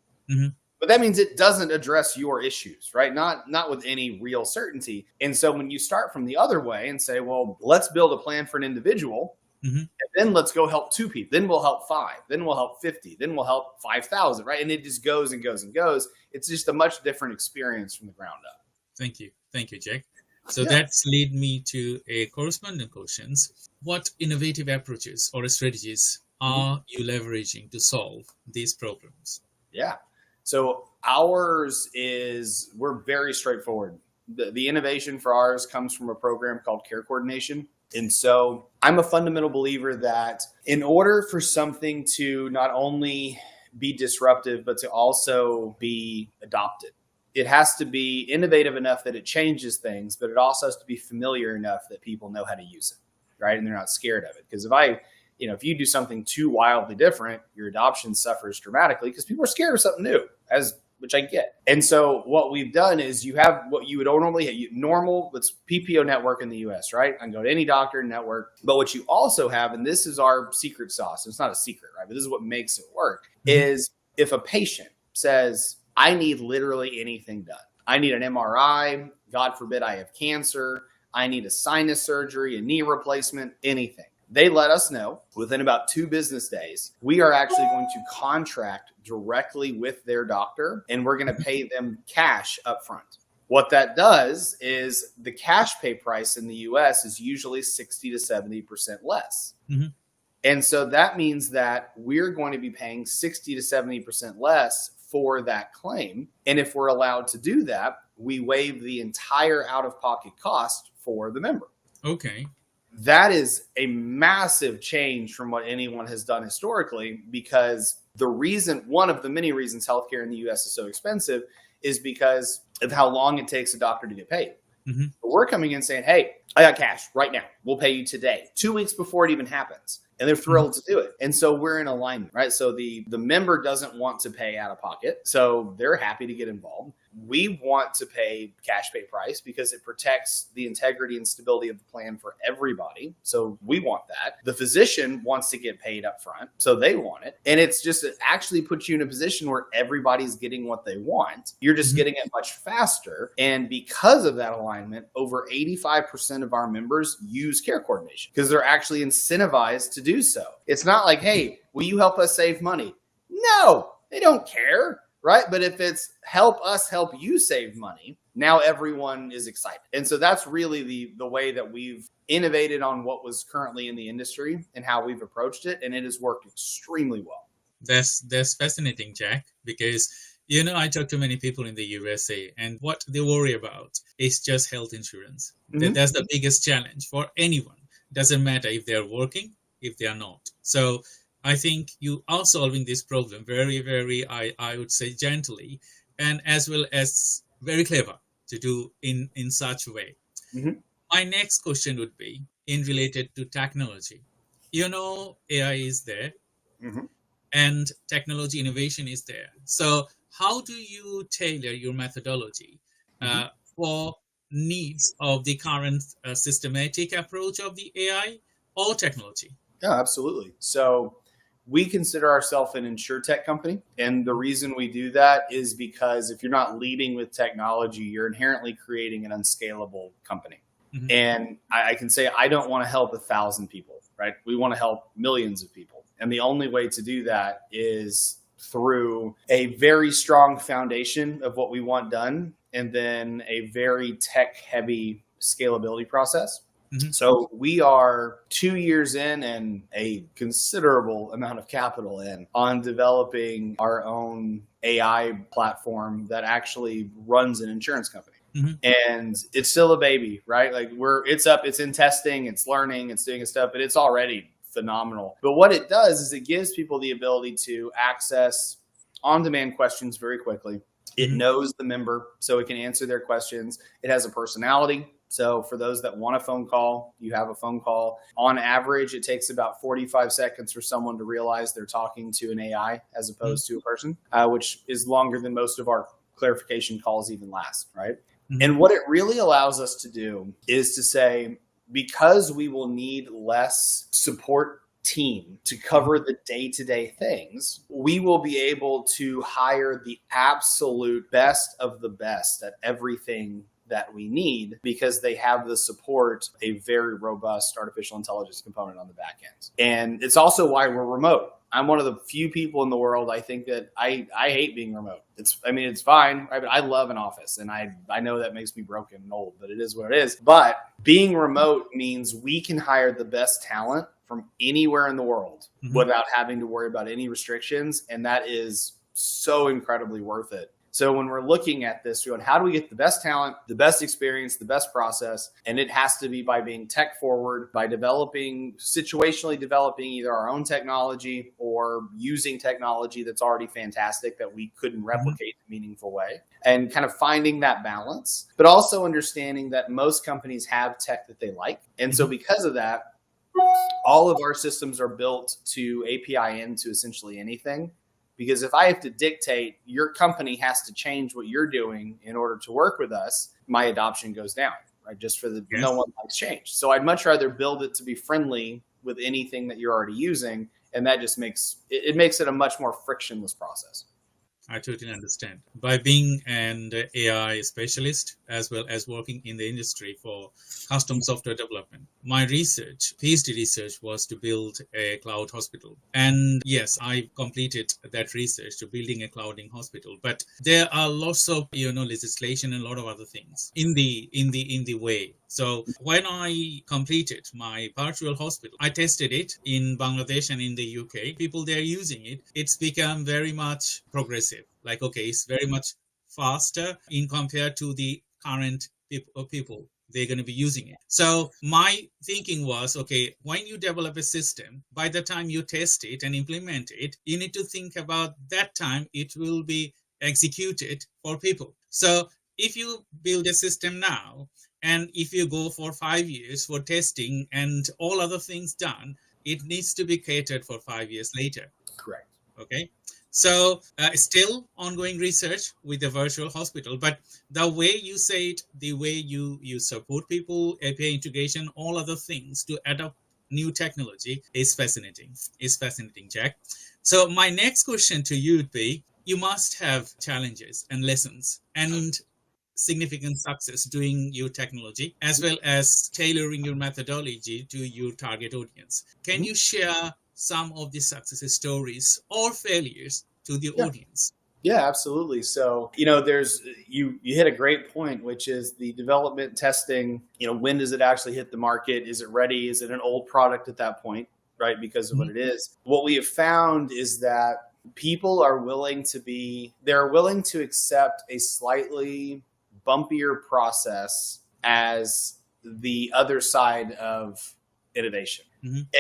But that means it doesn't address your issues, right? Not with any real certainty. And so when you start from the other way and say, well, let's build a plan for an individual, and then let's go help 2 people. Then we'll help 5. Then we'll help 50. Then we'll help 5,000, right? And it just goes and goes and goes. It's just a much different experience from the ground up. Thank you. Thank you, Jack. So Yeah. that's lead me to a corresponding questions. What innovative approaches or strategies are you leveraging to solve these problems? Yeah. So ours is, we're very straightforward. The innovation for ours comes from a program called Care Coordination. And so I'm a fundamental believer that in order for something to not only be disruptive, but to also be adopted, it has to be innovative enough that it changes things, but it also has to be familiar enough that people know how to use it, right? And they're not scared of it. Because if you do something too wildly different, your adoption suffers dramatically because people are scared of something new, which I get. And so what we've done is you have what you would normally have, it's PPO network in the US, right? I can go to any doctor network. But what you also have, and this is our secret sauce, it's not a secret, right? But this is what makes it work, is if a patient says, I need literally anything done. I need an MRI, God forbid I have cancer, I need a sinus surgery, a knee replacement, anything. They let us know within about 2 business days. We are actually going to contract directly with their doctor, and we're going to pay them cash up front. What that does is the cash pay price in the US is usually 60 to 70% less. Mm-hmm. And so that means that we're going to be paying 60 to 70% less for that claim. And if we're allowed to do that, we waive the entire out-of-pocket cost for the member. Okay. That is a massive change from what anyone has done historically, because one of the many reasons healthcare in the US is so expensive is because of how long it takes a doctor to get paid. Mm-hmm. But we're coming in saying, hey, I got cash right now. We'll pay you today, 2 weeks before it even happens. And they're thrilled to do it. And so we're in alignment, right? So the member doesn't want to pay out of pocket. So they're happy to get involved. We want to pay cash pay price because it protects the integrity and stability of the plan for everybody. So we want that. The physician wants to get paid up front. So they want it. And it actually puts you in a position where everybody's getting what they want. You're just getting it much faster. And because of that alignment, over 85% of our members use Care Coordination because they're actually incentivized to do so. It's not like, hey, will you help us save money? No, they don't care. Right. But if it's help us help you save money, now everyone is excited. And so that's really the way that we've innovated on what was currently in the industry and how we've approached it. And it has worked extremely well. That's fascinating, Jack, because, I talk to many people in the USA and what they worry about is just health insurance. Mm-hmm. That's the biggest challenge for anyone. Doesn't matter if they're working, if they are not. So I think you are solving this problem very, very, I would say, gently, and as well as very clever to do in such a way. Mm-hmm. My next question would be in related to technology. AI is there, and technology innovation is there. So how do you tailor your methodology for needs of the current systematic approach of the AI or technology? Yeah, absolutely. So we consider ourselves an insurtech company. And the reason we do that is because if you're not leading with technology, you're inherently creating an unscalable company. Mm-hmm. And I can say, I don't want to help 1,000 people, right? We want to help millions of people. And the only way to do that is through a very strong foundation of what we want done, and then a very tech-heavy scalability process. Mm-hmm. So we are 2 years in and a considerable amount of capital in on developing our own AI platform that runs an insurance company. Mm-hmm. And it's still a baby, right? Like it's in testing, it's learning, it's doing its stuff, but it's already phenomenal. But what it does is it gives people the ability to access on-demand questions very quickly. It knows the member, so it can answer their questions. It has a personality. So for those that want a phone call, you have a phone call. On average, it takes about 45 seconds for someone to realize they're talking to an AI as opposed to a person, which is longer than most of our clarification calls even last, right? Mm-hmm. And what it really allows us to do is to say, because we will need less support team to cover the day-to-day things, we will be able to hire the absolute best of the best at everything that we need, because they have the support, a very robust artificial intelligence component on the back end. And it's also why we're remote, I'm one of the few people in the world, I think, that I hate being remote. It's fine, right? But I love an office, and I know that makes me broken and old, but it is what it is. But being remote means we can hire the best talent from anywhere in the world without having to worry about any restrictions. And that is so incredibly worth it. So when we're looking at this, we're going, how do we get the best talent, the best experience, the best process? And it has to be by being tech forward, by situationally developing either our own technology or using technology that's already fantastic that we couldn't replicate in a meaningful way, and kind of finding that balance, but also understanding that most companies have tech that they like. And so because of that, all of our systems are built to API into essentially anything. Because if I have to dictate your company has to change what you're doing in order to work with us, my adoption goes down, right? Just for no one likes change. So I'd much rather build it to be friendly with anything that you're already using. And that just makes it a much more frictionless process. I totally understand. By being an AI specialist, as well as working in the industry for custom software development, my PhD research was to build a cloud hospital. And yes, I completed that research to building a clouding hospital. But there are lots of, legislation and a lot of other things in the way. So when I completed my virtual hospital, I tested it in Bangladesh and in the UK. People there using it. It's become very much progressive. Like, okay, it's very much faster in compared to the current people. They're going to be using it. So my thinking was, okay, when you develop a system, by the time you test it and implement it, you need to think about that time it will be executed for people. So if you build a system now, and if you go for 5 years for testing and all other things done, it needs to be catered for 5 years later. Correct. Okay. So still ongoing research with the virtual hospital, but the way you say it, the way you support people, API integration, all other things to adopt new technology is fascinating. It's fascinating, Jack. So my next question to you would be, you must have challenges and lessons and significant success doing your technology, as well as tailoring your methodology to your target audience. Can you share some of the success stories or failures to the audience? Yeah, absolutely. So, there's you hit a great point, which is the development testing. When does it actually hit the market? Is it ready? Is it an old product at that point, right? Because of what it is. What we have found is that people are willing to accept a slightly bumpier process as the other side of innovation.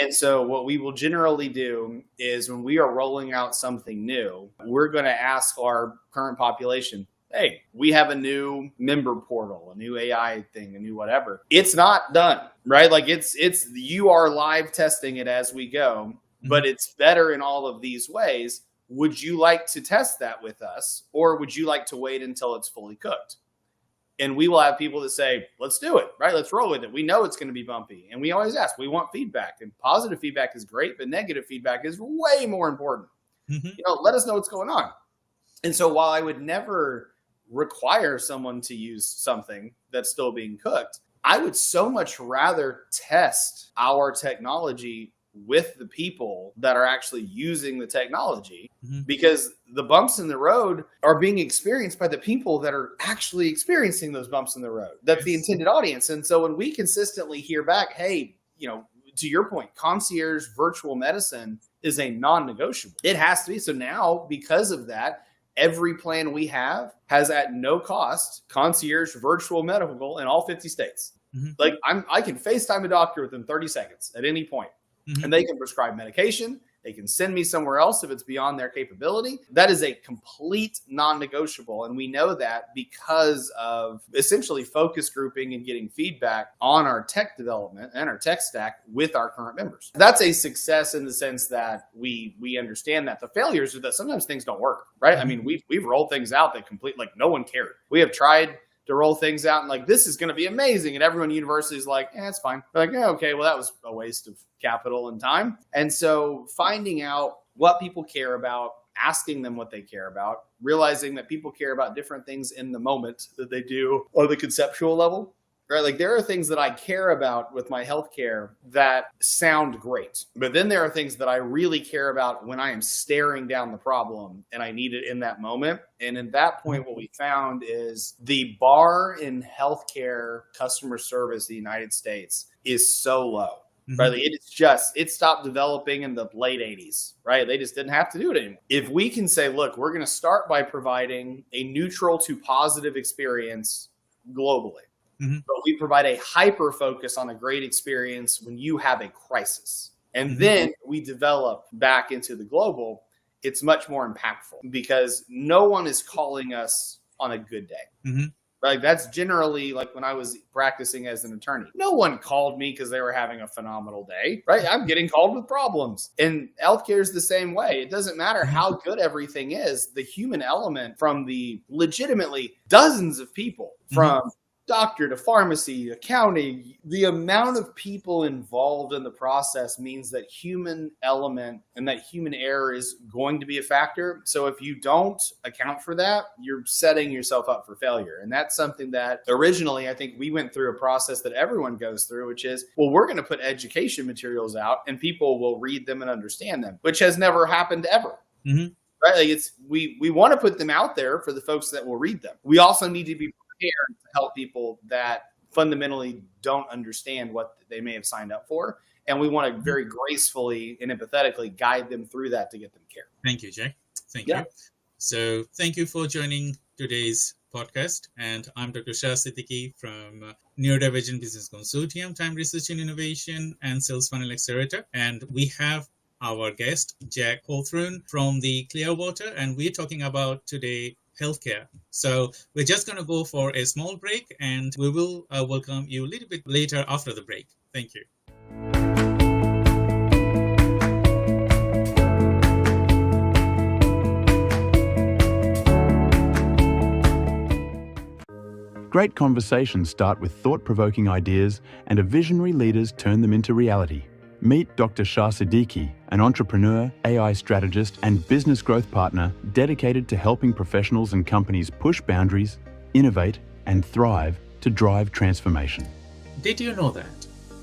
And so what we will generally do is when we are rolling out something new, we're going to ask our current population, hey, we have a new member portal, a new AI thing, a new whatever. It's not done, right? Like you are live testing it as we go, but it's better in all of these ways. Would you like to test that with us, or would you like to wait until it's fully cooked? And we will have people that say, let's do it, right? Let's roll with it. We know it's going to be bumpy. And we always ask, we want feedback. And positive feedback is great, but negative feedback is way more important. Let us know what's going on. And so while I would never require someone to use something that's still being cooked, I would so much rather test our technology with the people that are actually using the technology, because the bumps in the road are being experienced by the people that are actually experiencing those bumps in the road. That's the intended audience. And so when we consistently hear back, hey, to your point, concierge virtual medicine is a non-negotiable. It has to be. So now, because of that, every plan we have has at no cost concierge virtual medical in all 50 states. Like I can FaceTime a doctor within 30 seconds at any point. And they can prescribe medication. They can send me somewhere else if it's beyond their capability. That is a complete non-negotiable. And we know that because of essentially focus grouping and getting feedback on our tech development and our tech stack with our current members. That's a success in the sense that we understand that. The failures are that sometimes things don't work, right? I mean, we've rolled things out that no one cared. We have tried to roll things out and this is going to be amazing. And everyone in university is like, it's fine. They're like, okay, well, that was a waste of capital and time. And so finding out what people care about, asking them what they care about, realizing that people care about different things in the moment that they do on the conceptual level, right? Like there are things that I care about with my healthcare that sound great, but then there are things that I really care about when I am staring down the problem and I need it in that moment. And at that point, what we found is the bar in healthcare customer service in the United States is so low. Right. Like it stopped developing in the late 80s, right? They just didn't have to do it anymore. If we can say, look, we're going to start by providing a neutral to positive experience globally, but we provide a hyper focus on a great experience when you have a crisis. And then we develop back into the global, it's much more impactful because no one is calling us on a good day. Like that's generally like when I was practicing as an attorney, no one called me because they were having a phenomenal day, right? I'm getting called with problems. And healthcare is the same way. It doesn't matter how good everything is. The human element from the legitimately dozens of people from doctor to pharmacy, accounting, the amount of people involved in the process means that human element and that human error is going to be a factor. So if you don't account for that, you're setting yourself up for failure. And that's something that originally I think we went through a process that everyone goes through, which is, well, we're going to put education materials out and people will read them and understand them, which has never happened ever. Right? Like we want to put them out there for the folks that will read them. We also need to be prepared to help people that fundamentally don't understand what they may have signed up for. And we want to very gracefully and empathetically guide them through that to get them care. Thank you, Jack. Thank you. So thank you for joining today's podcast. And I'm Dr. Shah Siddiqui from Neurodivergent Business Consortium, Time Research and Innovation, and Sales Funnel Accelerator. And we have our guest, Jack Hawthorne from the Clearwater, and we're talking about today healthcare. So we're just going to go for a small break and we will welcome you a little bit later after the break. Thank you. Great conversations start with thought-provoking ideas, and visionary leaders turn them into reality. Meet Dr. Shah Siddiqui, an entrepreneur, AI strategist, and business growth partner dedicated to helping professionals and companies push boundaries, innovate, and thrive to drive transformation. Did you know that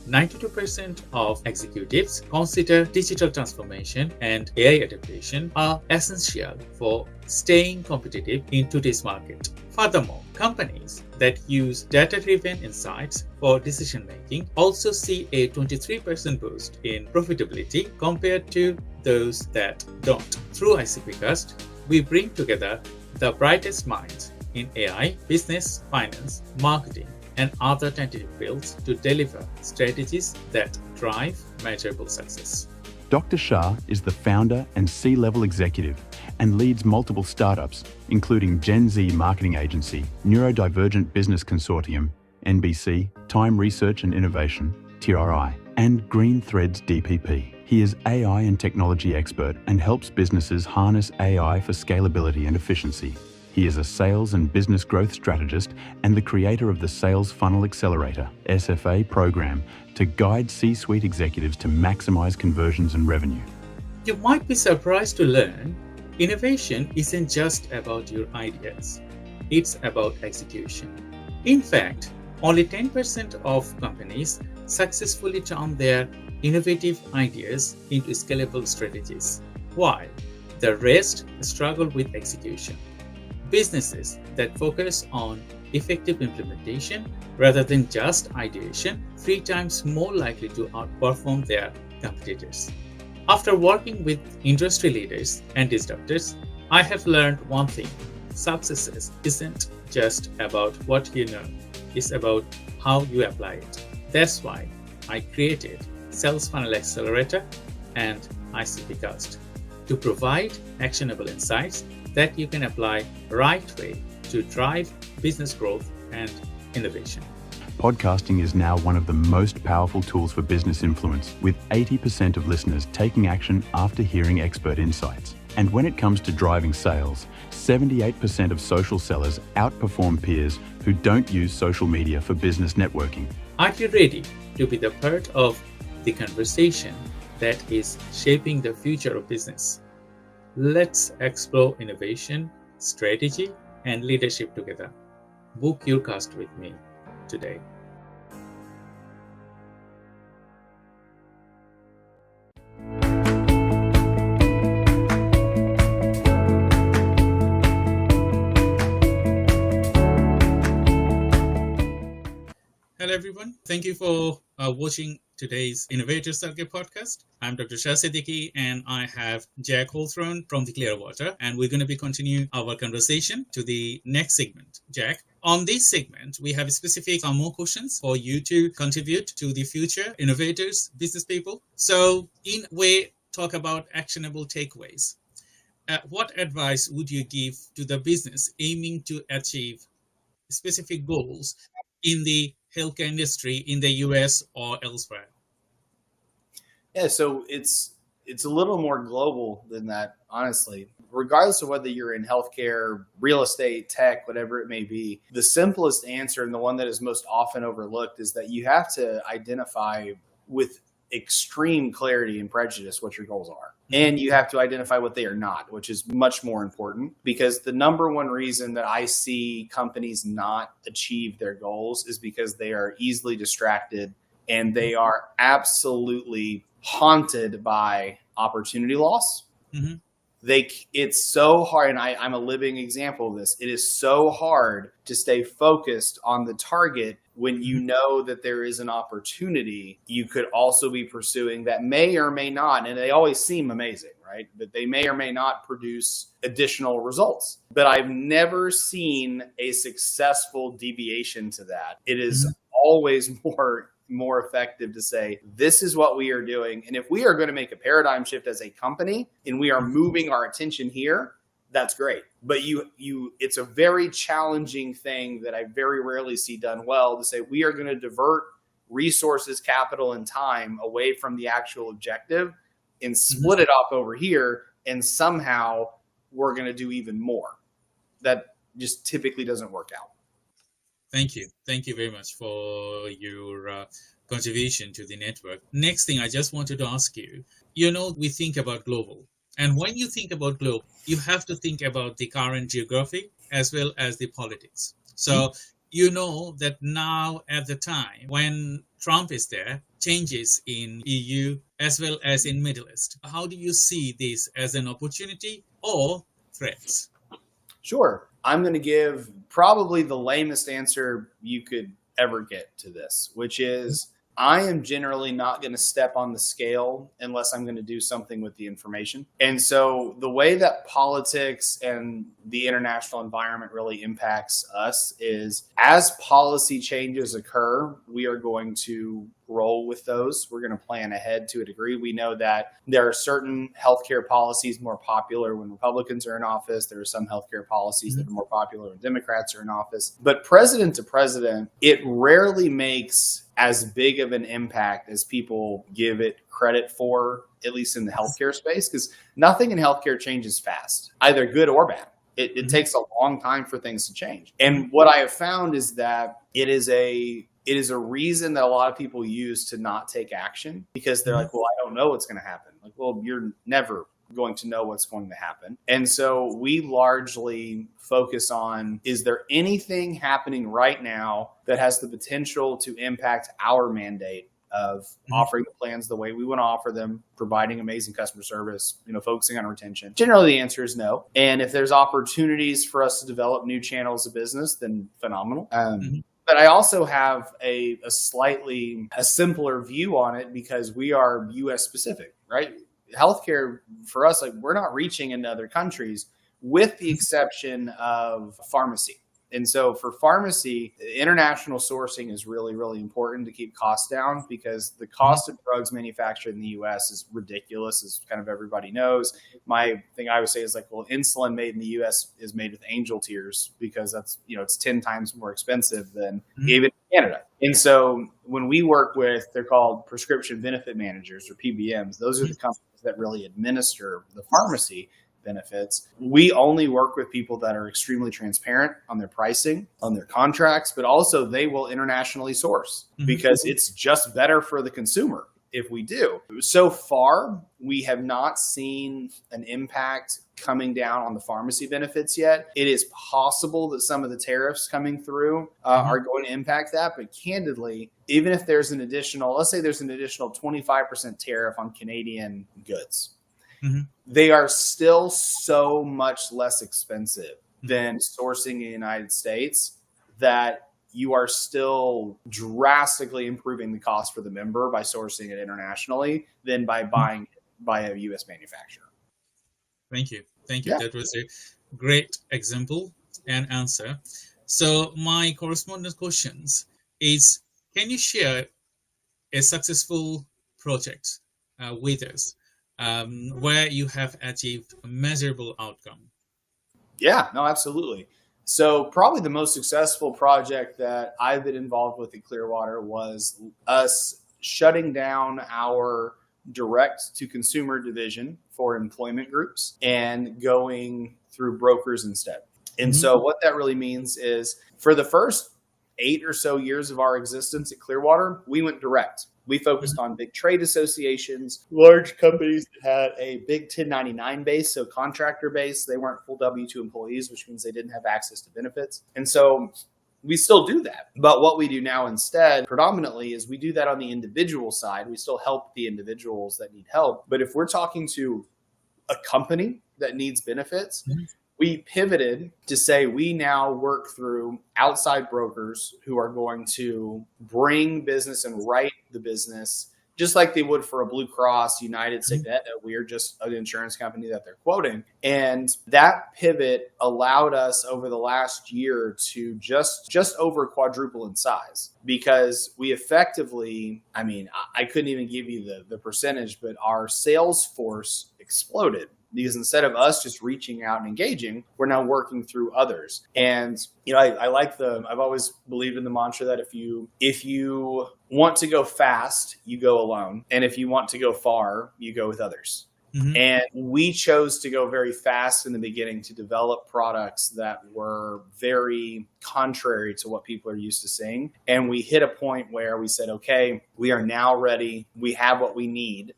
92% of executives consider digital transformation and AI adaptation are essential for staying competitive in today's market? Furthermore, companies that use data-driven insights for decision-making also see a 23% boost in profitability compared to those that don't. Through ICPcast, we bring together the brightest minds in AI, business, finance, marketing, and other tentative fields to deliver strategies that drive measurable success. Dr. Shah is the founder and C-level executive and leads multiple startups, including Gen Z marketing agency, Neurodivergent Business Consortium, NBC, Time Research and Innovation, TRI, and Green Threads DPP. He is AI and technology expert and helps businesses harness AI for scalability and efficiency. He is a sales and business growth strategist and the creator of the Sales Funnel Accelerator, SFA program, to guide C-suite executives to maximize conversions and revenue. You might be surprised to learn innovation isn't just about your ideas, it's about execution. In fact, only 10% of companies successfully turn their innovative ideas into scalable strategies, while the rest struggle with execution. Businesses that focus on effective implementation rather than just ideation 3 times more likely to outperform their competitors. After working with industry leaders and disruptors, I have learned one thing: success isn't just about what you know, it's about how you apply it. That's why I created Sales Funnel Accelerator and ICPcast to provide actionable insights that you can apply right way to drive business growth and innovation. Podcasting is now one of the most powerful tools for business influence, with 80% of listeners taking action after hearing expert insights. And when it comes to driving sales, 78% of social sellers outperform peers who don't use social media for business networking. Are you ready to be the part of the conversation that is shaping the future of business? Let's explore innovation, strategy, and leadership together. Book your cast with me today. everyone. Thank you for watching today's Innovator Circuit podcast. I'm Dr. Shah Siddiqui, and I have Jack Hawthorne from the Clearwater, and we're going to be continuing our conversation to the next segment. Jack, on this segment, we have specific some more questions for you to contribute to the future innovators, business people. So, in a way, talk about actionable takeaways. What advice would you give to the business aiming to achieve specific goals in the healthcare industry in the US or elsewhere? Yeah, so it's a little more global than that, honestly. Regardless of whether you're in healthcare, real estate, tech, whatever it may be, the simplest answer and the one that is most often overlooked is that you have to identify with extreme clarity and prejudice what your goals are. And you have to identify what they are not, which is much more important, because the number one reason that I see companies not achieve their goals is because they are easily distracted and they are absolutely haunted by opportunity loss. Mm-hmm. It's so hard, and I'm a living example of this. It is so hard to stay focused on the target when you know that there is an opportunity you could also be pursuing that may or may not, and they always seem amazing, right? But they may or may not produce additional results. But I've never seen a successful deviation to that. It is always more effective to say, this is what we are doing. And if we are going to make a paradigm shift as a company and we are moving our attention here, that's great. But it's a very challenging thing that I very rarely see done well, to say we are going to divert resources, capital, and time away from the actual objective and split it off over here. And somehow we're going to do even more. That just typically doesn't work out. Thank you. Thank you very much for your contribution to the network. Next thing I just wanted to ask you, we think about global. And when you think about global, you have to think about the current geography as well as the politics. So you know that now at the time when Trump is there, changes in EU as well as in Middle East. How do you see this as an opportunity or threats? Sure. I'm going to give probably the lamest answer you could ever get to this, which is I am generally not going to step on the scale unless I'm going to do something with the information. And so the way that politics and the international environment really impacts us is as policy changes occur, we are going to roll with those. We're going to plan ahead to a degree. We know that there are certain healthcare policies more popular when Republicans are in office. There are some healthcare policies that are more popular when Democrats are in office. But president to president, it rarely makes as big of an impact as people give it credit for, at least in the healthcare space, because nothing in healthcare changes fast, either good or bad. It takes a long time for things to change. And what I have found is that it is a reason that a lot of people use to not take action, because they're like, well, I don't know what's going to happen. Like, well, you're never going to know what's going to happen. And so we largely focus on, is there anything happening right now that has the potential to impact our mandate of offering the plans the way we want to offer them, providing amazing customer service, focusing on retention? Generally, the answer is no. And if there's opportunities for us to develop new channels of business, then phenomenal. But I also have a slightly simpler view on it because we are U.S. specific, right? Healthcare for us, like, we're not reaching into other countries with the exception of pharmacy. And so for pharmacy, international sourcing is really, really important to keep costs down, because the cost of drugs manufactured in the U.S. is ridiculous, as kind of everybody knows. My thing I would say is like, well, insulin made in the U.S. is made with angel tears, because that's, it's 10 times more expensive than even Canada. And so when we work with, they're called prescription benefit managers, or PBMs. Those are the companies that really administer the pharmacy benefits. We only work with people that are extremely transparent on their pricing, on their contracts, but also they will internationally source, because it's just better for the consumer if we do. So far, we have not seen an impact coming down on the pharmacy benefits yet. It is possible that some of the tariffs coming through are going to impact that. But candidly, even if there's an additional, let's say there's an additional 25% tariff on Canadian goods, they are still so much less expensive than sourcing in the United States that you are still drastically improving the cost for the member by sourcing it internationally than by buying it by a US manufacturer. Thank you. Thank you. Yeah. That was a great example and answer. So my correspondent questions is, can you share a successful project with us where you have achieved a measurable outcome? Yeah, no, absolutely. So probably the most successful project that I've been involved with in Clearwater was us shutting down our direct to consumer division for employment groups and going through brokers instead. And so what that really means is for the first 8 or so years of our existence at Clearwater, we went direct. We focused on big trade associations, large companies that had a big 1099 base, so contractor base. They weren't full W-2 employees, which means they didn't have access to benefits. And so we still do that. But what we do now instead, predominantly, is we do that on the individual side. We still help the individuals that need help. But if we're talking to a company that needs benefits, we pivoted to say we now work through outside brokers who are going to bring business and write the business just like they would for a Blue Cross, United, Cigna. We're just an insurance company that they're quoting. And that pivot allowed us over the last year to just over quadruple in size, because we effectively, I mean, I couldn't even give you the percentage, but our sales force exploded. Because instead of us just reaching out and engaging, we're now working through others. And, you know, I've always believed in the mantra that if you want to go fast, you go alone. And if you want to go far, you go with others. And we chose to go very fast in the beginning to develop products that were very contrary to what people are used to seeing. And we hit a point where we said, okay, we are now ready. We have what we need.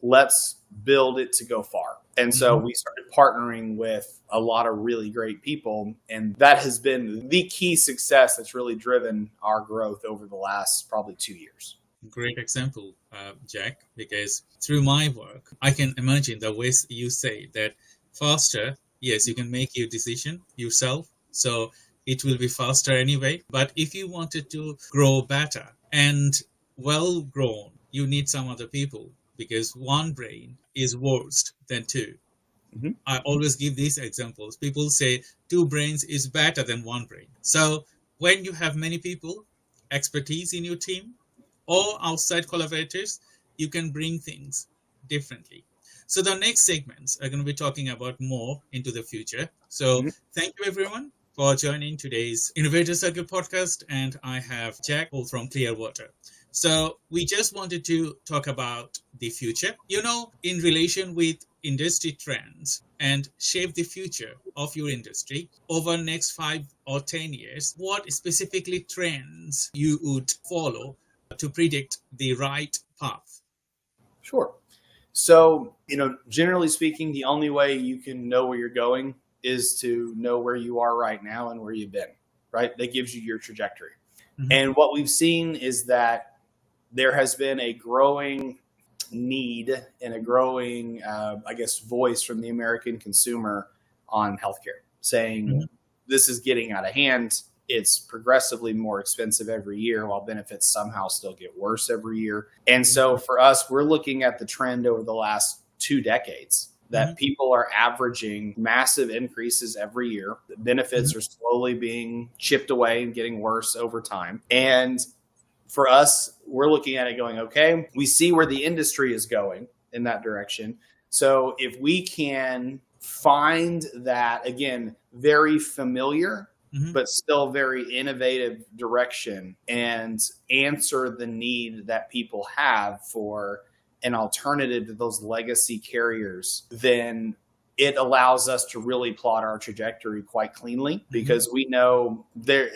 Let's build it to go far. And so we started partnering with a lot of really great people. And that has been the key success that's really driven our growth over the last probably 2 years. Great example, Jack, because through my work, I can imagine the ways you say that faster, yes, you can make your decision yourself. So it will be faster anyway. But if you wanted to grow better and well grown, you need some other people, because one brain is worse than two. I always give these examples. People say 2 brains is better than 1 brain. So when you have many people, expertise in your team, or outside collaborators, you can bring things differently. So the next segments are going to be talking about more into the future. So thank you everyone for joining today's Innovator Circle podcast. And I have Jack from Clearwater. So we just wanted to talk about the future, you know, in relation with industry trends and shape the future of your industry over the next 5 or 10 years. What specifically trends you would follow to predict the right path? Sure. So, you know, generally speaking, the only way you can know where you're going is to know where you are right now and where you've been, right? That gives you your trajectory. And what we've seen is that there has been a growing need and a growing, voice from the American consumer on healthcare, saying this is getting out of hand. It's progressively more expensive every year, while benefits somehow still get worse every year. And so for us, we're looking at the trend over the last 2 decades that people are averaging massive increases every year. The benefits are slowly being chipped away and getting worse over time. And for us, we're looking at it going, okay, we see where the industry is going in that direction. So if we can find that, again, very familiar, but still very innovative direction and answer the need that people have for an alternative to those legacy carriers, then it allows us to really plot our trajectory quite cleanly, because we know they're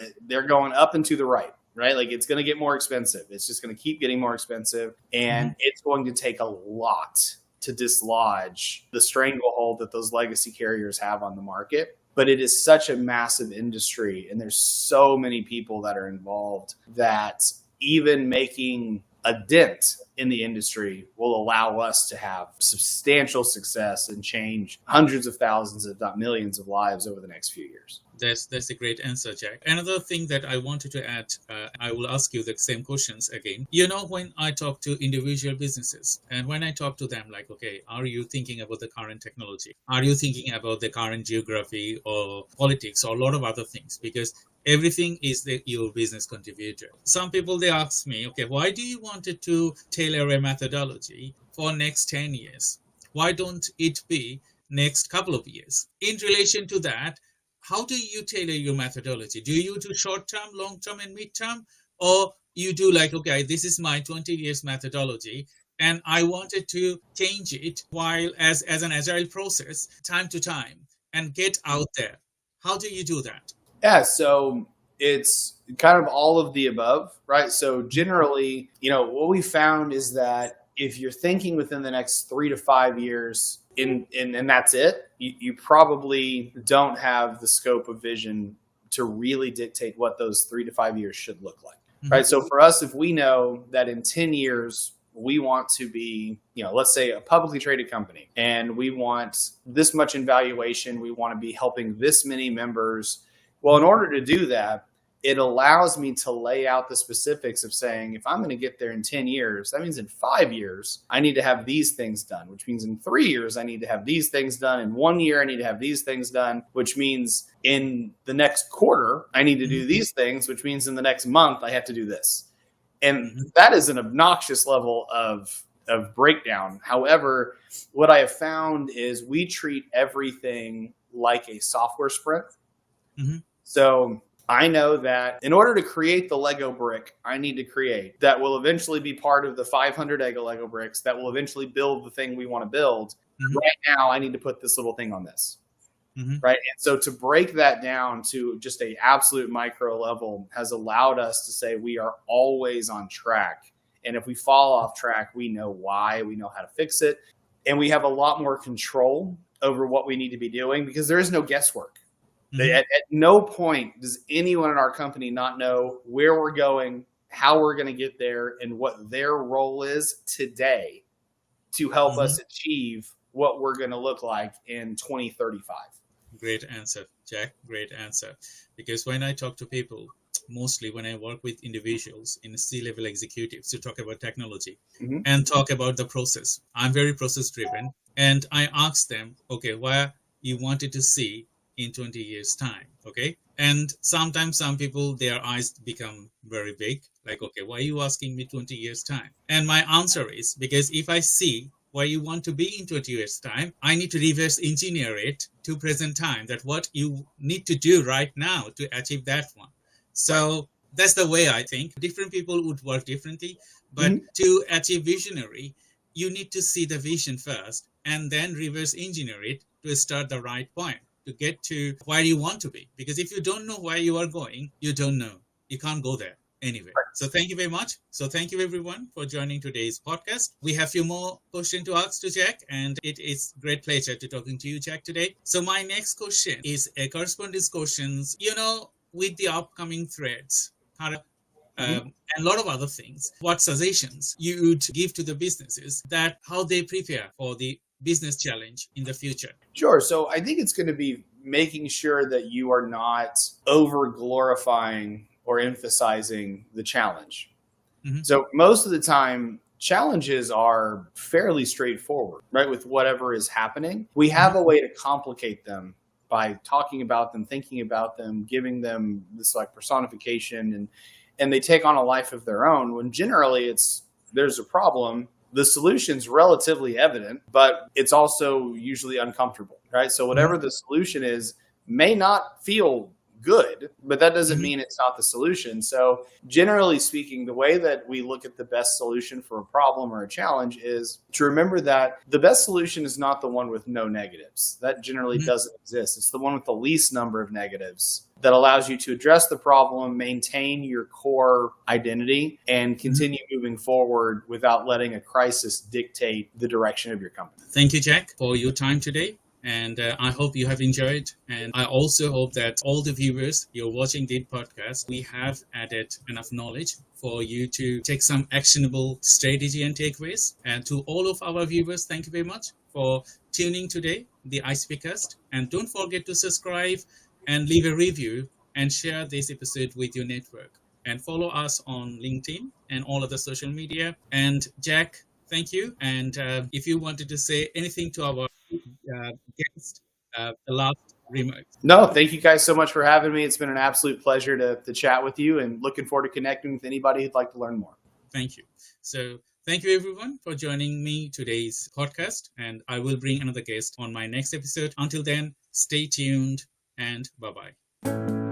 going up and to the right. Right? Like, it's going to get more expensive. It's just going to keep getting more expensive. And it's going to take a lot to dislodge the stranglehold that those legacy carriers have on the market. But it is such a massive industry, and there's so many people that are involved, that even making a dent in the industry will allow us to have substantial success and change hundreds of thousands, if not millions of lives over the next few years. That's a great answer, Jack. Another thing that I wanted to add, I will ask you the same questions again. When I talk to individual businesses and when I talk to them, like, okay, are you thinking about the current technology? Are you thinking about the current geography or politics or a lot of other things? Because everything is your business contributor. Some people, they ask me, okay, why do you want to tailor a methodology for next 10 years? Why don't it be next couple of years? In relation to that, how do you tailor your methodology? Do you do short-term, long-term, and mid-term? Or you do like, okay, this is my 20 years methodology, and I wanted to change it while as an agile process, time to time, and get out there. How do you do that? Yeah, so it's kind of all of the above, right? So generally, what we found is that if you're thinking within the next 3 to 5 years and that's it, you probably don't have the scope of vision to really dictate what those 3 to 5 years should look like, right? So for us, if we know that in 10 years, we want to be, let's say a publicly traded company, and we want this much in valuation, we want to be helping this many members. Well, in order to do that, it allows me to lay out the specifics of saying, if I'm going to get there in 10 years, that means in 5 years, I need to have these things done, which means in 3 years, I need to have these things done. In 1 year, I need to have these things done, which means in the next quarter, I need to do these things, which means in the next month, I have to do this. And that is an obnoxious level of breakdown. However, what I have found is we treat everything like a software sprint. So I know that in order to create the Lego brick I need to create that will eventually be part of the 500 Lego bricks that will eventually build the thing we want to build, right now I need to put this little thing on this. Right. And so to break that down to just a absolute micro level has allowed us to say we are always on track. And if we fall off track, we know why, we know how to fix it. And we have a lot more control over what we need to be doing because there is no guesswork. At no point does anyone in our company not know where we're going, how we're going to get there, and what their role is today to help us achieve what we're going to look like in 2035. Great answer, Jack. Great answer. Because when I talk to people, mostly when I work with individuals in C-level executives to talk about technology and talk about the process, I'm very process driven. And I ask them, okay, where you wanted to see in 20 years time. Okay. And sometimes some people, their eyes become very big. Like, okay, why are you asking me 20 years time? And my answer is because if I see where you want to be in 20 years time, I need to reverse engineer it to present time, that what you need to do right now to achieve that one. So that's the way I think. Different people would work differently, but to achieve visionary, you need to see the vision first and then reverse engineer it to start the right point, to get to where you want to be. Because if you don't know where you are going, you don't know. You can't go there anyway. So thank you very much. So thank you everyone for joining today's podcast. We have a few more questions to ask to Jack, and it is great pleasure to talking to you, Jack, today. So my next question is a correspondence questions, with the upcoming threads, and a lot of other things. What suggestions you would give to the businesses that how they prepare for the business challenge in the future? Sure. So I think it's going to be making sure that you are not over glorifying or emphasizing the challenge. So most of the time, challenges are fairly straightforward, right? With whatever is happening, we have a way to complicate them by talking about them, thinking about them, giving them this like personification, and they take on a life of their own when generally there's a problem. The solution's relatively evident, but it's also usually uncomfortable, right? So whatever the solution is may not feel good, but that doesn't mean it's not the solution. So generally speaking, the way that we look at the best solution for a problem or a challenge is to remember that the best solution is not the one with no negatives. That generally doesn't exist. It's the one with the least number of negatives that allows you to address the problem, maintain your core identity, and continue moving forward without letting a crisis dictate the direction of your company. Thank you, Jack, for your time today. And I hope you have enjoyed. And I also hope that all the viewers, you're watching this podcast, we have added enough knowledge for you to take some actionable strategy and takeaways. And to all of our viewers, thank you very much for tuning today, the ICPcast. And don't forget to subscribe and leave a review and share this episode with your network. And follow us on LinkedIn and all other social media. And Jack, thank you. And if you wanted to say anything to our guest, the last remarks. No, thank you guys so much for having me. It's been an absolute pleasure to chat with you, and looking forward to connecting with anybody who'd like to learn more. Thank you. So thank you, everyone, for joining me today's podcast. And I will bring another guest on my next episode. Until then, stay tuned and bye-bye.